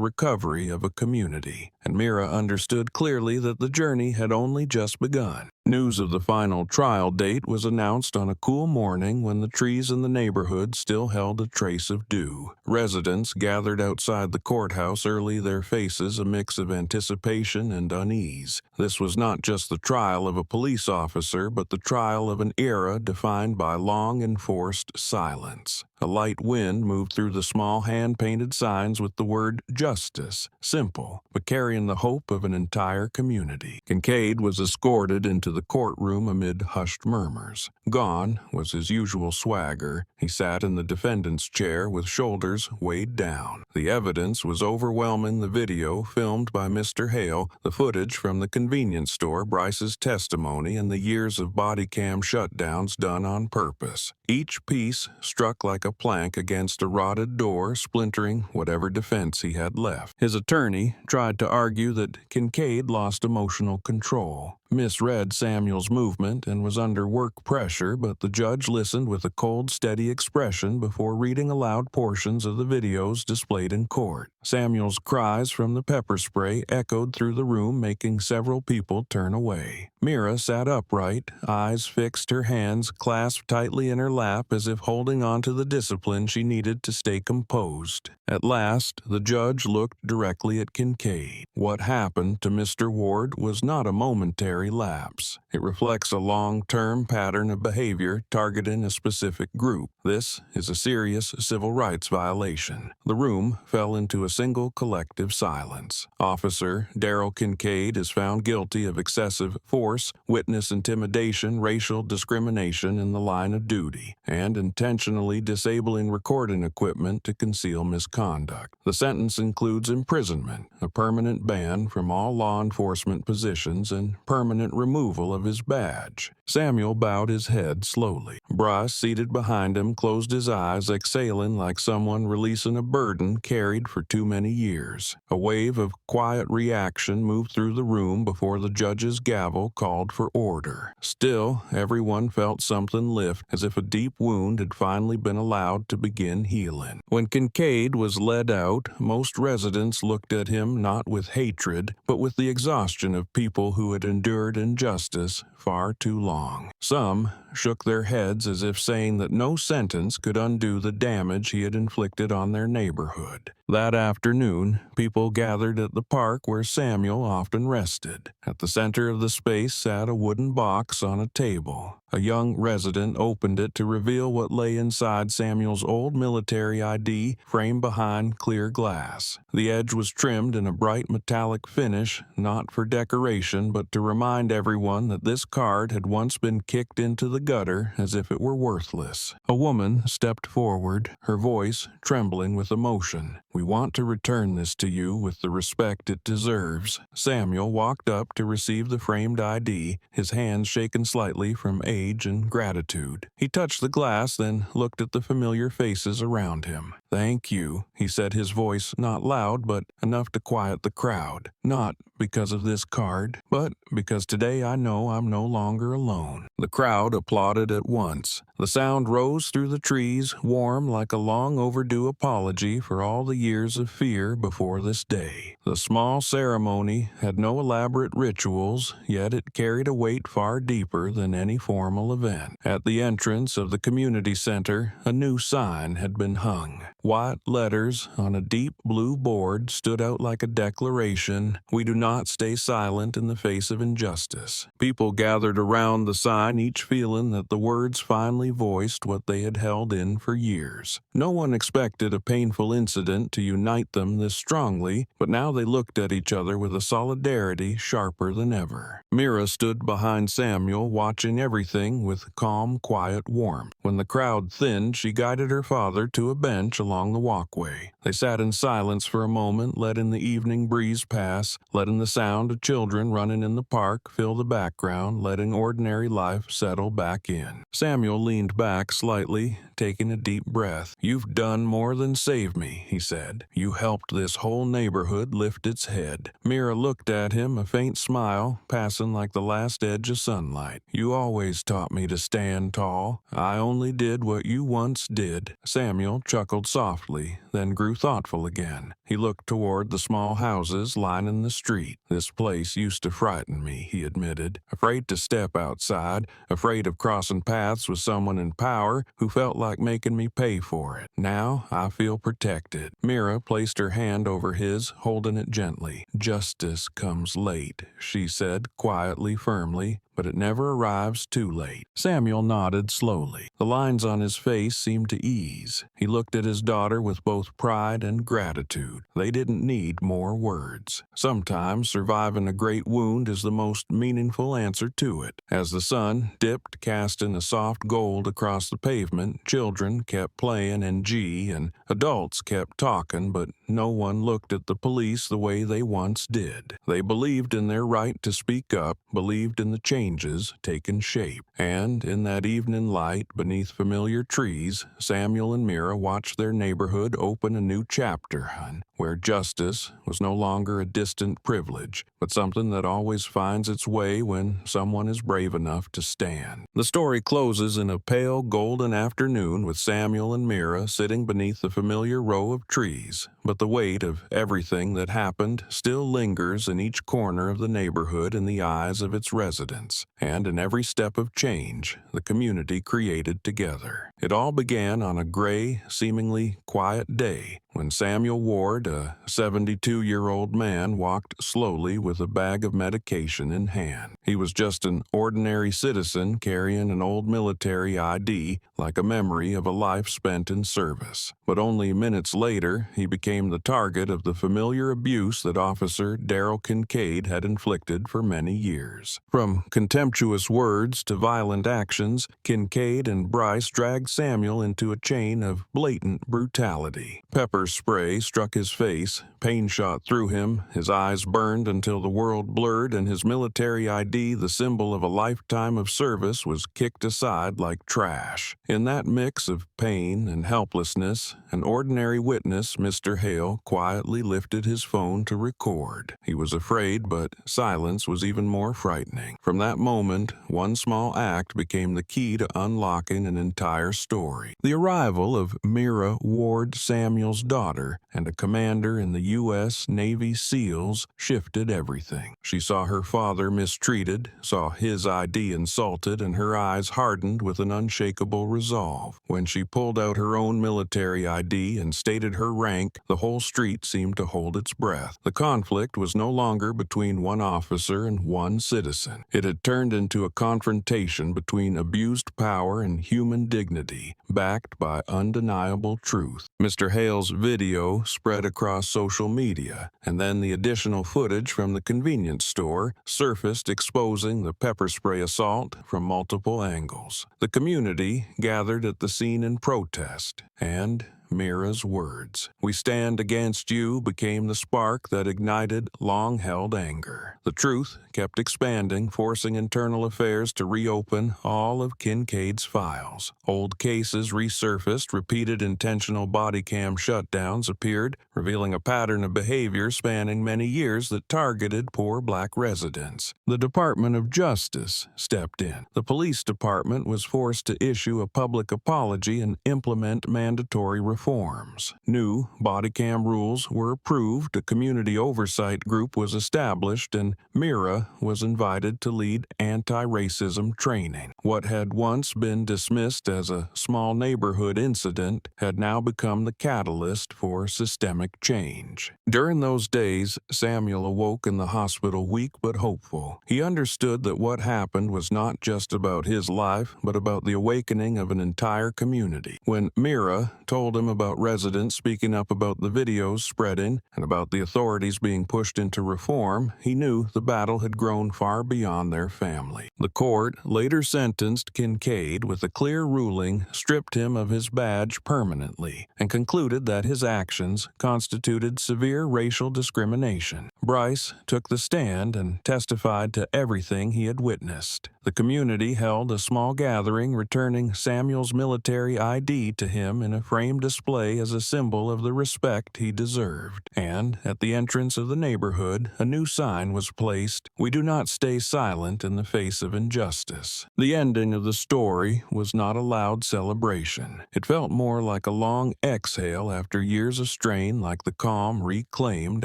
recovery of a community. And Mira understood clearly that the journey had only just begun. News of the final trial date was announced on a cool morning when the trees in the neighborhood still held a trace of dew. Residents gathered outside the courthouse early, their faces a mix of anticipation and unease. This was not just the trial of a police officer, but the trial of an era defined by long enforced silence. A light wind moved through the small hand-painted signs with the word justice, simple, but carrying the hope of an entire community. Kincaid was escorted into the courtroom amid hushed murmurs. Gone was his usual swagger. He sat in the defendant's chair with shoulders weighed down. The evidence was overwhelming: the video filmed by Mr. Hale, the footage from the convenience store, Bryce's testimony, and the years of body cam shutdowns done on purpose. Each piece struck like a plank against a rotted door, splintering whatever defense he had left. His attorney tried to argue that Kincaid lost emotional control, misread Samuel's movement, and was under work pressure, but the judge listened with a cold, steady expression before reading aloud portions of the videos displayed in court. Samuel's cries from the pepper spray echoed through the room, making several people turn away. Mira sat upright, eyes fixed, her hands clasped tightly in her lap as if holding on to the discipline she needed to stay composed. At last, the judge looked directly at Kincaid. What happened to Mr. Ward was not a momentary lapse. It reflects a long-term pattern of behavior targeting a specific group. This is a serious civil rights violation. The room fell into a single collective silence. Officer Darrell Kincaid is found guilty of excessive force, witness intimidation, racial discrimination in the line of duty, and intentionally disabling disabling recording equipment to conceal misconduct. The sentence includes imprisonment, a permanent ban from all law enforcement positions, and permanent removal of his badge. Samuel bowed his head slowly. Bryce, seated behind him, closed his eyes, exhaling like someone releasing a burden carried for too many years. A wave of quiet reaction moved through the room before the judge's gavel called for order. Still, everyone felt something lift, as if a deep wound had finally been allowed to begin healing. When Kincaid was led out, most residents looked at him not with hatred, but with the exhaustion of people who had endured injustice far too long. Some shook their heads as if saying that no sentence could undo the damage he had inflicted on their neighborhood. That afternoon, people gathered at the park where Samuel often rested. At the center of the space sat a wooden box on a table. A young resident opened it to reveal what lay inside Samuel's old military ID framed behind clear glass. The edge was trimmed in a bright metallic finish, not for decoration, but to remind everyone that this card had once been kicked into the gutter as if it were worthless. A woman stepped forward, her voice trembling with emotion. "We want to return this to you with the respect it deserves." Samuel walked up to receive the framed ID, his hands shaken slightly from age and gratitude. He touched the glass, then looked at the familiar faces around him. "Thank you," he said, his voice not loud but enough to quiet the crowd. "Not because of this card, but because today I know I'm no longer alone." The crowd applauded at once. The sound rose through the trees, warm like a long overdue apology for all the years of fear before this day. The small ceremony had no elaborate rituals, yet it carried a weight far deeper than any formal event. At the entrance of the community center, a new sign had been hung. White letters on a deep blue board stood out like a declaration: "We do not stay silent in the face of injustice." People gathered around the sign, each feeling that the words finally voiced what they had held in for years. No one expected a painful incident to unite them this strongly, but now they looked at each other with a solidarity sharper than ever. Mira stood behind Samuel, watching everything with calm, quiet warmth. When the crowd thinned, she guided her father to a bench along the walkway. They sat in silence for a moment, letting the evening breeze pass, letting the sound of children running in the park fill the background, letting ordinary life settle back in. Samuel leaned back slightly, taking a deep breath. "You've done more than save me," he said. "You helped this whole neighborhood lift its head." Mira looked at him, a faint smile passing like the last edge of sunlight. "You always taught me to stand tall. I only did what you once did." Samuel chuckled softly, then grew thoughtful again. He looked toward the small houses lining the street. "This place used to frighten me," he admitted. "Afraid to step outside, afraid of crossing paths with someone in power who felt like making me pay for it. Now I feel protected." Mira placed her hand over his, holding it gently. "Justice comes late," she said, quietly, firmly, "but it never arrives too late." Samuel nodded slowly. The lines on his face seemed to ease. He looked at his daughter with both pride and gratitude. They didn't need more words. Sometimes surviving a great wound is the most meaningful answer to it. As the sun dipped, casting a soft gold across the pavement, children kept playing in G and adults kept talking, but no one looked at the police the way they once did. They believed in their right to speak up, believed in the changes taking shape. And in that evening light, beneath familiar trees, Samuel and Mira watched their neighborhood open a new chapter, where justice was no longer a distant privilege, but something that always finds its way when someone is brave enough to stand. The story closes in a pale golden afternoon with Samuel and Mira sitting beneath the familiar row of trees, but the weight of everything that happened still lingers in each corner of the neighborhood in the eyes of its residents, and in every step of change the community created together. It all began on a gray, seemingly quiet day when Samuel Ward a 72-year-old man walked slowly with a bag of medication in hand. He was just an ordinary citizen carrying an old military ID, like a memory of a life spent in service. But only minutes later, he became the target of the familiar abuse that Officer Kincaid had inflicted for many years. From contemptuous words to violent actions, Kincaid and Bryce dragged Samuel into a chain of blatant brutality. Pepper spray struck his face, pain shot through him, his eyes burned until the world blurred, and his military ID, the symbol of a lifetime of service, was kicked aside like trash. In that mix of pain and helplessness, an ordinary witness, Mr. Hale, quietly lifted his phone to record. He was afraid, but silence was even more frightening. From that moment, one small act became the key to unlocking an entire story. The arrival of Mira Ward, Samuel's daughter, and a commander in the U.S. Navy SEALs shifted everything. She saw her father mistreated, saw his ID insulted, and her eyes hardened with an unshakable resolve. When she pulled out her own military ID and stated her rank, the whole street seemed to hold its breath. The conflict was no longer between one officer and one citizen. It had turned into a confrontation between abused power and human dignity, backed by undeniable truth. Mr. Hale's video spread across social media, and then the additional footage from the convenience store surfaced, exposing the pepper spray assault from multiple angles. The community gathered at the scene in protest, and Mira's words, "We stand against you," became the spark that ignited long-held anger. The truth kept expanding, forcing internal affairs to reopen all of Kincaid's files. Old cases resurfaced, repeated intentional body cam shutdowns appeared, revealing a pattern of behavior spanning many years that targeted poor black residents. The Department of Justice stepped in. The police department was forced to issue a public apology and implement mandatory reforms. New body cam rules were approved, a community oversight group was established, and Mira was invited to lead anti-racism training. What had once been dismissed as a small neighborhood incident had now become the catalyst for systemic change. During those days, Samuel awoke in the hospital weak but hopeful. He understood that what happened was not just about his life, but about the awakening of an entire community. When Mira told him about residents speaking up about the videos spreading and about the authorities being pushed into reform, he knew the battle had grown far beyond their family. The court later sentenced Kincaid with a clear ruling, stripped him of his badge permanently, and concluded that his actions constituted severe racial discrimination. Bryce took the stand and testified to everything he had witnessed. The community held a small gathering, returning Samuel's military ID to him in a framed display as a symbol of the respect he deserved. And at the entrance of the neighborhood, a new sign was placed: "We do not stay silent in the face of injustice." The ending of the story was not a loud celebration. It felt more like a long exhale after years of strain, like the calm reclaimed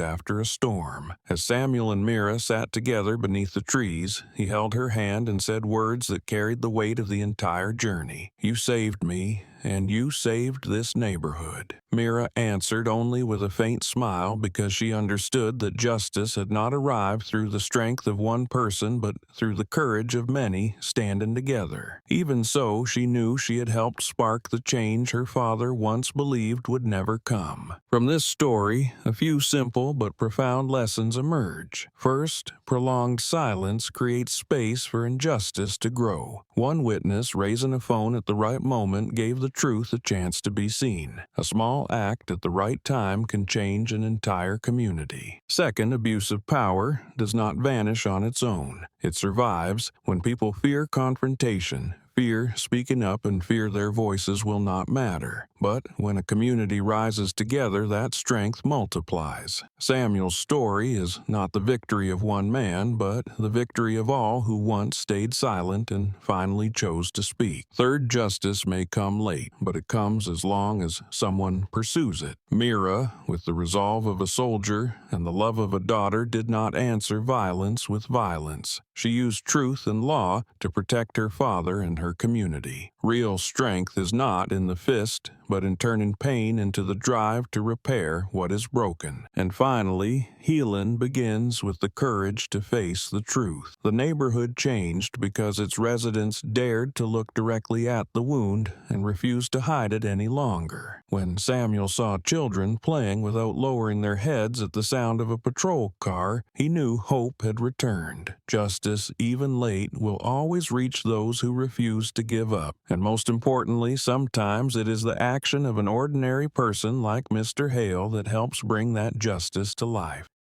after a storm. As Samuel and Mira sat together beneath the trees, he held her hand and said words that carried the weight of the entire journey. "You saved me, and you saved this neighborhood." Mira answered only with a faint smile, because she understood that justice had not arrived through the strength of one person, but through the courage of many standing together. Even so, she knew she had helped spark the change her father once believed would never come. From this story, a few simple but profound lessons emerge. First, prolonged silence creates space for injustice to grow. One witness raising a phone at the right moment gave the truth a chance to be seen. A small act at the right time can change an entire community. Second, abuse of power does not vanish on its own. It survives when people fear confrontation, fear speaking up, and fear their voices will not matter. But when a community rises together, that strength multiplies. Samuel's story is not the victory of one man, but the victory of all who once stayed silent and finally chose to speak. Third, justice may come late, but it comes as long as someone pursues it. Mira, with the resolve of a soldier and the love of a daughter, did not answer violence with violence. She used truth and law to protect her father and her community. Real strength is not in the fist, but in turning pain into the drive to repair what is broken. And finally, healing begins with the courage to face the truth. The neighborhood changed because its residents dared to look directly at the wound and refused to hide it any longer. When Samuel saw children playing without lowering their heads at the sound of a patrol car, he knew hope had returned. Justice, even late, will always reach those who refuse to give up. And most importantly, sometimes it is the action of an ordinary person like Mr. Hale that helps bring that justice to life.